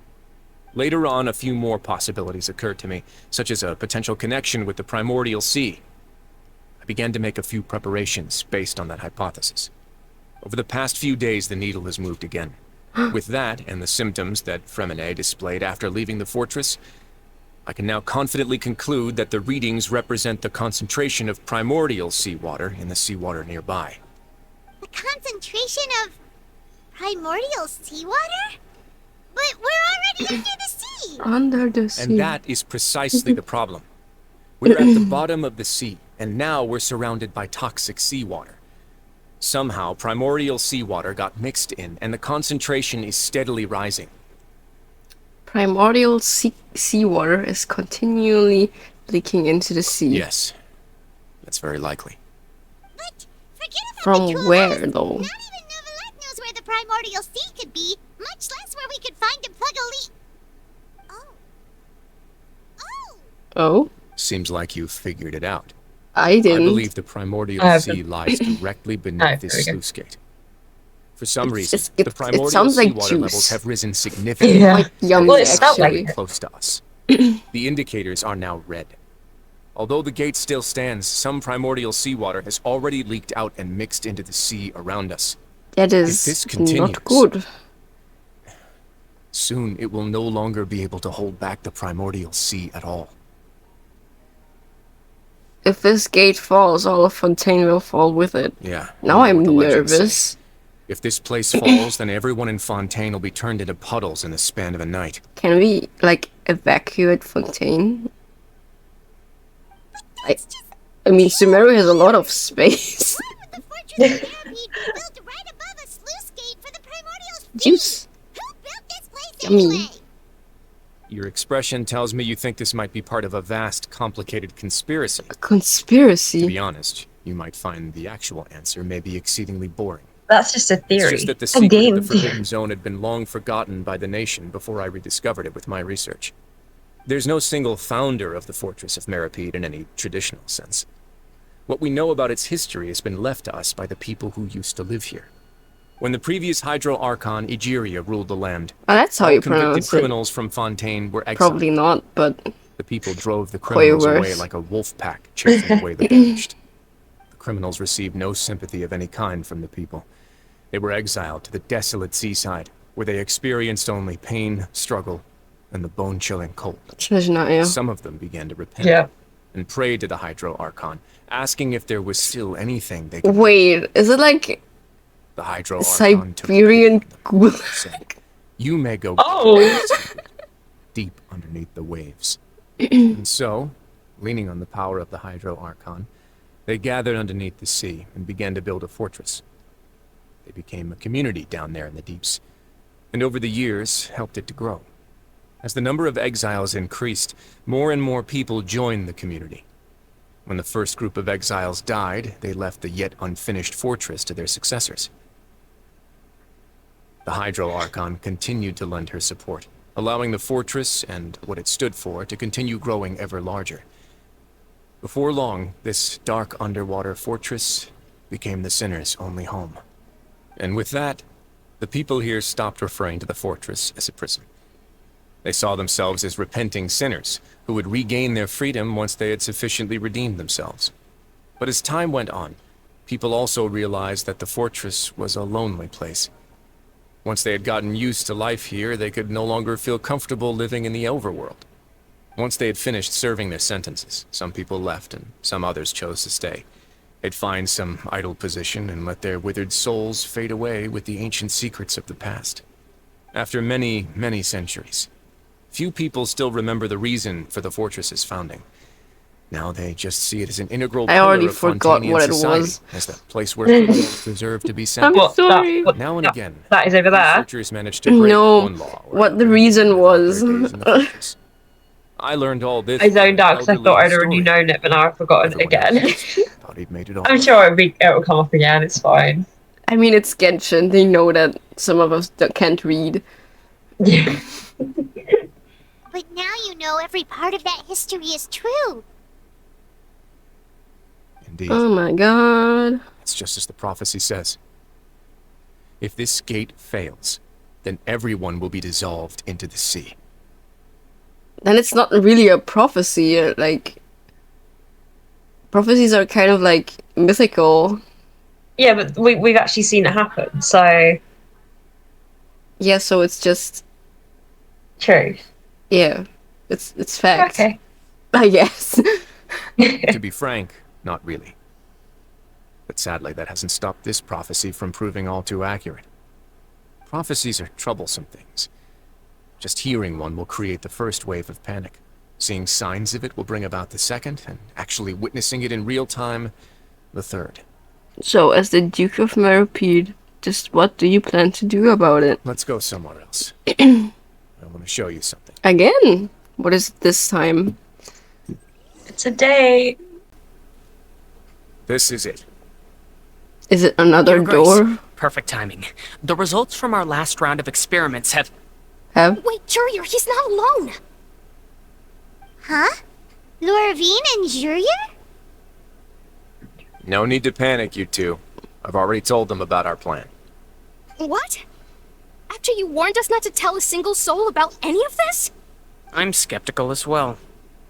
S11: Later on, a few more possibilities occurred to me, such as a potential connection with the primordial sea. I began to make a few preparations based on that hypothesis. Over the past few days, the needle has moved again. With that, and the symptoms that FREMINET displayed after leaving the fortress, I can now confidently conclude that the readings represent the concentration of primordial seawater in the seawater nearby.
S4: The concentration of primordial seawater? But we're already under the sea!
S3: Under the sea.
S11: And that is precisely the problem. We're at the bottom of the sea, and now we're surrounded by toxic seawater. Somehow, primordial seawater got mixed in, and the concentration is steadily rising.
S3: Primordial seawater is continually leaking into the sea.
S11: Yes, that's very likely.
S4: But forget about
S3: From
S4: the two of
S3: where,
S4: us.
S3: though?
S4: Not even Novelette knows where the primordial sea could be, much less where we could find and plug a leak.
S3: Oh?
S11: Seems like you figured it out.
S3: I didn't.
S11: I believe the primordial sea lies directly beneath this
S2: there we go.
S11: sluice gate. For some reason,
S3: it
S11: the primordial
S3: sounds like
S11: seawater levels
S3: juice.
S11: have risen significantly.
S2: Yeah.
S3: Like yummy,
S2: Well, it smelled
S3: actually.
S2: like it.
S11: Close to us. The indicators are now red. Although the gate still stands, some primordial seawater has already leaked out and mixed into the sea around us.
S3: That
S11: If
S3: is
S11: this continues,
S3: not good.
S11: soon it will no longer be able to hold back the primordial sea at all.
S3: If this gate falls, all of Fontaine will fall with it.
S11: Yeah.
S3: Now
S11: you know
S3: I'm
S11: what the legends say.
S3: nervous.
S11: If this place falls, then everyone in Fontaine will be turned into puddles in the span of a night.
S3: Can we, like, evacuate Fontaine? I mean, Sumeru has a lot of space.
S4: The fortress of Terrapede built right above a sluice gate for the primordial sea.
S3: Juice.
S4: Who built this place
S3: Yummy.
S4: anyway?
S11: Your expression tells me you think this might be part of a vast, complicated conspiracy.
S3: A conspiracy?
S11: To be honest, you might find the actual answer may be exceedingly boring.
S2: That's just a theory.
S11: It's just that the
S2: a
S11: secret
S2: game
S11: of the
S2: theory.
S11: Forbidden Zone had been long forgotten by the nation before I rediscovered it with my research. There's no single founder of the Fortress of Meripede in any traditional sense. What we know about its history has been left to us by the people who used to live here. When the previous Hydro Archon, Egeria, ruled the land,
S3: Oh, that's how
S11: all
S3: you
S11: convicted
S3: pronounce it.
S11: criminals from Fontaine were exiled.
S3: Probably not, but
S11: The people drove the criminals
S3: worse.
S11: away like a wolf pack, chasing away the banished. The criminals received no sympathy of any kind from the people. They were exiled to the desolate seaside, where they experienced only pain, struggle, and the bone-chilling cold.
S3: Snezhnaya.
S11: Some of them began to repent
S2: Yeah.
S11: and prayed to the Hydro Archon, asking if there was still anything they could do.
S3: Wait, is it like
S11: The Hydro Archon took
S3: Siberian
S11: and
S3: gulag?
S11: said, "You may go
S2: Oh.
S11: deep underneath the waves." And so, leaning on the power of the Hydro Archon, they gathered underneath the sea and began to build a fortress. They became a community down there in the deeps, and over the years helped it to grow. As the number of exiles increased, more and more people joined the community. When the first group of exiles died, they left the yet unfinished fortress to their successors. The Hydro Archon continued to lend her support, allowing the fortress and what it stood for to continue growing ever larger. Before long, this dark underwater fortress became the sinner's only home. And with that, the people here stopped referring to the fortress as a prison. They saw themselves as repenting sinners who would regain their freedom once they had sufficiently redeemed themselves. But as time went on, people also realized that the fortress was a lonely place. Once they had gotten used to life here, they could no longer feel comfortable living in the overworld. Once they had finished serving their sentences, some people left and some others chose to stay. They'd find some idle position and let their withered souls fade away with the ancient secrets of the past. After many, many centuries, few people still remember the reason for the fortress's founding. Now they just see it as an integral
S3: I
S11: pillar
S3: already
S11: of
S3: forgot
S11: Fontanian
S3: what it
S11: society,
S3: was.
S11: as the place where criminals deserve to be sent.
S3: I'm
S2: What,
S3: sorry.
S2: that-
S11: Now and again,
S2: That is over there.
S11: researchers managed to break
S3: No,
S11: one law or
S3: what the
S11: another
S3: reason
S11: about
S3: was.
S11: their days in the fortress. I learned all this.
S2: I zoned out because I
S11: from an
S2: thought I'd
S11: elderly
S2: already
S11: historian.
S2: known it, but now I've forgotten it
S11: Everyone
S2: again.
S11: else thought he'd made it all.
S2: I'm sure it'll come up again. It's fine.
S3: I mean, it's Genshin. They know that some of us can't read.
S2: Yeah.
S4: But now you know every part of that history is true.
S11: Indeed.
S3: Oh my god.
S11: It's just as the prophecy says. If this gate fails, then everyone will be dissolved into the sea.
S3: Then it's not really a prophecy, like... Prophecies are kind of like mythical.
S2: Yeah, but we've actually seen it happen, so
S3: Yeah, so it's just
S2: true.
S3: yeah, it's fact.
S2: Okay.
S3: I guess.
S11: To be frank, not really. But sadly, that hasn't stopped this prophecy from proving all too accurate. Prophecies are troublesome things. Just hearing one will create the first wave of panic. Seeing signs of it will bring about the second, and actually witnessing it in real time, the third.
S3: So, as the Duke of Meripede, just what do you plan to do about it?
S11: Let's go somewhere else. I want to show you something.
S3: Again? What is it this time?
S2: It's a date.
S11: This is it.
S3: Is it another
S10: Your Grace,
S3: door?
S10: Perfect timing. The results from our last round of experiments have...
S9: Wait, Jurier, he's not alone!
S4: Huh? Lorvine and Jurier?
S11: No need to panic, you two. I've already told them about our plan.
S9: What? After you warned us not to tell a single soul about any of this?
S10: I'm skeptical as well.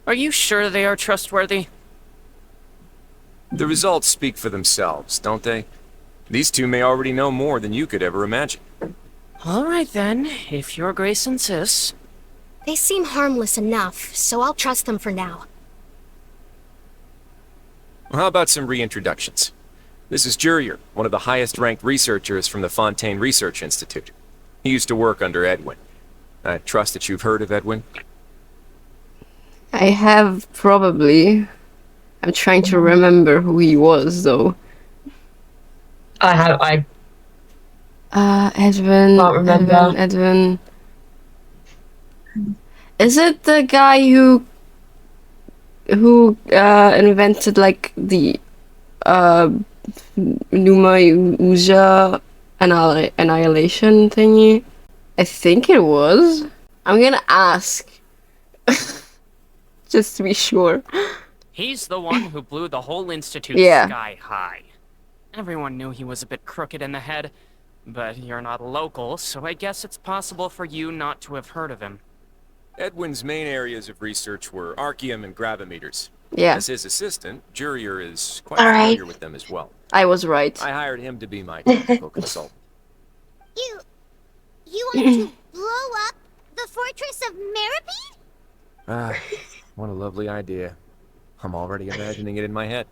S10: Are you sure they are trustworthy?
S11: The results speak for themselves, don't they? These two may already know more than you could ever imagine.
S10: All right then, if your Grace insists.
S9: They seem harmless enough, so I'll trust them for now.
S11: Well, how about some reintroductions? This is Jurier, one of the highest-ranked researchers from the Fontaine Research Institute. He used to work under Edwin. I trust that you've heard of Edwin?
S3: I have probably. I'm trying to remember who he was, though.
S2: I
S3: Edwin.
S2: Can't remember.
S3: Edwin. Is it the guy who invented like the Numa Uja annihilation thingy? I think it was. I'm gonna ask. Just to be sure.
S10: He's the one who blew the whole institute sky high. Everyone knew he was a bit crooked in the head, but you're not local, so I guess it's possible for you not to have heard of him.
S11: Edwin's main areas of research were archaeum and gravimeters.
S3: Yeah.
S11: As his assistant, Jurier is quite familiar with them as well.
S3: I was right.
S11: I hired him to be my technical consultant.
S4: You want to blow up the fortress of Meripede?
S11: Ah, what a lovely idea. I'm already imagining it in my head.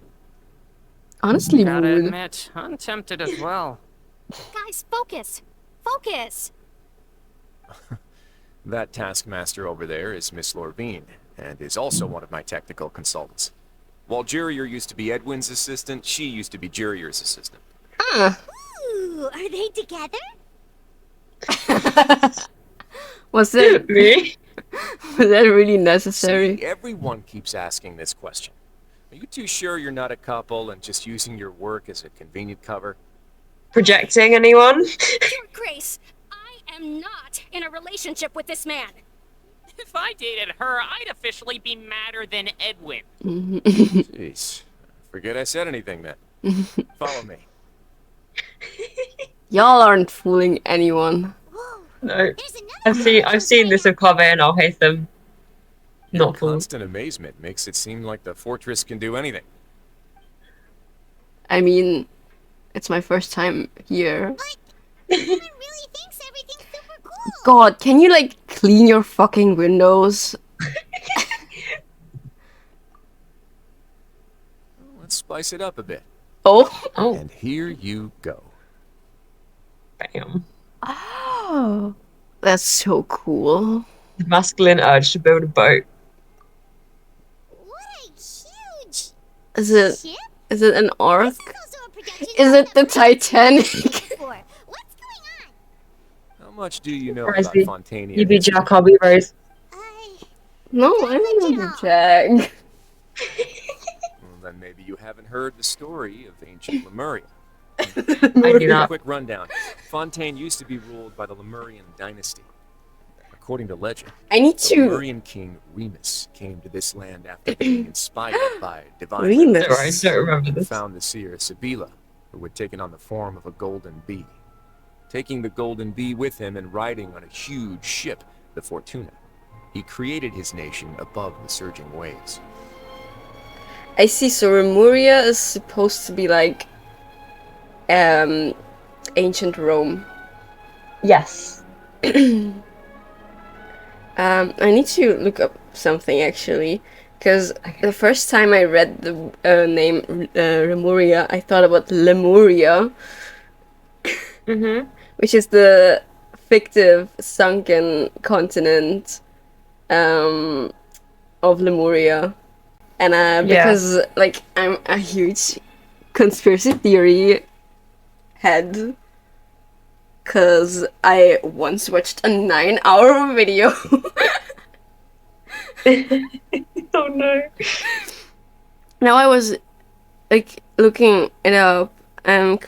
S3: Honestly,
S10: Gotta
S3: mood.
S10: admit, I'm tempted as well.
S9: Guys, focus! Focus!
S11: That taskmaster over there is Miss Lorvine, and is also one of my technical consultants. While Jurier used to be Edwin's assistant, she used to be Jurier's assistant.
S4: Ooh, are they together?
S3: Was that
S2: Me?
S3: was that really necessary?
S11: See, everyone keeps asking this question. Are you too sure you're not a couple and just using your work as a convenient cover?
S2: Projecting anyone?
S9: Your Grace, I am not in a relationship with this man.
S10: If I dated her, I'd officially be madder than Edwin.
S11: Jeez. Forget I said anything then. Follow me.
S3: Y'all aren't fooling anyone.
S2: No. I've seen this with Kave and I'll hate them. Not fools.
S11: Constant amazement makes it seem like the fortress can do anything.
S3: I mean, it's my first time here.
S4: Everyone really thinks everything's super cool.
S3: God, can you like clean your fucking windows?
S11: Let's spice it up a bit.
S3: Oh.
S11: And here you go.
S2: Bam.
S3: Oh. That's so cool.
S2: The masculine urge to build a boat.
S4: What a huge
S3: Is it
S4: ship.
S3: is it an ark?
S4: Also a projection
S3: Is
S4: of
S3: it the Titanic?
S4: before. What's going on?
S11: How much do you know
S2: Rosie,
S11: about Fontanian?
S2: You be Jack, I'll be Rose.
S3: No, I don't know the Jag.
S11: Well, then maybe you haven't heard the story of ancient Lemuria.
S2: I do not.
S11: Quick rundown. Fontaine used to be ruled by the Lemurian dynasty. According to legend,
S3: I need
S11: the
S3: to.
S11: Lemurian king Remus came to this land after being inspired by divine
S3: Remus.
S2: Sorry, I don't remember
S11: and
S2: this.
S11: found the seer Sibila, who had taken on the form of a golden bee. Taking the golden bee with him and riding on a huge ship, the Fortuna, he created his nation above the surging waves.
S3: I see. So Remuria is supposed to be like ancient Rome.
S2: Yes.
S3: I need to look up something actually, because the first time I read the name Remuria, I thought about Lemuria, which is the fictive sunken continent of Lemuria. And because like I'm a huge conspiracy theory head, because I once watched a 9-hour video.
S2: Oh no.
S3: Now I was like looking it up and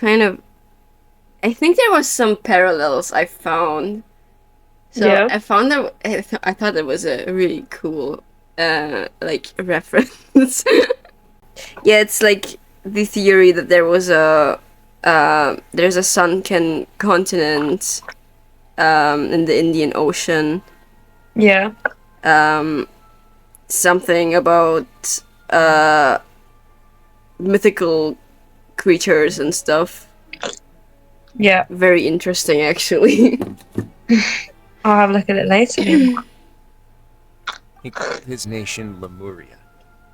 S3: I think there was some parallels I found. So I found that I thought it was a really cool like reference. Yeah, it's like the theory that there was there's a sunken continent in the Indian Ocean.
S2: Yeah.
S3: Something about mythical creatures and stuff.
S2: Yeah.
S3: Very interesting, actually.
S2: I'll have a look at it later.
S11: He called his nation Lemuria,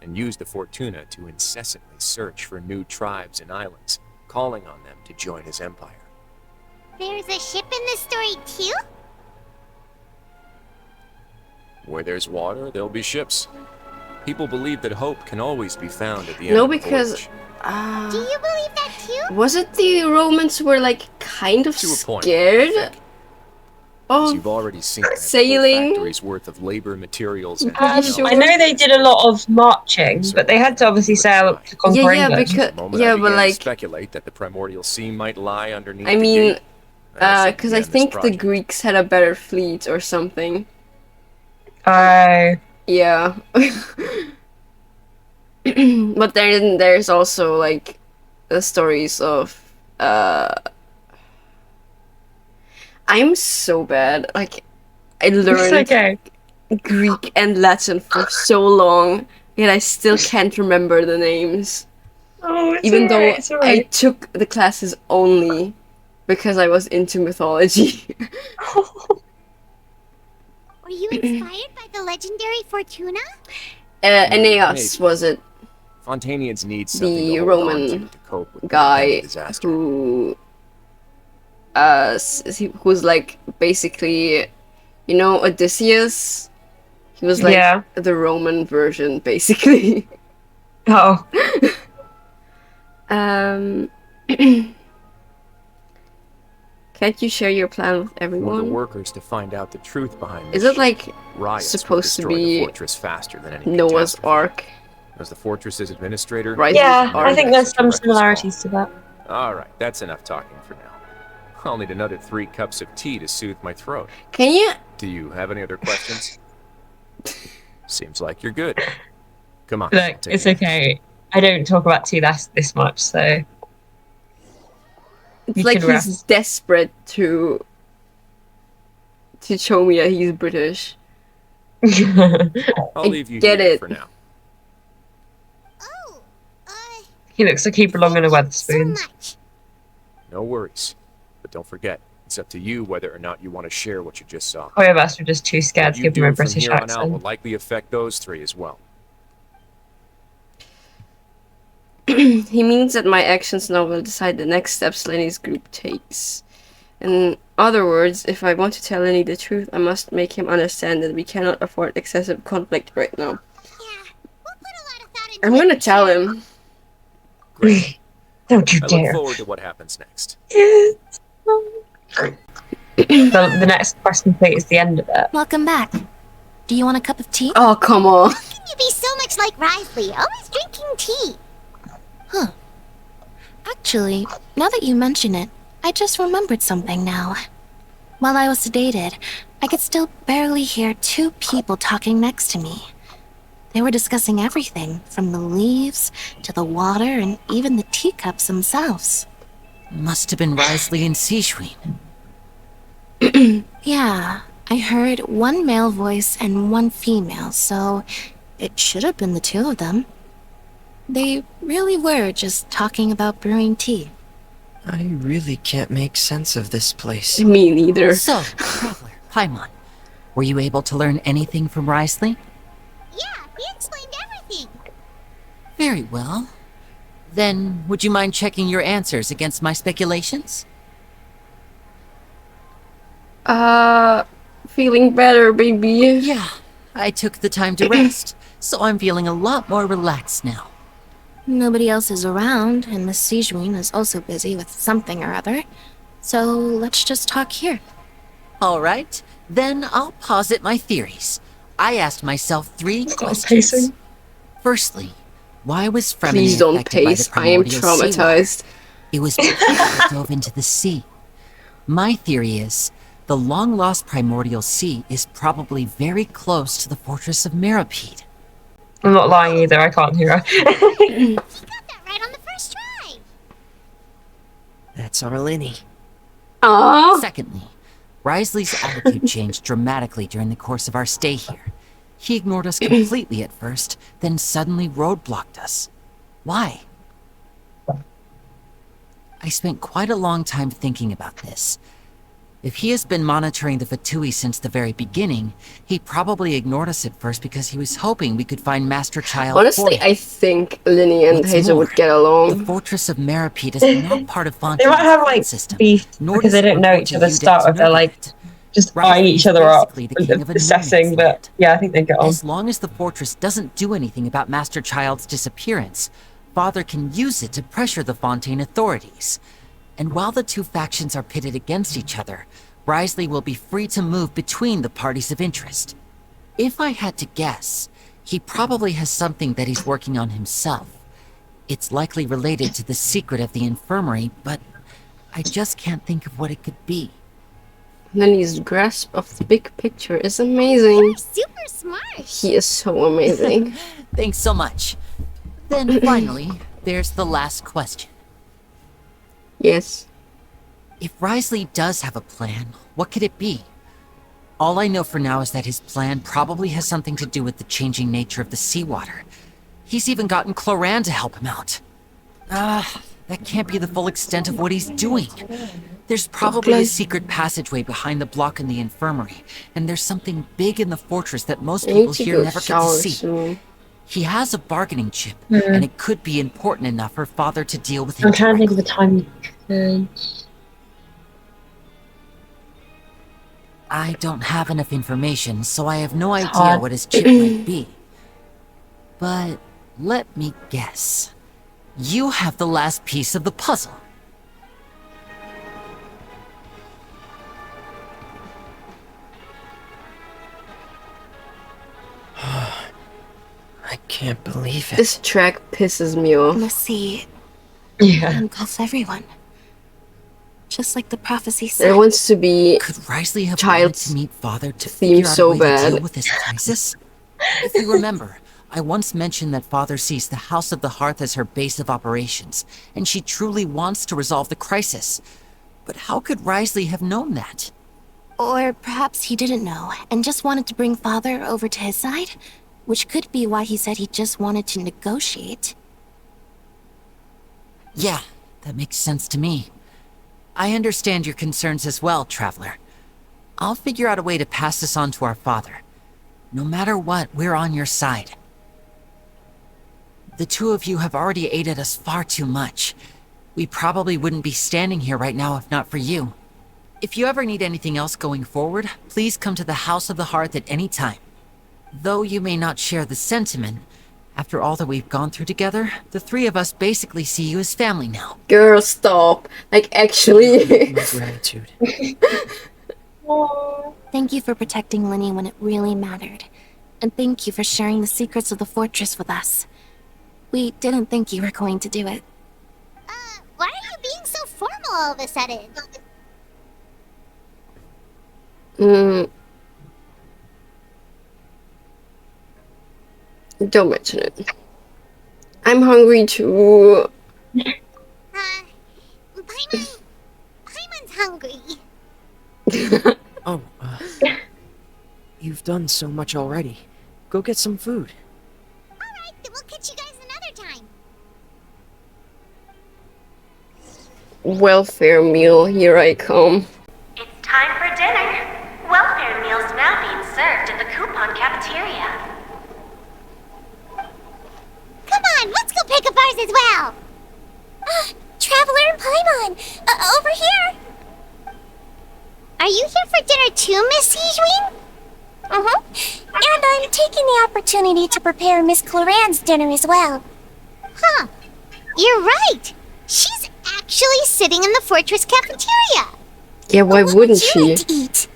S11: and used the Fortuna to incessantly search for new tribes and islands, calling on them to join his empire.
S4: There's a ship in the story too?
S11: Where there's water, there'll be ships. People believe that hope can always be found at the end
S3: No,
S11: of the
S3: because
S11: voyage.
S4: Do you believe that too?
S3: Was it the Romans were like kind of
S11: To a point,
S3: scared
S11: As
S3: of
S11: you've already seen, they have
S3: sailing?
S11: full factories worth of labor, materials, and
S2: I know they did a lot of marching, but they had to obviously sail to conquer England.
S11: The moment I began to speculate that the primordial sea might lie underneath
S3: I
S11: the
S3: mean,
S11: gate, I
S3: because I
S11: began this
S3: think the
S11: project.
S3: Greeks had a better fleet or something.
S2: Oh.
S3: Yeah. But then there's also like the stories of I'm so bad. Like I learned Greek and Latin for so long, yet I still can't remember the names.
S2: Oh,
S3: Even though
S2: it's all right.
S3: I took the classes only because I was into mythology.
S4: Were you inspired by the legendary Fortuna?
S3: Aeneas was it?
S11: Fontanians need something
S3: The
S11: to hold on
S3: Roman
S11: to cope with the
S3: guy
S11: impending disaster.
S3: who who's like basically, you know, Odysseus. He was like the Roman version, basically.
S2: Oh.
S3: Can't you share your plan with
S11: For the
S3: everyone?
S11: workers to find out the truth behind
S3: Is
S11: this
S3: it like
S11: ship, riots would
S3: supposed to
S11: destroy the
S3: be
S11: fortress faster than any
S3: Noah's
S11: catastrophe.
S3: Ark?
S11: As the fortress's administrator,
S3: Right.
S2: Yeah,
S3: Ark.
S2: I think there's some similarities to that.
S11: All right, that's enough talking for now. I'll need another 3 cups of tea to soothe my throat.
S3: Can you?
S11: Do you have any other questions? Seems like you're good. Come on.
S2: Look, it's okay. I don't talk about tea this much, so
S3: It's
S2: you
S3: like
S2: can
S3: he's
S2: rest.
S3: desperate to show me that he's British.
S11: I'll leave you
S3: get
S11: here
S3: it.
S11: for now.
S2: He looks like he belongs in a Wetherspoons.
S11: No worries. But don't forget, it's up to you whether or not you want to share what you just saw.
S2: Both of us were just too scared
S11: What
S2: to
S11: you
S2: give him a
S11: do from
S2: British
S11: here on out will
S2: accent.
S11: likely affect those 3 as well.
S3: He means that my actions now will decide the next steps Lenny's group takes. In other words, if I want to tell Lenny the truth, I must make him understand that we cannot afford excessive conflict right now. I'm gonna tell him.
S11: Great.
S2: Don't you
S11: I
S2: dare.
S11: look forward to what happens next.
S2: The next quest complete is the end of it.
S14: Welcome back. Do you want a cup of tea?
S3: Oh, come on.
S4: You be so much like Risley, always drinking tea.
S14: Huh. Actually, now that you mention it, I just remembered something now. While I was sedated, I could still barely hear 2 people talking next to me. They were discussing everything, from the leaves to the water and even the teacups themselves.
S8: Must have been Risley and Seashween.
S14: Yeah, I heard 1 male voice and 1 female, so it should have been the 2 of them. They really were just talking about brewing tea.
S12: I really can't make sense of this place.
S3: Me neither.
S8: So, Traveler, Paimon, were you able to learn anything from Wriothesley?
S4: Yeah, he explained everything.
S8: Very well. Then, would you mind checking your answers against my speculations?
S3: Feeling better, baby.
S8: Yeah, I took the time to rest, so I'm feeling a lot more relaxed now.
S14: Nobody else is around, and Miss Sijuin is also busy with something or other. So let's just talk here.
S8: All right, then I'll posit my theories. I asked myself 3 questions.
S2: Pacing.
S8: Firstly, why was FREMINET
S3: Please don't
S8: affected by the
S3: pace. I am
S8: primordial
S3: traumatized.
S8: seawater? It was because it dove into the sea. My theory is, the long-lost primordial sea is probably very close to the fortress of Meripede.
S2: I'm not lying either, I can't hear her.
S4: You got that right on the first try.
S12: That's our Linny.
S3: Aww.
S8: Secondly, Wriothesley's attitude changed dramatically during the course of our stay here. He ignored us completely at first, then suddenly roadblocked us. Why? I spent quite a long time thinking about this. If he has been monitoring the Fatui since the very beginning, he probably ignored us at first because he was hoping we could find Master Child.
S3: Honestly, I think Linny and
S8: What's
S3: Hazel
S8: more,
S3: would get along.
S8: The fortress of Meripede is not part of Fontaine's
S2: They might have like
S8: system,
S2: beef
S8: nor
S2: because
S8: does
S2: they
S8: it
S2: don't know
S8: report
S2: each
S8: to
S2: other's
S8: Udex
S2: start of their like
S8: Nervanet.
S2: just
S8: Wriothesley
S2: eyeing each
S8: is
S2: other up,
S8: basically the king of a
S2: assessing,
S8: no-man's
S2: but
S8: land.
S2: yeah, I think they get on.
S8: As long as the fortress doesn't do anything about Master Child's disappearance, Father can use it to pressure the Fontaine authorities. And while the 2 factions are pitted against each other, Wriothesley will be free to move between the parties of interest. If I had to guess, he probably has something that he's working on himself. It's likely related to the secret of the infirmary, but I just can't think of what it could be.
S3: Linny's grasp of the big picture is amazing.
S4: You're super smart.
S3: He is so amazing.
S8: Thanks so much. Then finally, there's the last question.
S3: Yes.
S8: If Wriothesley does have a plan, what could it be? All I know for now is that his plan probably has something to do with the changing nature of the seawater. He's even gotten Cloran to help him out. That can't be the full extent of what he's doing. There's probably a secret passageway behind the block in the infirmary, and there's something big in the fortress that most people here never get to see.
S3: Soon.
S8: He has a bargaining chip, and it could be important enough for Father to deal with him
S2: I'm trying to think of
S8: directly.
S2: the time you could.
S8: I don't have enough information, so I have no idea
S2: hard.
S8: what his chip might be. But let me guess. You have the last piece of the puzzle.
S12: I can't believe it.
S3: This track pisses me off.
S14: The sea
S2: Yeah.
S14: engulfs everyone. Just like the prophecy said.
S3: There wants to be
S8: Could Wriothesley have wanted
S3: child's
S8: to meet Father to
S3: theme
S8: figure out
S3: so
S8: a way to deal
S3: bad.
S8: with this crisis? If you remember, I once mentioned that Father sees the House of the Hearth as her base of operations, and she truly wants to resolve the crisis. But how could Wriothesley have known that?
S14: Or perhaps he didn't know and just wanted to bring Father over to his side? Which could be why he said he just wanted to negotiate.
S8: Yeah, that makes sense to me. I understand your concerns as well, Traveler. I'll figure out a way to pass this on to our father. No matter what, we're on your side. The 2 of you have already aided us far too much. We probably wouldn't be standing here right now if not for you. If you ever need anything else going forward, please come to the House of the Hearth at any time. Though you may not share the sentiment, after all that we've gone through together, the 3 of us basically see you as family now.
S3: Girl, stop. Like, actually.
S12: My gratitude.
S14: Thank you for protecting Linny when it really mattered. And thank you for sharing the secrets of the fortress with us. We didn't think you were going to do it.
S4: Why are you being so formal all of a sudden?
S3: Don't mention it. I'm hungry too.
S4: Paimon's hungry.
S12: Oh, you've done so much already. Go get some food.
S4: Alright, then we'll catch you guys another time.
S3: Welfare meal, here I come.
S15: It's time for dinner. Welfare meals now being served in the coupon cafeteria.
S4: Come on, let's go pick up ours as well. Traveler and Paimon, over here. Are you here for dinner too, Miss Sijwin? Uh-huh. And I'm taking the opportunity to prepare Miss Cloran's dinner as well. Huh. You're right. She's actually sitting in the fortress cafeteria.
S3: Yeah, why wouldn't
S4: You
S3: she?
S4: like to eat?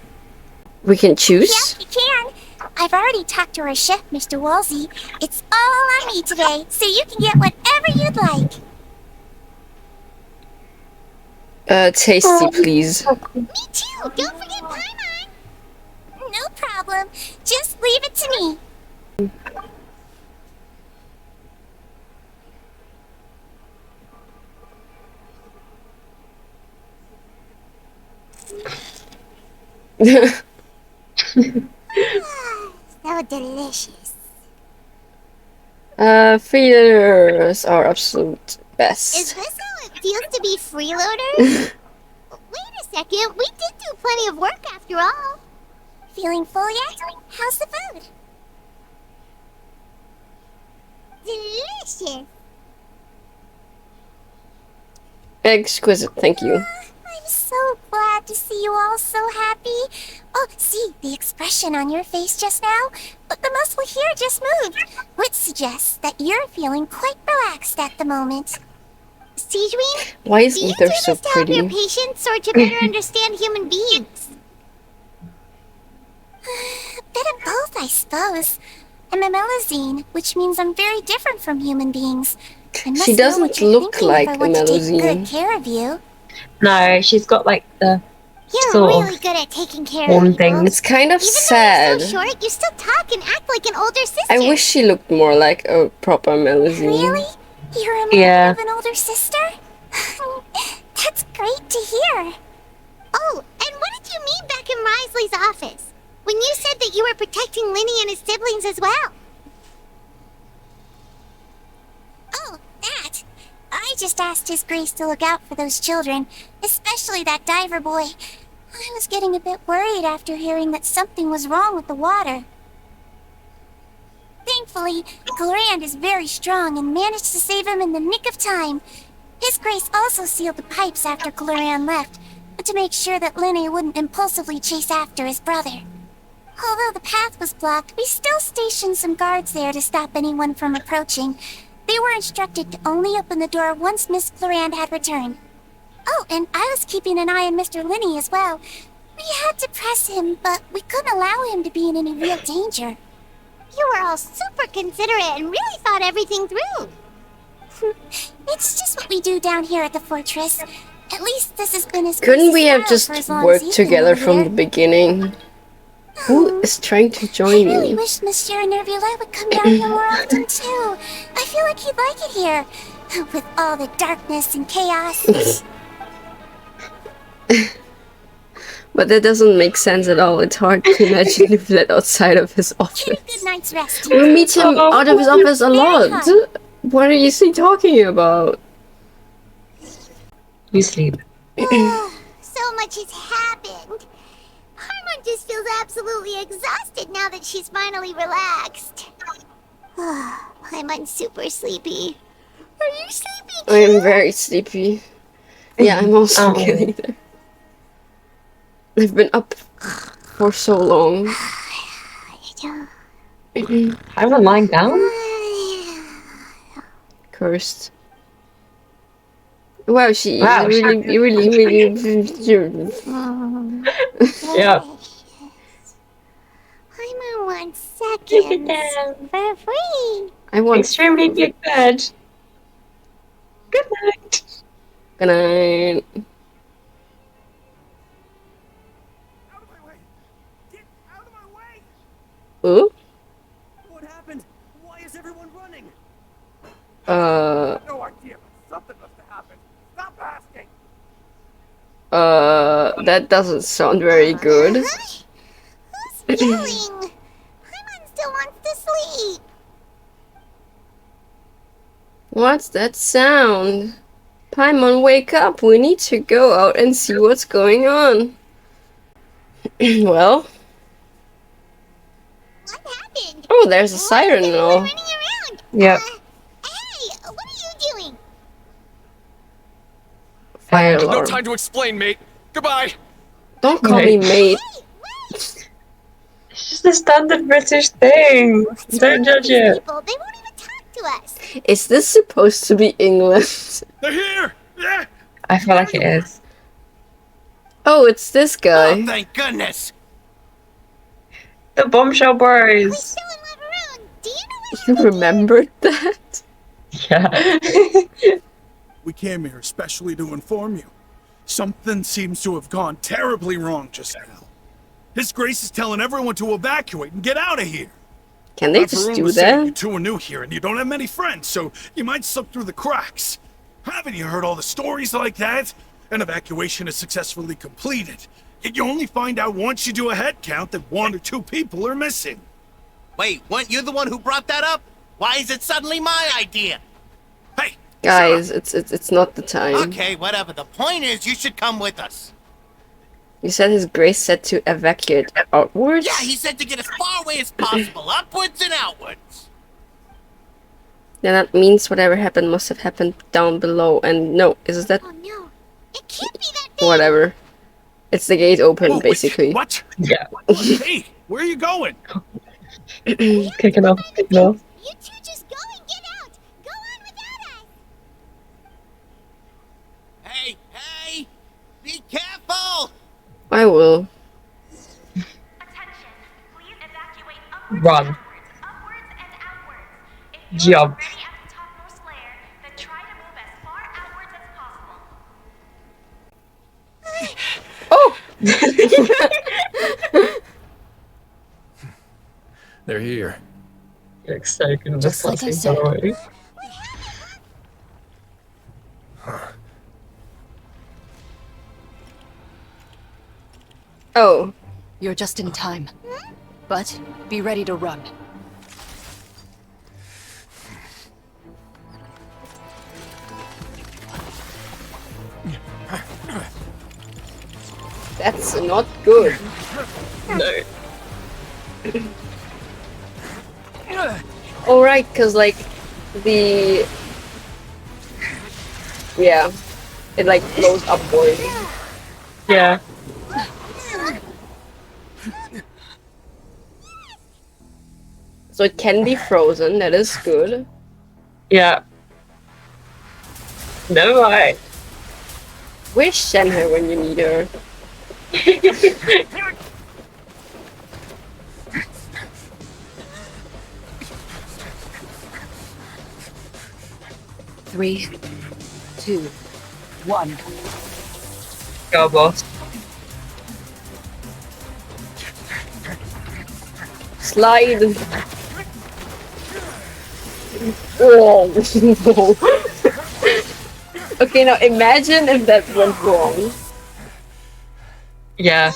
S3: We can choose?
S4: Yep, you can. I've already talked to our chef, Mr. Wolsey. It's all on me today, so you can get whatever you'd like.
S3: Tasty, please.
S4: Me too. Don't forget Paimon. No problem. Just leave it to me. So delicious.
S3: Freeloaders are absolute best.
S4: Is this how it feels to be freeloaders? Wait a second, we did do plenty of work after all. Feeling full yet? How's the food? Delicious.
S3: Exquisite, thank you.
S4: I'm so glad to see you all so happy. Oh, see, the expression on your face just now? But the muscle here just moved, which suggests that you're feeling quite relaxed at the moment. Sijwin,
S3: Why is
S4: do you
S3: Ether
S4: do
S3: so
S4: this to help
S3: pretty?
S4: your patients or to better understand human beings? A bit of both, I suppose. I'm a Melusine, which means I'm very different from human beings. I must
S3: She
S4: know
S3: doesn't
S4: what you're
S3: look
S4: thinking
S3: like
S4: if I
S3: a
S4: want to take
S3: Melusine.
S4: good care of you.
S2: No, she's got like the
S4: You're
S2: sort
S4: really
S2: of
S4: good at taking care of
S2: warm
S4: people.
S2: things.
S3: It's kind of
S4: Even
S3: sad.
S4: though you're so short, you still talk and act like an older sister.
S3: I wish she looked more like a proper Melusine.
S4: Really? You remind me of an older sister? That's great to hear. Oh, and what did you mean back in Risley's office? When you said that you were protecting Linny and his siblings as well? Oh, that. I just asked His Grace to look out for those children, especially that diver boy. I was getting a bit worried after hearing that something was wrong with the water. Thankfully, Glorand is very strong and managed to save him in the nick of time. His Grace also sealed the pipes after Glorand left, to make sure that Linny wouldn't impulsively chase after his brother. Although the path was blocked, we still stationed some guards there to stop anyone from approaching. They were instructed to only open the door once Miss Glorand had returned. Oh, and I was keeping an eye on Mr. Linny as well. We had to press him, but we couldn't allow him to be in any real danger. You were all super considerate and really thought everything through. It's just what we do down here at the fortress. At least this has been his
S3: Couldn't we have
S4: Grace's style for
S3: just
S4: as long as
S3: worked
S4: he's been
S3: together
S4: over
S3: from
S4: there.
S3: the beginning? Who is trying to
S4: I
S3: join
S4: really
S3: me?
S4: wish Monsieur Nervula would come down here more often too. I feel like he'd like it here, with all the darkness and chaos.
S3: But that doesn't make sense at all. It's hard to imagine if let outside of his office.
S4: Good night's rest.
S3: We meet him out of his office a
S4: Very
S3: lot.
S4: hard.
S3: What are you talking about?
S2: You sleep.
S4: So much has happened. Harmon just feels absolutely exhausted now that she's finally relaxed. I'm super sleepy. Are you sleepy too?
S3: I am very sleepy. Yeah, I'm also getting there. I've been up for so long.
S2: I haven't lying down.
S3: Cursed. Wow, she
S2: Wow,
S3: is
S2: she-
S3: really.
S2: Yeah.
S4: I'm on 1 second for free.
S3: I want
S2: Extremely big bed. Good night.
S3: Good night. Ooh?
S6: What happened? Why is everyone running?
S7: No idea, but something must have happened. Stop asking.
S3: That doesn't sound very good.
S4: Who's yelling? Harmon still wants to sleep.
S3: What's that sound? Paimon, wake up! We need to go out and see what's going on. Well.
S4: What happened?
S3: Oh, there's a siren and all.
S2: Yep.
S4: Hey, what are you doing?
S3: Fire
S11: No
S3: alarm.
S11: time to explain, mate. Goodbye.
S3: Don't call me mate.
S2: It's just a standard British thing. Don't judge it.
S4: People, they won't even talk to us.
S3: Is this supposed to be England?
S5: They're here! Yeah!
S2: I feel like it is.
S3: Oh, it's this guy.
S7: Oh, thank goodness!
S2: The Bombshell Bros.
S3: You remembered that?
S2: Yeah.
S5: We came here especially to inform you. Something seems to have gone terribly wrong just now. His Grace is telling everyone to evacuate and get out of here.
S3: Can they
S5: Now,
S3: just
S5: Varun
S3: do
S5: was saying
S3: that?
S5: You two are new here and you don't have many friends, so you might slip through the cracks. Haven't you heard all the stories like that? An evacuation is successfully completed. Yet you only find out once you do a head count that 1 or 2 people are missing.
S7: Wait, weren't you the one who brought that up? Why is it suddenly my idea?
S5: Hey,
S3: Guys, it's not the time.
S7: Okay, whatever. The point is, you should come with us.
S3: You said His Grace said to evacuate outwards?
S7: Yeah, he said to get as far away as possible, upwards and outwards.
S3: Then that means whatever happened must have happened down below. And no, is that?
S4: Oh no, it can't be that big.
S3: Whatever. It's the gate open,
S5: Oh, wait,
S3: basically.
S5: what?
S2: Yeah.
S5: Hey, where are you going?
S2: Kicking off.
S4: You two just go and get out. Go on without us.
S7: Hey, hey! Be careful!
S3: I will.
S2: Run. Jump.
S3: Oh!
S11: They're here.
S2: Looks so good.
S13: Just like I said.
S3: Oh.
S13: You're just in time. But be ready to run.
S3: That's not good.
S2: No.
S3: Alright, cause like the yeah, it like blows upward.
S2: Yeah.
S3: So it can be frozen, that is good.
S2: Yeah. Never mind.
S3: Where's Shenhe when you need her?
S13: Three, two, one.
S2: Go, boss.
S3: Slide. Oh no. Okay, now imagine if that went wrong.
S2: Yeah.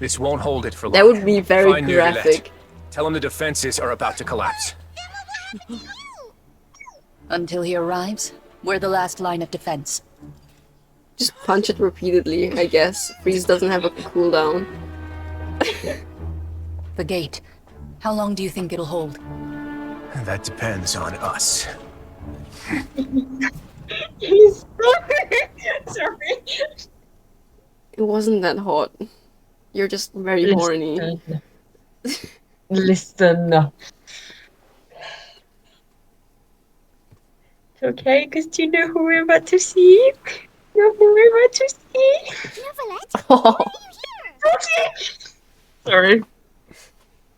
S11: This won't hold it for long.
S3: That would be very
S11: Find Nurlet.
S3: graphic.
S11: Tell him the defenses are about to collapse.
S13: Until he arrives, we're the last line of defense.
S3: Just punch it repeatedly, I guess. Freeze doesn't have a cooldown.
S13: The gate. How long do you think it'll hold?
S11: That depends on us.
S2: Sorry.
S3: It wasn't that hot. You're just very horny.
S2: Listen. It's okay, because do you know who we're about to see? You know who we're about to see?
S3: Oh.
S2: Sorry.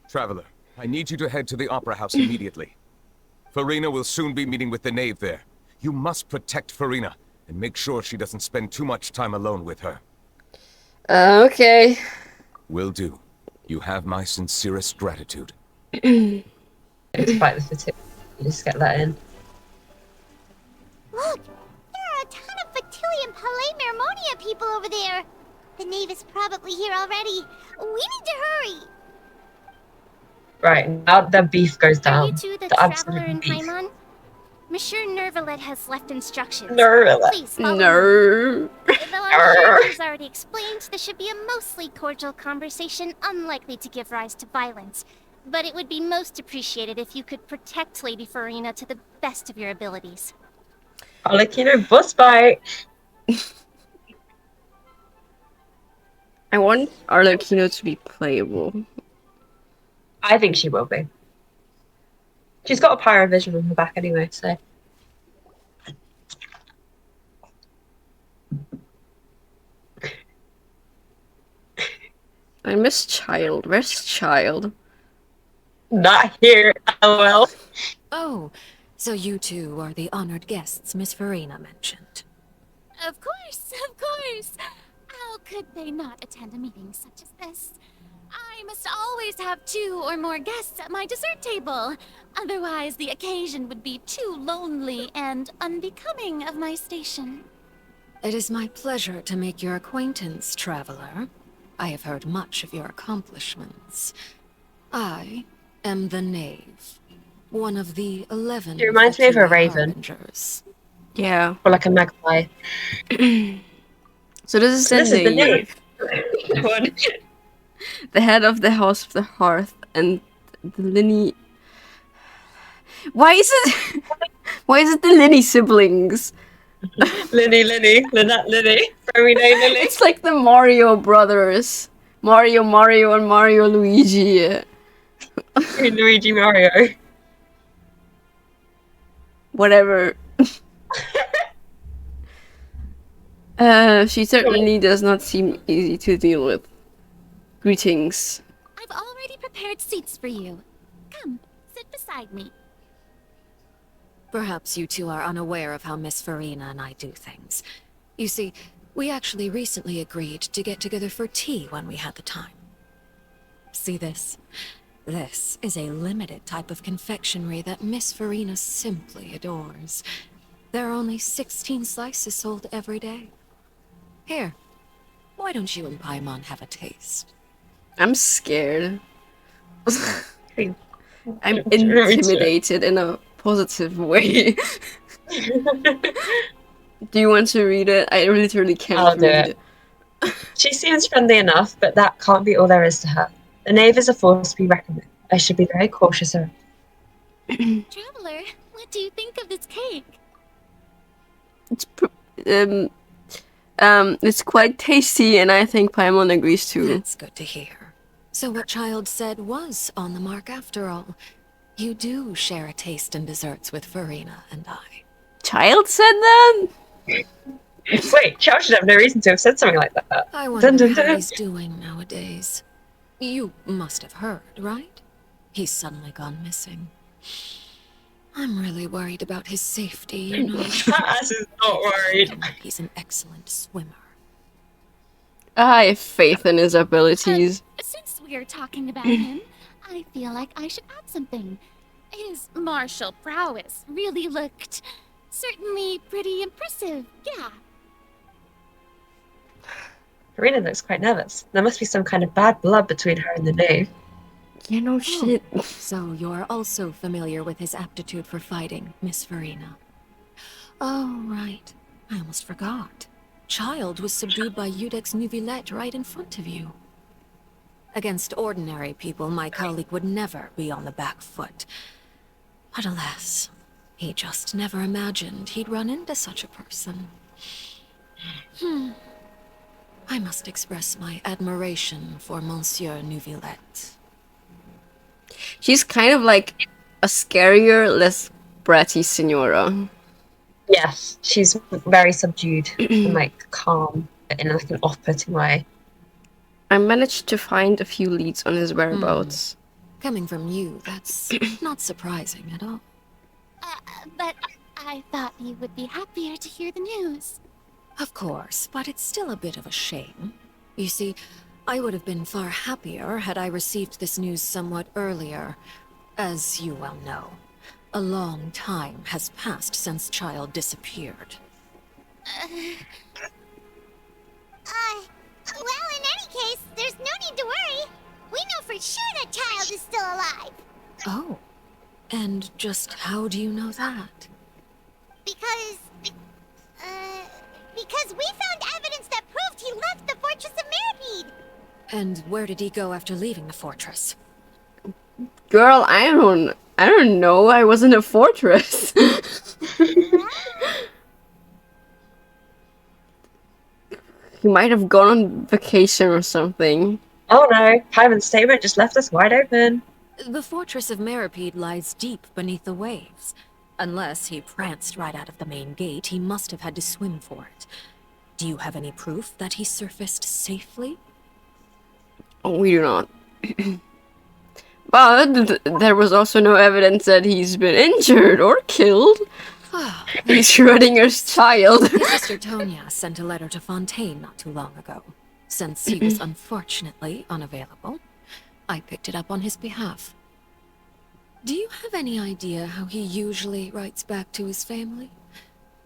S16: Traveler, I need you to head to the Opera House immediately. Farina will soon be meeting with the knave there. You must protect Farina, and make sure she doesn't spend too much time alone with her.
S3: Okay.
S16: Will do. You have my sincerest gratitude.
S2: Let's fight the fatigue. Just get that in.
S4: Look, there are a ton of Fatilian Palais Mermonia people over there. The knave is probably here already. We need to hurry.
S2: Right, now the beef goes down.
S4: Are you two the
S2: The
S4: traveler
S2: absolute
S4: in
S2: beef.
S4: Paimon? Monsieur Nervalet has left instructions.
S2: Nervalet.
S4: Please follow me.
S3: No.
S4: Though I'm sure he's already explained, this should be a mostly cordial conversation, unlikely to give rise to violence. But it would be most appreciated if you could protect Lady Farina to the best of your abilities.
S2: Arlecchino bus bite.
S3: I want Arlecchino to be playable.
S2: I think she will be. She's got a pyrovision on her back anyway, so.
S3: I miss Child. Where's Child?
S2: Not here, lol.
S8: Oh, so you two are the honored guests Miss Farina mentioned.
S4: Of course, of course. How could they not attend a meeting such as this? I must always have 2 or more guests at my dessert table. Otherwise, the occasion would be too lonely and unbecoming of my station.
S8: It is my pleasure to make your acquaintance, traveler. I have heard much of your accomplishments. I am the Knave, one of the 11.
S2: She reminds me of a raven.
S8: Harbingers.
S3: Yeah.
S2: Or like a magpie.
S3: So this is the Knave. The head of the House of the Hearth and the Linny. Why is it the Linny siblings?
S2: Lynette, Linny. FREMINET, Lily.
S3: It's like the Mario brothers. Mario, and Mario Luigi.
S2: Luigi Mario.
S3: Whatever. She certainly does not seem easy to deal with. Greetings.
S4: I've already prepared seats for you. Come, sit beside me.
S8: Perhaps you two are unaware of how Miss Farina and I do things. You see, we actually recently agreed to get together for tea when we had the time. See this? This is a limited type of confectionery that Miss Farina simply adores. There are only 16 slices sold every day. Here, why don't you and Paimon have a taste?
S3: I'm scared. I'm intimidated in a positive way. Do you want to read it? I literally can't
S2: I'll do
S3: read
S2: it. She seems friendly enough, but that can't be all there is to her. The Knave is a force to be reckoned with. I should be very cautious of her.
S4: Traveler, what do you think of this cake?
S3: It's quite tasty, and I think Paimon agrees too.
S8: That's good to hear. So what Child said was on the mark after all. You do share a taste in desserts with Farina and I.
S3: Child said that?
S2: Wait, Child should have no reason to have said something like that.
S8: I wonder how he's doing nowadays. You must have heard, right? He's suddenly gone missing. I'm really worried about his safety, you know.
S2: Ass is not worried.
S8: He's an excellent swimmer.
S3: I have faith in his abilities.
S4: Since we're talking about him, I feel like I should add something. His martial prowess really looked certainly pretty impressive, yeah.
S2: Farina looks quite nervous. There must be some kind of bad blood between her and the Knave.
S3: Yeah, no shit.
S8: So you're also familiar with his aptitude for fighting, Miss Farina? Oh, right. I almost forgot. Child was subdued by Udex Nuvilette right in front of you. Against ordinary people, my colleague would never be on the back foot. But alas, he just never imagined he'd run into such a person. I must express my admiration for Monsieur Nuvilette.
S3: She's kind of like a scarier, less bratty Signora.
S2: Yes, she's very subdued and like calm in like an off-putting way.
S3: I managed to find a few leads on his whereabouts.
S8: Coming from you, that's not surprising at all.
S4: But I thought you would be happier to hear the news.
S8: Of course, but it's still a bit of a shame. You see, I would have been far happier had I received this news somewhat earlier. As you well know, a long time has passed since Child disappeared.
S4: Well, in any case, there's no need to worry. We know for sure that Child is still alive.
S8: Oh, and just how do you know that?
S4: because... because we found evidence that proved he left the Fortress of Mirrormead.
S13: And where did he go after leaving the fortress?
S3: Girl, I don't know. I was in a fortress. He might have gone on vacation or something.
S2: Oh no, Hyman's statement just left us wide open.
S13: The Fortress of Mirrormead lies deep beneath the waves. Unless he pranced right out of the main gate, he must have had to swim for it. Do you have any proof that he surfaced safely?
S3: Oh, we do not. But there was also no evidence that he's been injured or killed. He's Schrodinger's child.
S13: His sister Tonya sent a letter to Fontaine not too long ago. Since he was unfortunately unavailable, I picked it up on his behalf. Do you have any idea how he usually writes back to his family?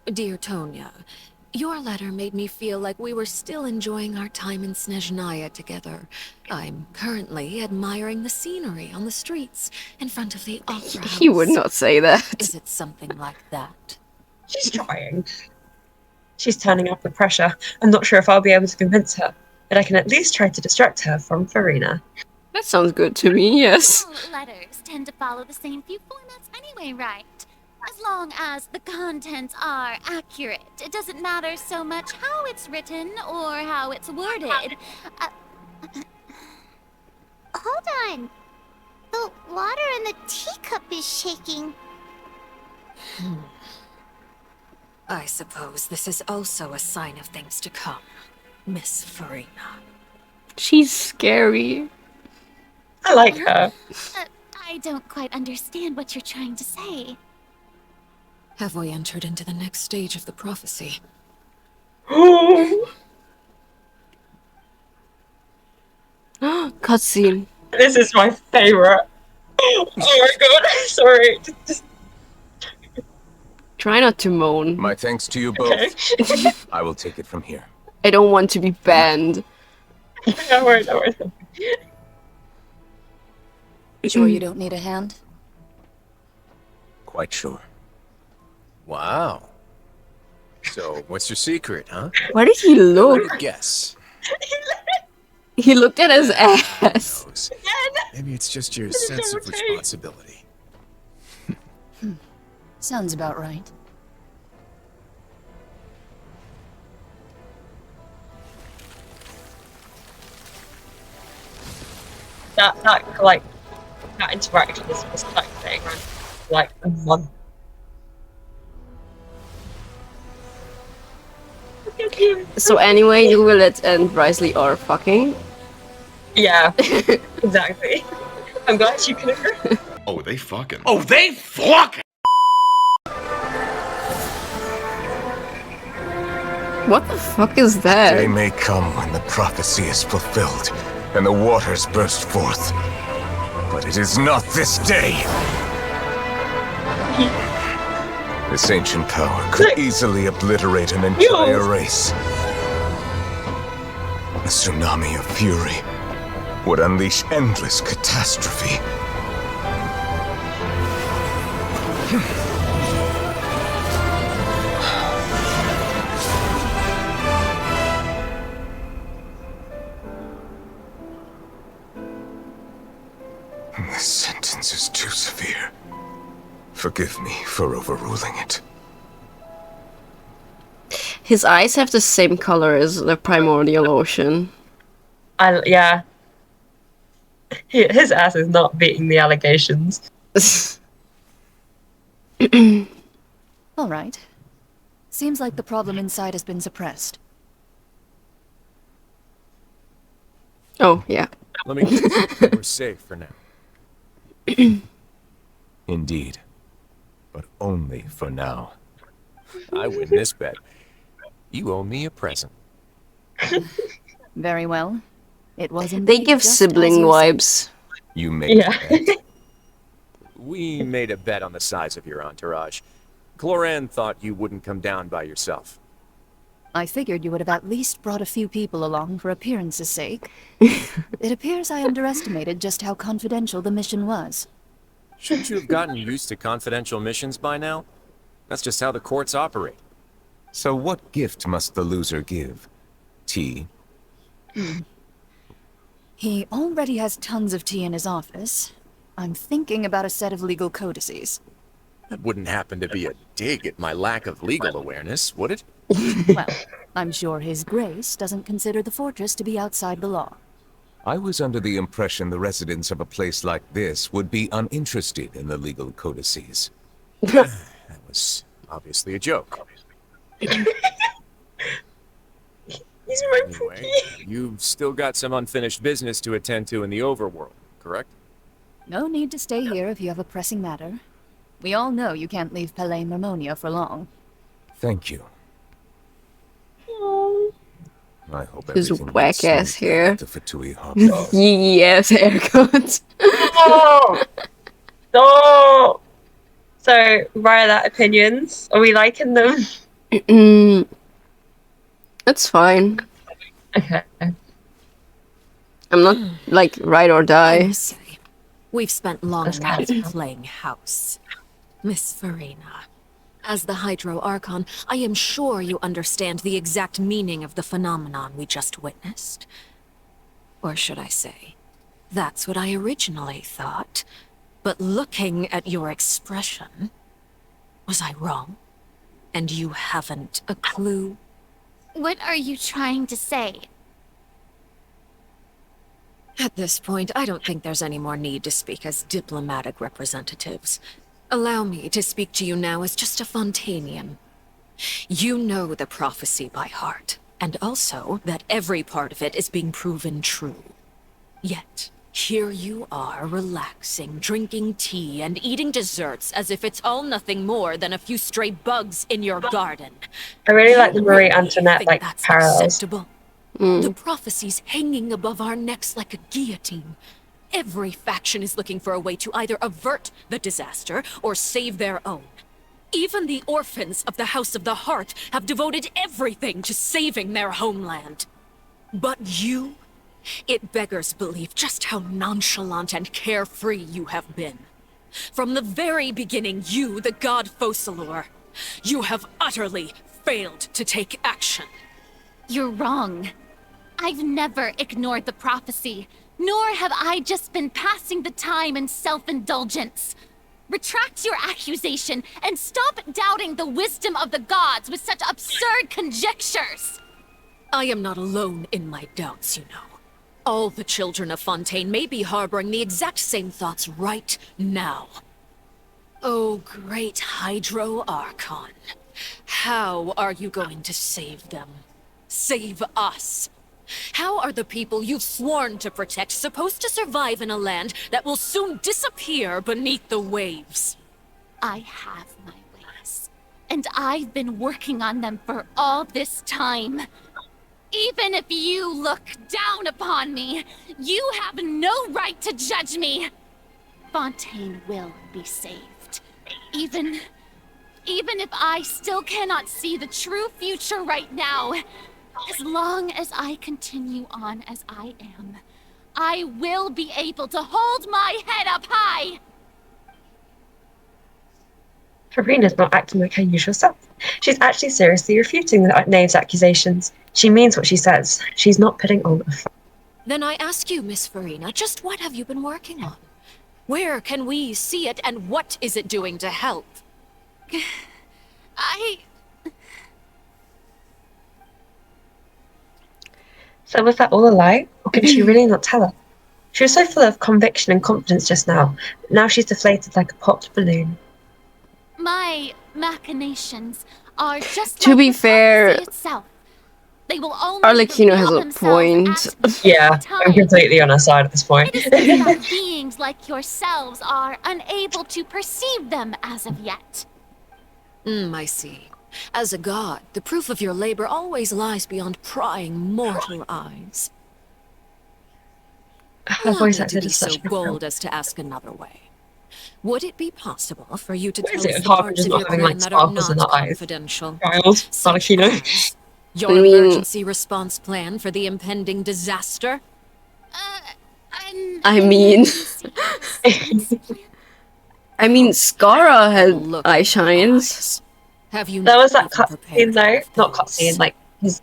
S13: Dear Tonya, your letter made me feel like we were still enjoying our time in Snezhnaya together. I'm currently admiring the scenery on the streets in front of the opera house.
S3: He would not say that.
S13: Is it something like that?
S2: She's trying. She's turning up the pressure. I'm not sure if I'll be able to convince her, but I can at least try to distract her from Farina.
S3: That sounds good to me, yes.
S4: All letters tend to follow the same few formats anyway, right? As long as the contents are accurate, it doesn't matter so much how it's written or how it's worded. Hold on. The water in the teacup is shaking.
S13: I suppose this is also a sign of things to come, Miss Farina.
S3: She's scary.
S2: I like her.
S4: I don't quite understand what you're trying to say.
S13: Have we entered into the next stage of the prophecy?
S3: Cutscene.
S2: This is my favorite. Oh my god, sorry.
S3: Try not to moan.
S16: My thanks to you both.
S2: Okay.
S16: I will take it from here.
S3: I don't want to be banned.
S2: Don't worry, don't worry.
S13: Sure you don't need a hand?
S16: Quite sure.
S11: Wow. So, what's your secret, huh?
S3: Where did he look?
S11: Good guess.
S3: He looked at his ass.
S11: Maybe it's just your sense of responsibility.
S13: Sounds about right.
S2: That interaction is just like going on like a month.
S3: So anyway, Juliet and Brysley are fucking.
S2: Yeah, exactly. I'm glad you can agree.
S17: Oh, they fucking.
S7: Oh, they fucking!
S3: What the fuck is that?
S16: Day may come when the prophecy is fulfilled and the waters burst forth. But it is not this day. This ancient power could easily obliterate an entire race. A tsunami of fury would unleash endless catastrophe. This sentence is too severe. Forgive me for overruling it.
S3: His eyes have the same color as the primordial ocean.
S2: Yeah. His ass is not beating the allegations.
S13: All right. Seems like the problem inside has been suppressed.
S3: Oh, yeah.
S11: Let me guess. We're safe for now.
S16: Indeed. But only for now.
S11: I win this bet. You owe me a present.
S13: Very well. It was
S3: They
S13: indeed
S3: give
S13: just
S3: sibling
S13: as you said.
S3: vibes.
S16: You made a bet.
S11: We made a bet on the size of your entourage. Cloran thought you wouldn't come down by yourself.
S13: I figured you would have at least brought a few people along for appearance's sake. It appears I underestimated just how confidential the mission was.
S11: Shouldn't you have gotten used to confidential missions by now? That's just how the courts operate.
S16: So what gift must the loser give? Tea?
S13: He already has tons of tea in his office. I'm thinking about a set of legal codices.
S11: That wouldn't happen to be a dig at my lack of legal awareness, would it?
S13: Well, I'm sure His Grace doesn't consider the fortress to be outside the law.
S16: I was under the impression the residents of a place like this would be uninterested in the legal codices.
S11: That was obviously a joke. Anyway, you've still got some unfinished business to attend to in the overworld, correct?
S13: No need to stay here if you have a pressing matter. We all know you can't leave Palais Mermonia for long.
S16: Thank you. I hope
S3: His
S16: everything
S3: whack
S16: goes
S3: ass
S16: smoothly
S3: hair.
S16: at the Fatui Harbor.
S3: Yes, haircut.
S2: Oh! No! So, Violet, opinions? Are we liking them?
S3: That's fine.
S2: Okay.
S3: I'm not, like, ride or die.
S8: Honestly, we've spent long enough playing house. Miss Farina, as the Hydro Archon, I am sure you understand the exact meaning of the phenomenon we just witnessed. Or should I say, that's what I originally thought. But looking at your expression, was I wrong? And you haven't a clue?
S4: What are you trying to say?
S8: At this point, I don't think there's any more need to speak as diplomatic representatives. Allow me to speak to you now as just a Fontanian. You know the prophecy by heart, and also that every part of it is being proven true. Yet, here you are, relaxing, drinking tea, and eating desserts as if it's all nothing more than a few stray bugs in your garden.
S2: I really like the Marie Antoinette, like,
S8: That's
S2: parallels.
S8: acceptable. The prophecy's hanging above our necks like a guillotine. Every faction is looking for a way to either avert the disaster or save their own. Even the orphans of the House of the Heart have devoted everything to saving their homeland. But you? It beggars belief just how nonchalant and carefree you have been. From the very beginning, you, the god Focalor, you have utterly failed to take action.
S4: You're wrong. I've never ignored the prophecy, nor have I just been passing the time in self-indulgence. Retract your accusation and stop doubting the wisdom of the gods with such absurd conjectures.
S8: I am not alone in my doubts, you know. All the children of Fontaine may be harboring the exact same thoughts right now. Oh, great Hydro Archon. How are you going to save them? Save us? How are the people you've sworn to protect supposed to survive in a land that will soon disappear beneath the waves?
S4: I have my ways, and I've been working on them for all this time. Even if you look down upon me, you have no right to judge me. Fontaine will be saved. Even if I still cannot see the true future right now, as long as I continue on as I am, I will be able to hold my head up high.
S2: Farina's not acting like her usual self. She's actually seriously refuting the knave's accusations. She means what she says. She's not putting on a front.
S8: Then I ask you, Miss Farina, just what have you been working on? Where can we see it, and what is it doing to help?
S2: So was that all a lie? Or could she really not tell us? She was so full of conviction and confidence just now. Now she's deflated like a popped balloon.
S4: My machinations are just
S3: To
S4: like
S3: be
S4: the
S3: fair,
S4: prophecy itself. They will only
S3: Arlecchino has
S4: reveal
S3: a
S4: themselves
S3: point.
S2: Yeah, I'm completely on her side at this point.
S4: It is just that beings like yourselves are unable to perceive them as of yet.
S8: I see. As a god, the proof of your labor always lies beyond prying mortal eyes.
S2: Her
S8: Allow
S2: voice
S8: me to
S2: acted
S8: be
S2: as
S8: so
S2: such a
S8: bold as to ask another way. Would it be possible for you to
S2: What
S8: tell
S2: is
S8: us
S2: it with
S8: the
S2: Harper
S8: parts
S2: just
S8: of
S2: not
S8: your
S2: having, like,
S8: plan that are
S2: sparkles in
S8: not
S2: her eyes?
S8: confidential?
S2: Child,
S8: Such
S2: Arlecchino.
S8: as your
S3: I mean-
S8: emergency response plan for the impending disaster?
S3: I mean... I mean, Skara had eye shines.
S9: Have you
S2: There was that
S9: not even
S2: cutscene though,
S9: prepared
S2: not
S9: for
S2: cutscene,
S9: this?
S2: like his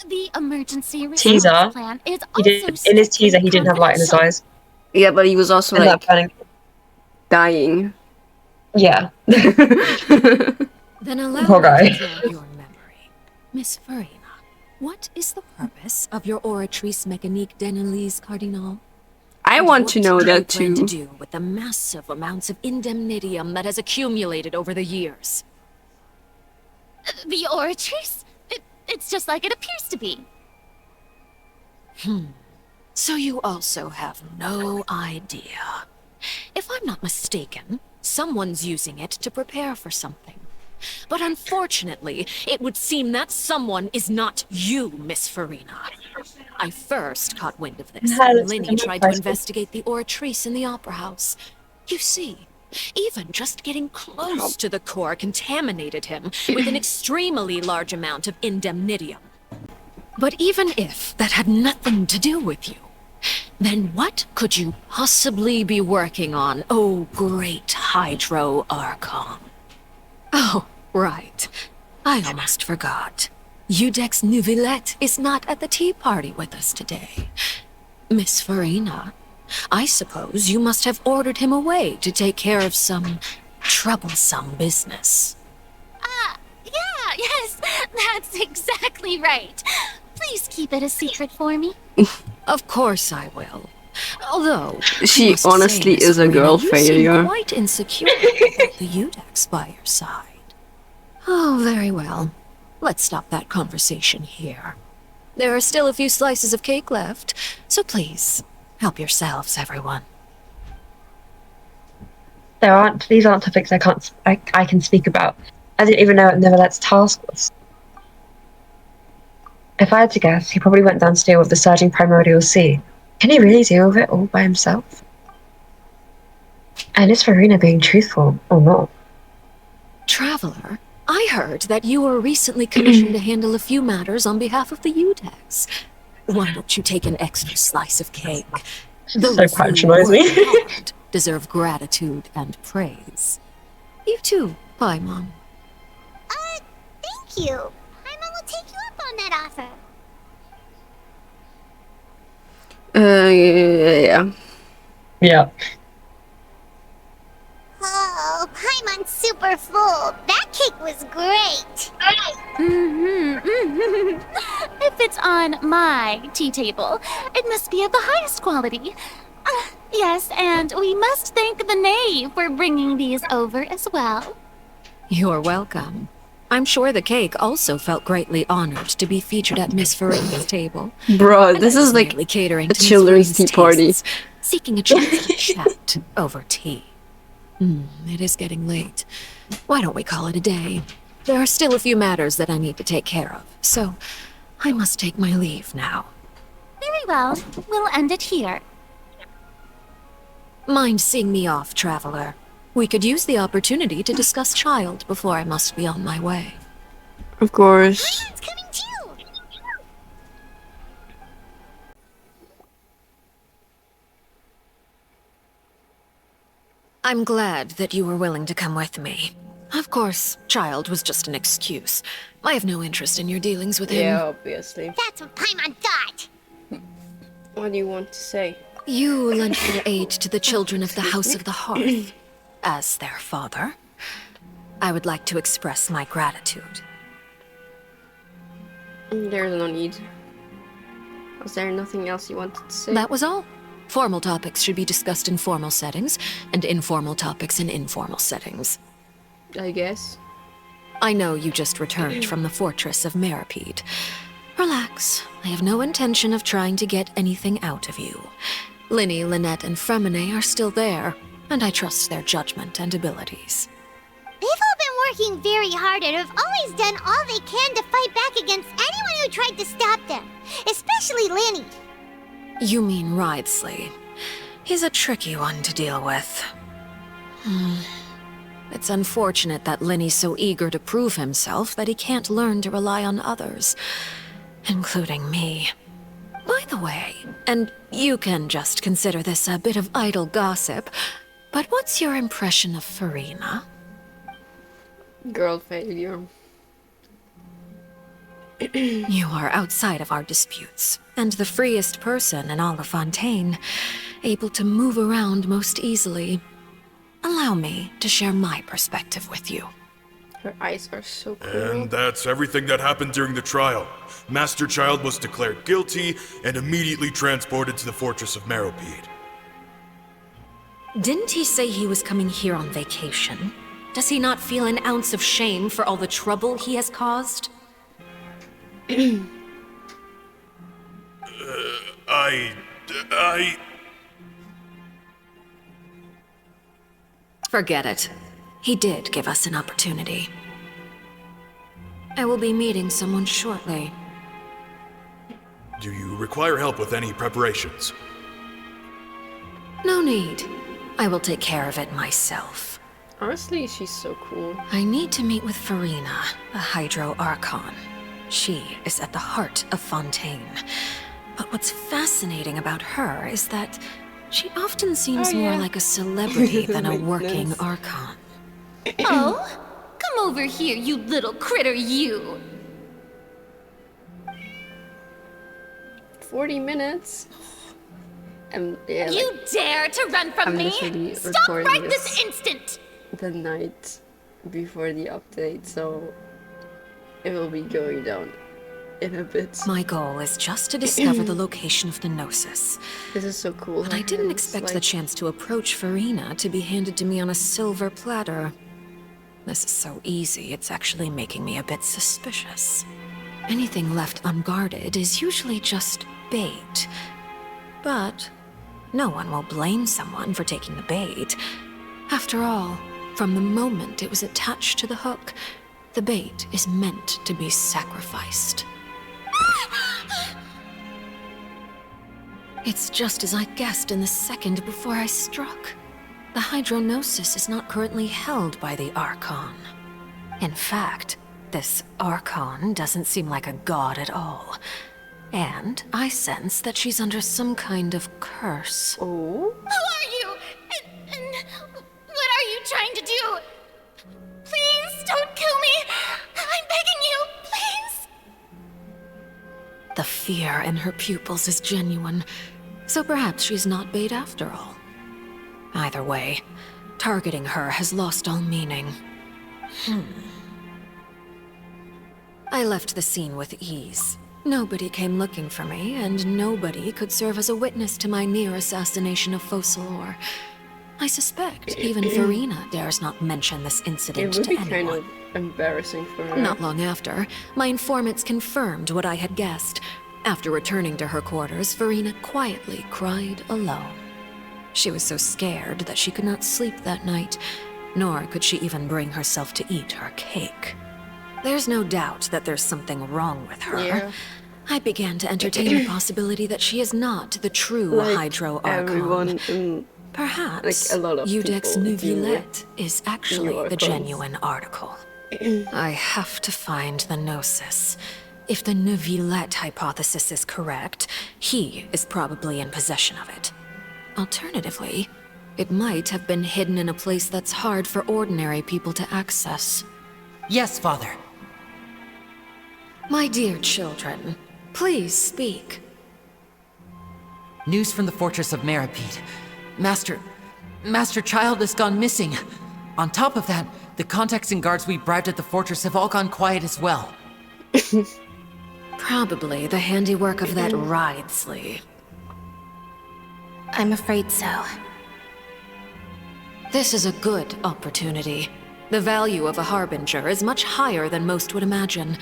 S4: The emergency response
S2: teaser.
S4: plan is
S2: He did in his teaser. He didn't have light in his eyes.
S3: Yeah, but he was also
S2: And that
S3: like
S2: burning.
S3: dying.
S2: Yeah.
S9: Then allow
S2: Poor
S9: me
S2: guy.
S9: to jog your memory. Miss Farina, what is the purpose of your Oratrice Mécanique d'Analyse Cardinal?
S3: I want to know
S9: What do you
S3: that
S9: plan to
S3: too.
S9: do with the massive amounts of indemnitium that has accumulated over the years?
S4: The Oratrice? It's just like it appears to be.
S9: So you also have no idea. If I'm not mistaken, someone's using it to prepare for something. But unfortunately, it would seem that someone is not you, Miss Farina. I first caught wind of this when Linny tried to investigate the Oratrice in the Opera House. You see, even just getting close to the core contaminated him with an extremely large amount of indemnitium. But even if that had nothing to do with you, then what could you possibly be working on, oh great Hydro Archon? Oh, right. I almost forgot. Udex Neuvillette is not at the tea party with us today. Miss Farina, I suppose you must have ordered him away to take care of some troublesome business.
S4: Yeah, yes, that's exactly right. Please keep it a secret for me.
S9: Of course I will. Although,
S3: She
S9: must say,
S3: honestly
S9: Miss
S3: is a
S9: Farina,
S3: girl
S9: you
S3: failure.
S9: seem quite insecure about the Udex by your side. Oh, very well. Let's stop that conversation here. There are still a few slices of cake left, so please, help yourselves, everyone.
S2: These aren't topics I can speak about. I didn't even know what Neverlette's task was. If I had to guess, he probably went down to deal with the surging primordial sea. Can he really deal with it all by himself? And is Farina being truthful or not?
S9: Traveler, I heard that you were recently commissioned to handle a few matters on behalf of the Udex. Why don't you take an extra slice of cake? Those
S2: So
S9: who
S2: patronize me.
S9: work hard deserve gratitude and praise. You too, Paimon.
S4: Thank you. Paimon will take you up on that offer.
S3: Yeah.
S2: Yeah.
S4: Oh, Paimon's super full. That cake was great. If it's on my tea table, it must be of the highest quality. Yes, and we must thank the knave for bringing these over as well.
S9: You're welcome. I'm sure the cake also felt greatly honored to be featured at Miss Farina's table.
S3: Bro, this is like
S9: Merely catering
S3: a
S9: to Miss
S3: children's tea
S9: Farina's
S3: party.
S9: tastes, seeking a chance to chat over tea. It is getting late. Why don't we call it a day? There are still a few matters that I need to take care of, so I must take my leave now.
S4: Very well. We'll end it here.
S9: Mind seeing me off, traveler? We could use the opportunity to discuss Child before I must be on my way.
S3: Of course.
S4: It's coming too.
S9: I'm glad that you were willing to come with me. Of course, Child was just an excuse. I have no interest in your dealings with him.
S3: Yeah, obviously.
S4: That's what Paimon thought.
S3: What do you want to say?
S9: You lent your aid to the children of the House of the Hearth. As their father, I would like to express my gratitude.
S3: There's no need. Was there nothing else you wanted to say?
S9: That was all. Formal topics should be discussed in formal settings, and informal topics in informal settings.
S3: I guess.
S9: I know you just returned from the fortress of Meripede. Relax. I have no intention of trying to get anything out of you. Linny, Lynette, and FREMINET are still there, and I trust their judgment and abilities.
S4: They've all been working very hard and have always done all they can to fight back against anyone who tried to stop them, especially Linny.
S9: You mean Wriothesley. He's a tricky one to deal with. It's unfortunate that Linny's so eager to prove himself that he can't learn to rely on others, including me. By the way, and you can just consider this a bit of idle gossip, but what's your impression of Farina?
S3: Girl failure.
S17: You are outside of our disputes, and the freest person in all of Fontaine, able to move around most easily. Allow me to share my perspective with you.
S3: Her eyes are so cool.
S18: And that's everything that happened during the trial. Master Child was declared guilty and immediately transported to the Fortress of Meropide.
S17: Didn't he say he was coming here on vacation? Does he not feel an ounce of shame for all the trouble he has caused? Forget it. He did give us an opportunity. I will be meeting someone shortly.
S18: Do you require help with any preparations?
S17: No need. I will take care of it myself.
S3: Honestly, she's so cool.
S17: I need to meet with Farina, the Hydro Archon. She is at the heart of Fontaine. But what's fascinating about her is that she often seems more like a celebrity than a working Archon.
S1: Oh, come over here, you little critter, you!
S3: 40 minutes? Yeah,
S1: You dare to run from
S3: I'm
S1: me?
S3: literally
S1: Stop
S3: recording
S1: right this instant!
S3: the night before the update, so it will be going down in a bit.
S17: My goal is just to discover the location of the Gnosis.
S3: This is so cool.
S17: But I didn't expect the chance to approach Farina to be handed to me on a silver platter. This is so easy, it's actually making me a bit suspicious. Anything left unguarded is usually just bait. But no one will blame someone for taking the bait. After all, from the moment it was attached to the hook, the bait is meant to be sacrificed. It's just as I guessed in the second before I struck. The Hydronosis is not currently held by the Archon. In fact, this Archon doesn't seem like a god at all. And I sense that she's under some kind of curse.
S3: Oh?
S1: Who are you? And what are you trying to do? Please don't kill me! I'm begging you, please!
S17: The fear in her pupils is genuine, so perhaps she's not bait after all. Either way, targeting her has lost all meaning. I left the scene with ease. Nobody came looking for me, and nobody could serve as a witness to my near assassination of Focalor. I suspect even Farina dares not mention this incident
S3: It would
S17: to
S3: be
S17: anyone.
S3: kind of embarrassing for her.
S17: Not long after, my informants confirmed what I had guessed. After returning to her quarters, Farina quietly cried alone. She was so scared that she could not sleep that night, nor could she even bring herself to eat her cake. There's no doubt that there's something wrong with her.
S3: Yeah.
S17: I began to entertain the possibility that she is not the true
S3: Like
S17: Hydro
S3: everyone
S17: Archon.
S3: in,
S17: Perhaps
S3: like a lot of
S17: Udex
S3: people do
S17: Nuvillette is actually the
S3: Archons.
S17: genuine article. I have to find the Gnosis. If the Nuvillette hypothesis is correct, he is probably in possession of it. Alternatively, it might have been hidden in a place that's hard for ordinary people to access.
S8: Yes, Father.
S17: My dear children, please speak.
S8: News from the Fortress of Meropide. Master Child has gone missing. On top of that, the contacts and guards we bribed at the fortress have all gone quiet as well.
S17: Probably the handiwork of that Ridesley.
S14: I'm afraid so.
S17: This is a good opportunity. The value of a Harbinger is much higher than most would imagine.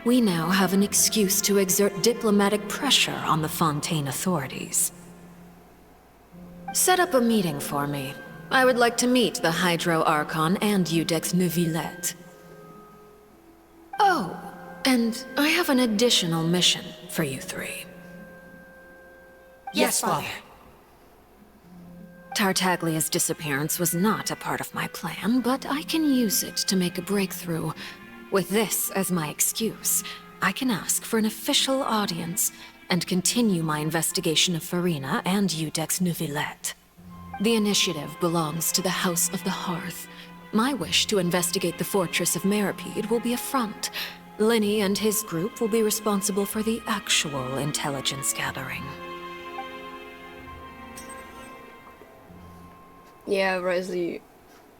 S17: We now have an excuse to exert diplomatic pressure on the Fontaine authorities. Set up a meeting for me. I would like to meet the Hydro Archon and Udex Nuvillette. Oh, and I have an additional mission for you three.
S8: Yes, Father.
S17: Tartaglia's disappearance was not a part of my plan, but I can use it to make a breakthrough. With this as my excuse, I can ask for an official audience and continue my investigation of Farina and Udex Nuvillette. The initiative belongs to the House of the Hearth. my wish to investigate the fortress of Meripede will be a front. Lenny and his group will be responsible for the actual intelligence gathering.
S3: Yeah, Risley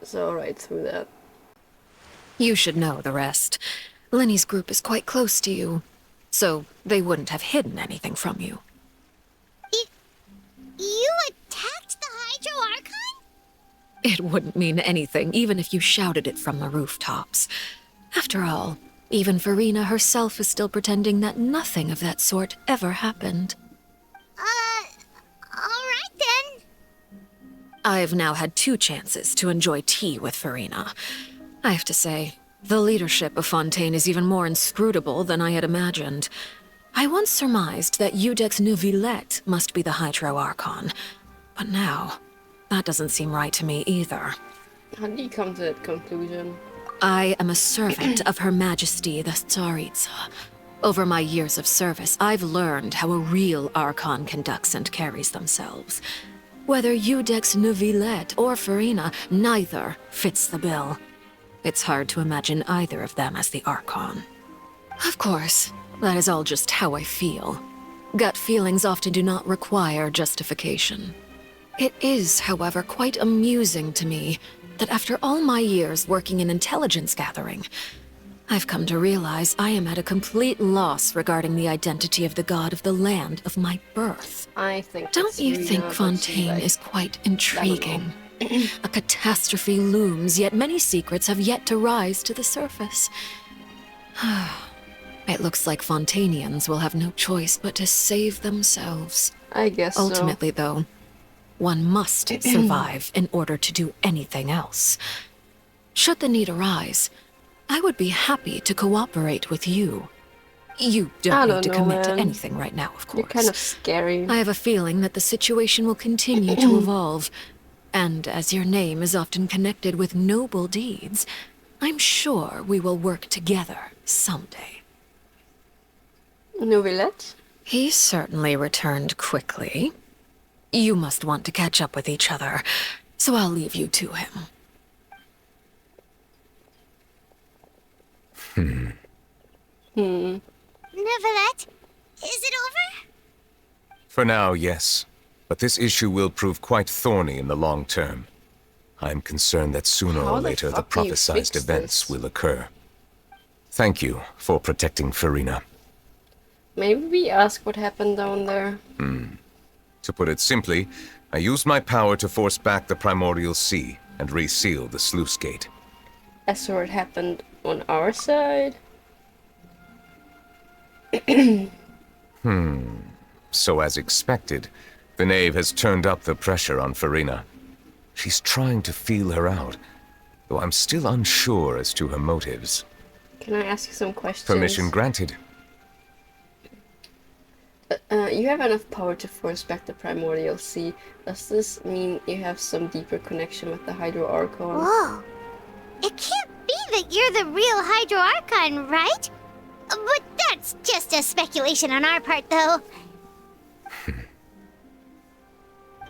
S3: saw right through that.
S17: You should know the rest. Lenny's group is quite close to you, so they wouldn't have hidden anything from you.
S4: You attacked the Hydro Archon?
S17: It wouldn't mean anything, even if you shouted it from the rooftops. After all, even Farina herself is still pretending that nothing of that sort ever happened.
S4: Alright then.
S17: I've now had 2 chances to enjoy tea with Farina. I have to say, the leadership of Fontaine is even more inscrutable than I had imagined. I once surmised that Iudex Neuvillette must be the Hydro Archon, but now, that doesn't seem right to me either.
S3: How did you come to that conclusion?
S17: I am a servant of Her Majesty the Tsaritsa. Over my years of service, I've learned how a real Archon conducts and carries themselves. Whether Iudex Neuvillette or Farina, neither fits the bill. It's hard to imagine either of them as the Archon. Of course, that is all just how I feel. Gut feelings often do not require justification. It is, however, quite amusing to me that after all my years working in intelligence gathering, I've come to realize I am at a complete loss regarding the identity of the god of the land of my birth.
S3: I think.
S17: Don't you think Fontaine is quite intriguing? A catastrophe looms, yet many secrets have yet to rise to the surface. It looks like Fontainians will have no choice but to save themselves.
S3: I guess
S17: Ultimately, though, one must survive in order to do anything else. Should the need arise, I would be happy to cooperate with you. You don't need to commit to anything right now, of course.
S3: You're kind of scary.
S17: I have a feeling that the situation will continue to evolve, and as your name is often connected with noble deeds, I'm sure we will work together someday.
S3: Neuvillette?
S17: He certainly returned quickly. You must want to catch up with each other, so I'll leave you to him.
S4: Neuvillette, is it over?
S16: For now, yes. But this issue will prove quite thorny in the long term. I'm concerned that sooner or later the prophesized events will occur. Thank you for protecting Farina.
S3: Maybe we ask what happened down there.
S16: To put it simply, I used my power to force back the Primordial Sea and reseal the sluice gate.
S3: So it happened on our side?
S16: So as expected, the knave has turned up the pressure on Farina. She's trying to feel her out, though I'm still unsure as to her motives.
S3: Can I ask you some questions?
S16: Permission granted.
S3: You have enough power to force back the Primordial Sea. Does this mean you have some deeper connection with the Hydro Archon?
S4: Whoa. It can't be that you're the real Hydro Archon, right? But that's just a speculation on our part, though.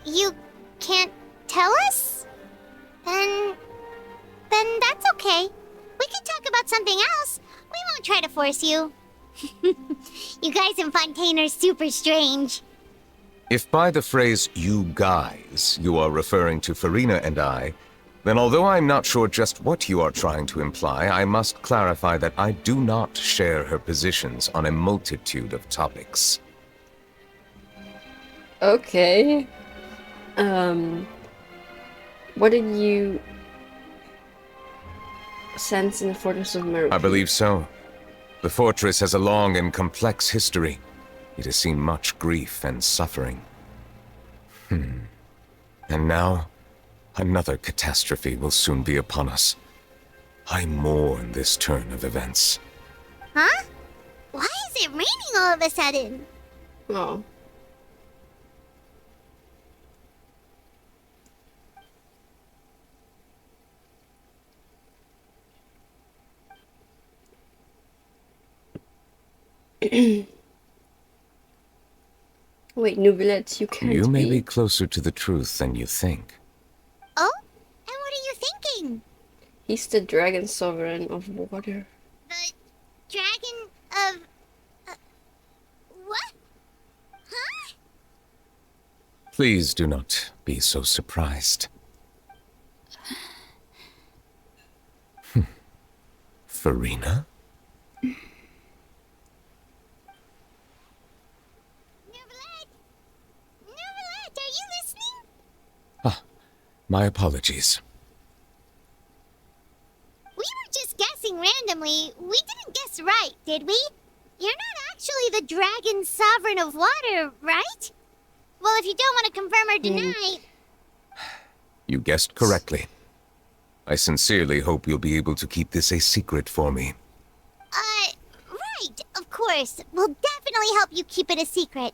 S4: You can't tell us? Then that's okay. We can talk about something else. We won't try to force you. You guys in Fontaine are super strange.
S16: If by the phrase, you guys, you are referring to Farina and I, then although I'm not sure just what you are trying to imply, I must clarify that I do not share her positions on a multitude of topics.
S3: Okay. What did you sense in the Fortress of Meripede?
S16: I believe so. The fortress has a long and complex history. It has seen much grief and suffering. And now, another catastrophe will soon be upon us. I mourn this turn of events.
S4: Huh? Why is it raining all of a sudden?
S3: Oh. Wait, Neuvillette, you can't
S16: You may be closer to the truth than you think.
S4: Oh? And what are you thinking?
S3: He's the dragon sovereign of water.
S4: The dragon of... what? Huh?
S16: Please do not be so surprised. Farina?
S4: Nervalet, are you listening?
S16: My apologies.
S4: We were just guessing randomly. We didn't guess right, did we? You're not actually the dragon sovereign of water, right? Well, if you don't want to confirm or deny...
S16: You guessed correctly. I sincerely hope you'll be able to keep this a secret for me.
S4: Right, of course. We'll definitely help you keep it a secret.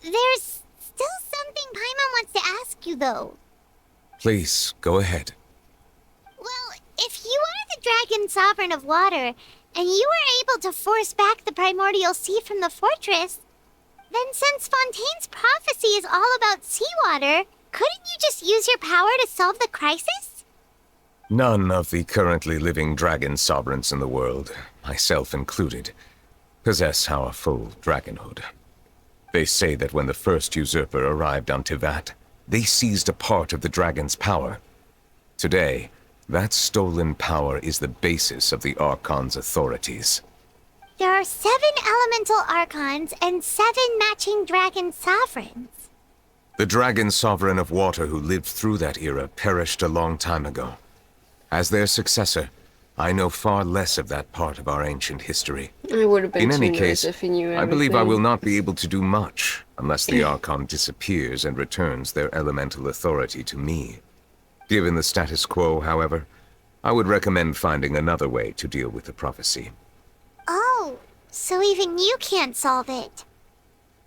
S4: There's still something Paimon wants to ask you, though.
S16: Please, go ahead.
S4: Well, if you are the dragon sovereign of water, and you were able to force back the primordial sea from the fortress, then since Fontaine's prophecy is all about seawater, couldn't you just use your power to solve the crisis?
S16: None of the currently living dragon sovereigns in the world, myself included, possess our full dragonhood. They say that when the first usurper arrived on Tivat, they seized a part of the dragon's power. Today, that stolen power is the basis of the Archon's authorities.
S4: There are 7 elemental archons and 7 matching dragon sovereigns.
S16: The dragon sovereign of water who lived through that era perished a long time ago. As their successor, I know far less of that part of our ancient history.
S3: I would have been
S16: In any
S3: too nice
S16: case,
S3: if he knew everything.
S16: I believe I will not be able to do much unless the Archon disappears and returns their elemental authority to me. Given the status quo, however, I would recommend finding another way to deal with the prophecy.
S4: Oh, so even you can't solve it.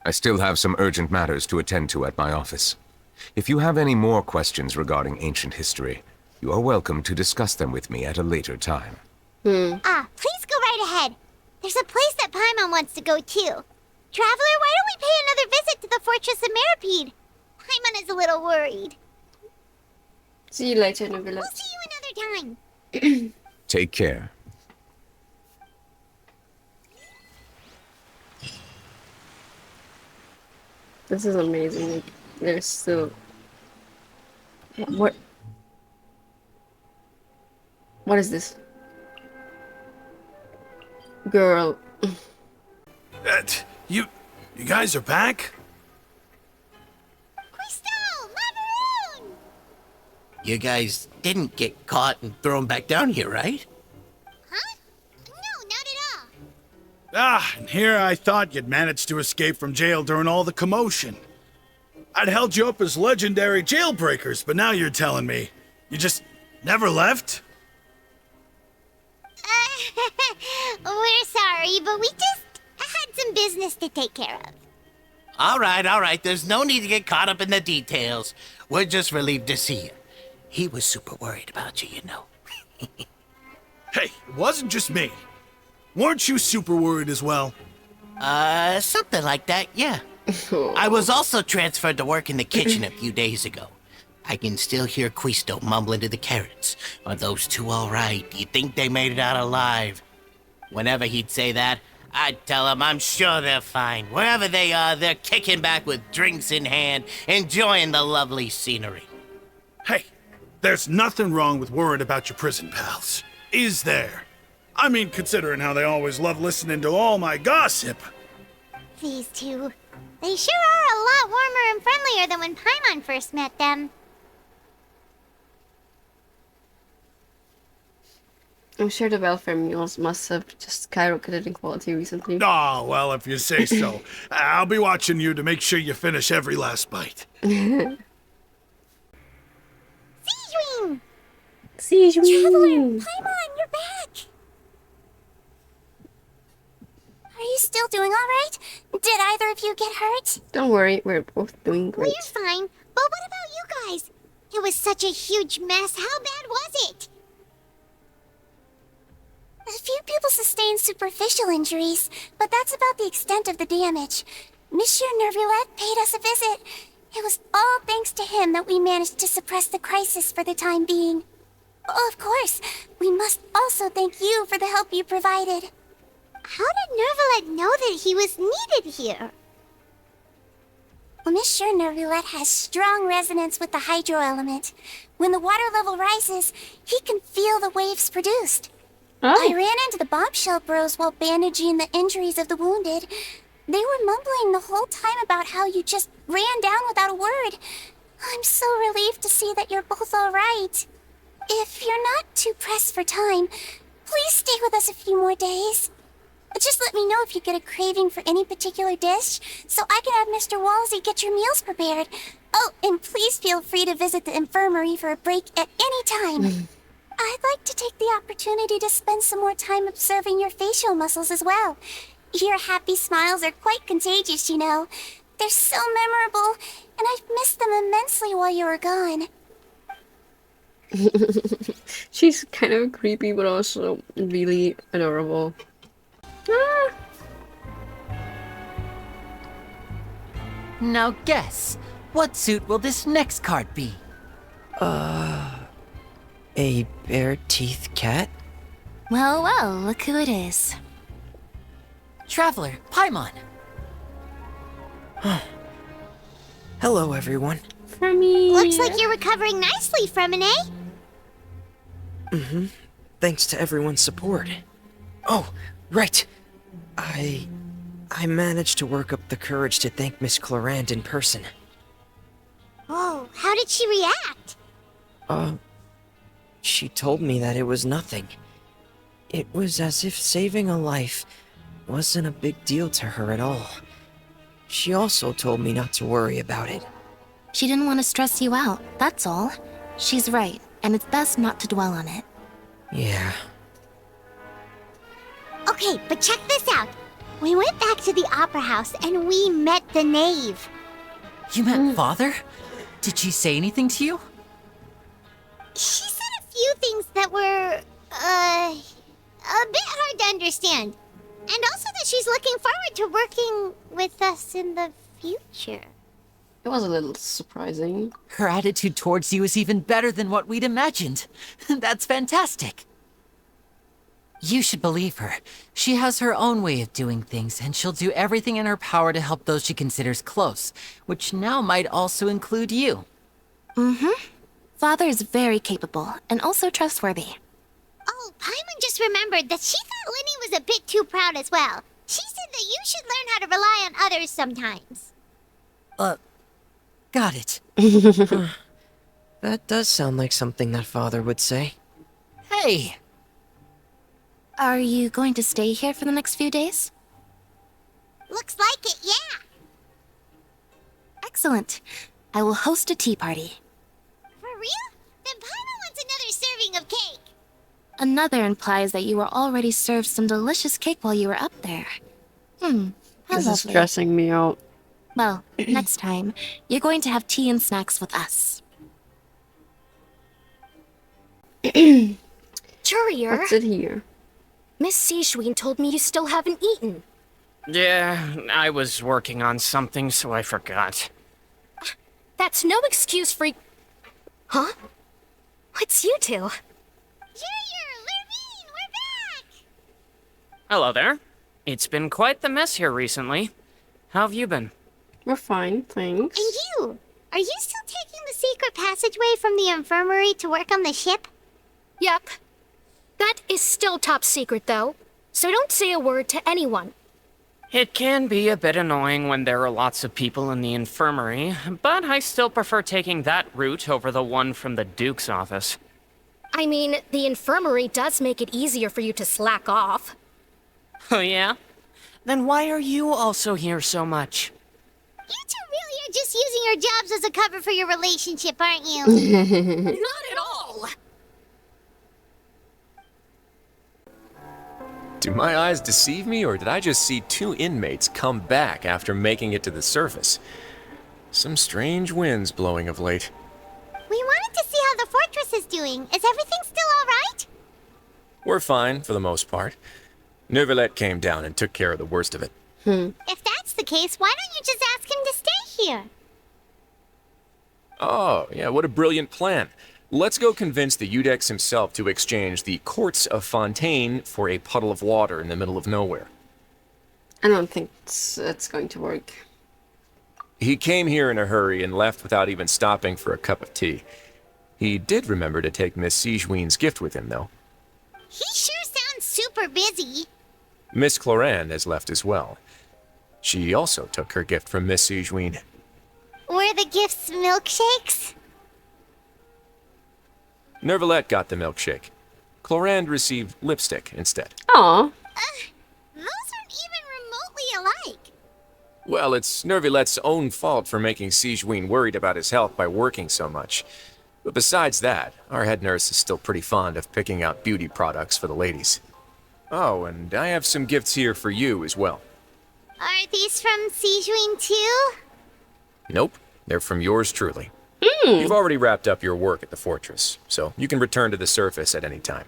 S16: I still have some urgent matters to attend to at my office. If you have any more questions regarding ancient history, you are welcome to discuss them with me at a later time.
S4: Please go right ahead. There's a place that Paimon wants to go too. Traveler, why don't we pay another visit to the Fortress of Meripede? Paimon is a little worried.
S3: See you later, Nebula.
S4: We'll see you another time.
S16: Take care.
S3: This is amazing. Like, there's still... What? What is this? Girl.
S5: You guys are back?
S19: You guys didn't get caught and thrown back down here, right?
S5: And here I thought you'd managed to escape from jail during all the commotion. I'd held you up as legendary jailbreakers, but now you're telling me you just never left?
S4: We're sorry, but we just had some business to take care of.
S19: All right. There's no need to get caught up in the details. We're just relieved to see you. He was super worried about you, you know.
S5: Hey, it wasn't just me. Weren't you super worried as well?
S19: Something like that, yeah. I was also transferred to work in the kitchen a few days ago. I can still hear Quisto mumbling to the carrots. Are those two all right? Do you think they made it out alive? Whenever he'd say that, I'd tell him I'm sure they're fine. Wherever they are, they're kicking back with drinks in hand, enjoying the lovely scenery.
S5: Hey, there's nothing wrong with worrying about your prison pals, is there? I mean, considering how they always love listening to all my gossip.
S4: These two, they sure are a lot warmer and friendlier than when Paimon first met them.
S3: I'm sure the welfare meals must have just skyrocketed in quality recently.
S5: Oh, well, if you say so. I'll be watching you to make sure you finish every last bite.
S4: Traveler, Paimon, you're back! Are you still doing alright? Did either of you get hurt?
S3: Don't worry, we're both doing great.
S4: We're fine, but what about you guys? It was such a huge mess. How bad was it? A few people sustained superficial injuries, but that's about the extent of the damage. Monsieur Nervulet paid us a visit. It was all thanks to him that we managed to suppress the crisis for the time being. Of course. We must also thank you for the help you provided. How did Nervalet know that he was needed here? Well, Miss sure Nervalet has strong resonance with the hydro element. When the water level rises, he can feel the waves produced. I ran into the bombshell bros while bandaging the injuries of the wounded. They were mumbling the whole time about how you just ran down without a word. I'm so relieved to see that you're both alright. If you're not too pressed for time, please stay with us a few more days. Just let me know if you get a craving for any particular dish, so I can have Mr. Walsey get your meals prepared. Oh, and please feel free to visit the infirmary for a break at any time. I'd like to take the opportunity to spend some more time observing your facial muscles as well. Your happy smiles are quite contagious, you know. They're so memorable, and I've missed them immensely while you were gone.
S3: She's kind of creepy, but also really adorable. Ah.
S8: Now guess, what suit will this next card be?
S20: A bare-teeth cat?
S14: Well, well, look who it is.
S8: Traveler, Paimon.
S20: Hello, everyone.
S4: Looks like you're recovering nicely, FREMINET.
S20: Thanks to everyone's support. Oh, right. I managed to work up the courage to thank Miss Clorand in person.
S4: Oh, how did she react?
S20: She told me that it was nothing. It was as if saving a life wasn't a big deal to her at all. She also told me not to worry about it.
S14: She didn't want to stress you out, that's all. She's right, and it's best not to dwell on it.
S20: Yeah.
S4: Okay, but check this out. We went back to the opera house and we met the knave.
S8: You met Father? Did she say anything to you?
S4: She said a few things that were, a bit hard to understand. And also that she's looking forward to working with us in the future.
S3: It was a little surprising.
S8: Her attitude towards you is even better than what we'd imagined. That's fantastic. You should believe her. She has her own way of doing things, and she'll do everything in her power to help those she considers close, which now might also include you.
S14: Father is very capable, and also trustworthy.
S4: Oh, Paimon just remembered that she thought Linny was a bit too proud as well. She said that you should learn how to rely on others sometimes.
S8: Got it.
S20: That does sound like something that Father would say.
S8: Hey!
S14: Are you going to stay here for the next few days?
S4: Looks like it, yeah.
S14: Excellent. I will host a tea party.
S4: For real? Then Paimon wants another serving of cake.
S14: Another implies that you were already served some delicious cake while you were up there. How
S3: This is
S14: lovely.
S3: stressing me out.
S14: Well, next time, you're going to have tea and snacks with us.
S9: Courier,
S3: What's it here?
S9: Miss Sishween told me you still haven't eaten.
S10: Yeah, I was working on something, so I forgot.
S9: That's no excuse for... Huh? What's you two?
S4: Junior, Lurvine, we're back!
S10: Hello there. It's been quite the mess here recently. How have you been?
S3: We're fine, thanks.
S4: And you? Are you still taking the secret passageway from the infirmary to work on the ship?
S9: Yep. That is still top secret, though. So don't say a word to anyone.
S10: It can be a bit annoying when there are lots of people in the infirmary, but I still prefer taking that route over the one from the Duke's office.
S9: I mean, the infirmary does make it easier for you to slack off.
S10: Oh yeah? Then why are you also here so much?
S4: You two really are just using your jobs as a cover for your relationship, aren't you?
S9: Not at all!
S11: Do my eyes deceive me, or did I just see two inmates come back after making it to the surface? Some strange winds blowing of late.
S4: We wanted to see how the fortress is doing. Is everything still alright?
S11: We're fine, for the most part. Neuvillette came down and took care of the worst of it.
S4: If that's the case, why don't you just ask him to stay here?
S11: Oh, yeah, what a brilliant plan. Let's go convince the Udex himself to exchange the Courts of Fontaine for a puddle of water in the middle of nowhere.
S3: I don't think it's going to work.
S11: He came here in a hurry and left without even stopping for a cup of tea. He did remember to take Miss Sigewinne's gift with him, though.
S4: He sure sounds super busy.
S11: Miss Clorand has left as well. She also took her gift from Miss Sigewinne.
S4: Were the gifts milkshakes?
S11: Nervalette got the milkshake. Clorand received lipstick instead.
S3: Aww.
S4: Those aren't even remotely alike.
S11: Well, it's Nervalette's own fault for making Sigewinne worried about his health by working so much. But besides that, our head nurse is still pretty fond of picking out beauty products for the ladies. Oh, and I have some gifts here for you as well.
S4: Are these from Sigewinne too?
S11: Nope, they're from yours truly. You've already wrapped up your work at the fortress, so you can return to the surface at any time.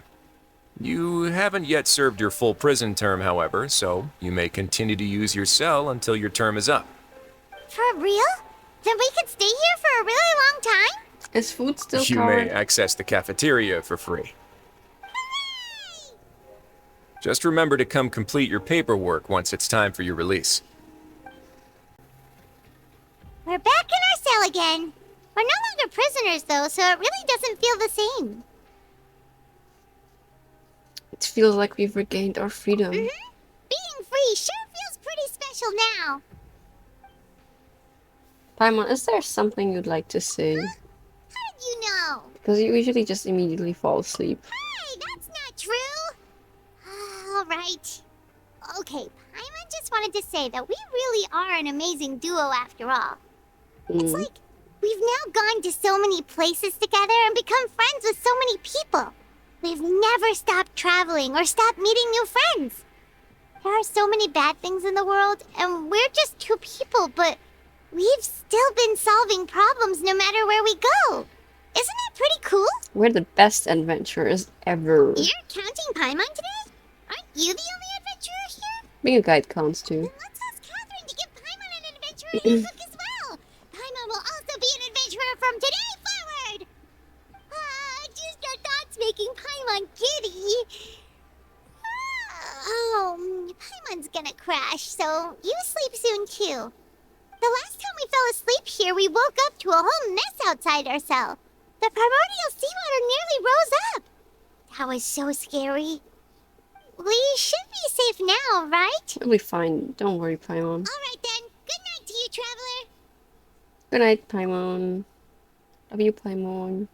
S11: You haven't yet served your full prison term, however, so you may continue to use your cell until your term is up.
S4: For real? Then we could stay here for a really long time?
S3: Is food still
S11: You may access the cafeteria for free. Just remember to come complete your paperwork once it's time for your release.
S4: We're back in our cell again. We're no longer prisoners, though, so it really doesn't feel the same.
S3: It feels like we've regained our freedom.
S4: Being free sure feels pretty special now.
S3: Paimon, is there something you'd like to say?
S4: How did you know?
S3: Because you usually just immediately fall asleep.
S4: Hey, that's not true. Alright. Okay, Paimon just wanted to say that we really are an amazing duo after all. It's like we've now gone to so many places together and become friends with so many people. We've never stopped traveling or stopped meeting new friends. There are so many bad things in the world, and we're just two people, but we've still been solving problems no matter where we go. Isn't that pretty cool?
S3: We're the best adventurers ever.
S4: You're counting Paimon today? Aren't you the only adventurer here?
S3: Being a guide counts too.
S4: Let's ask Catherine to give Paimon an adventuring book as well. Paimon will also be an adventurer from today forward. Just our thoughts making Paimon giddy. Paimon's gonna crash, so you sleep soon too. The last time we fell asleep here, we woke up to a whole mess outside our cell. The primordial seawater nearly rose up. That was so scary. We should be safe now, right?
S3: We'll be fine. Don't worry, Paimon.
S4: Alright then. Good night to you, traveler.
S3: Good night, Paimon. Love you, Paimon.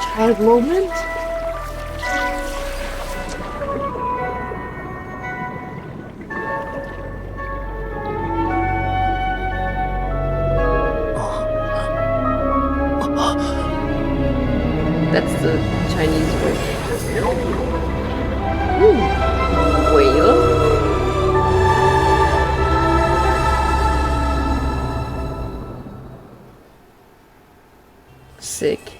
S3: Child moment? That's the Chinese word. Whale? Sick.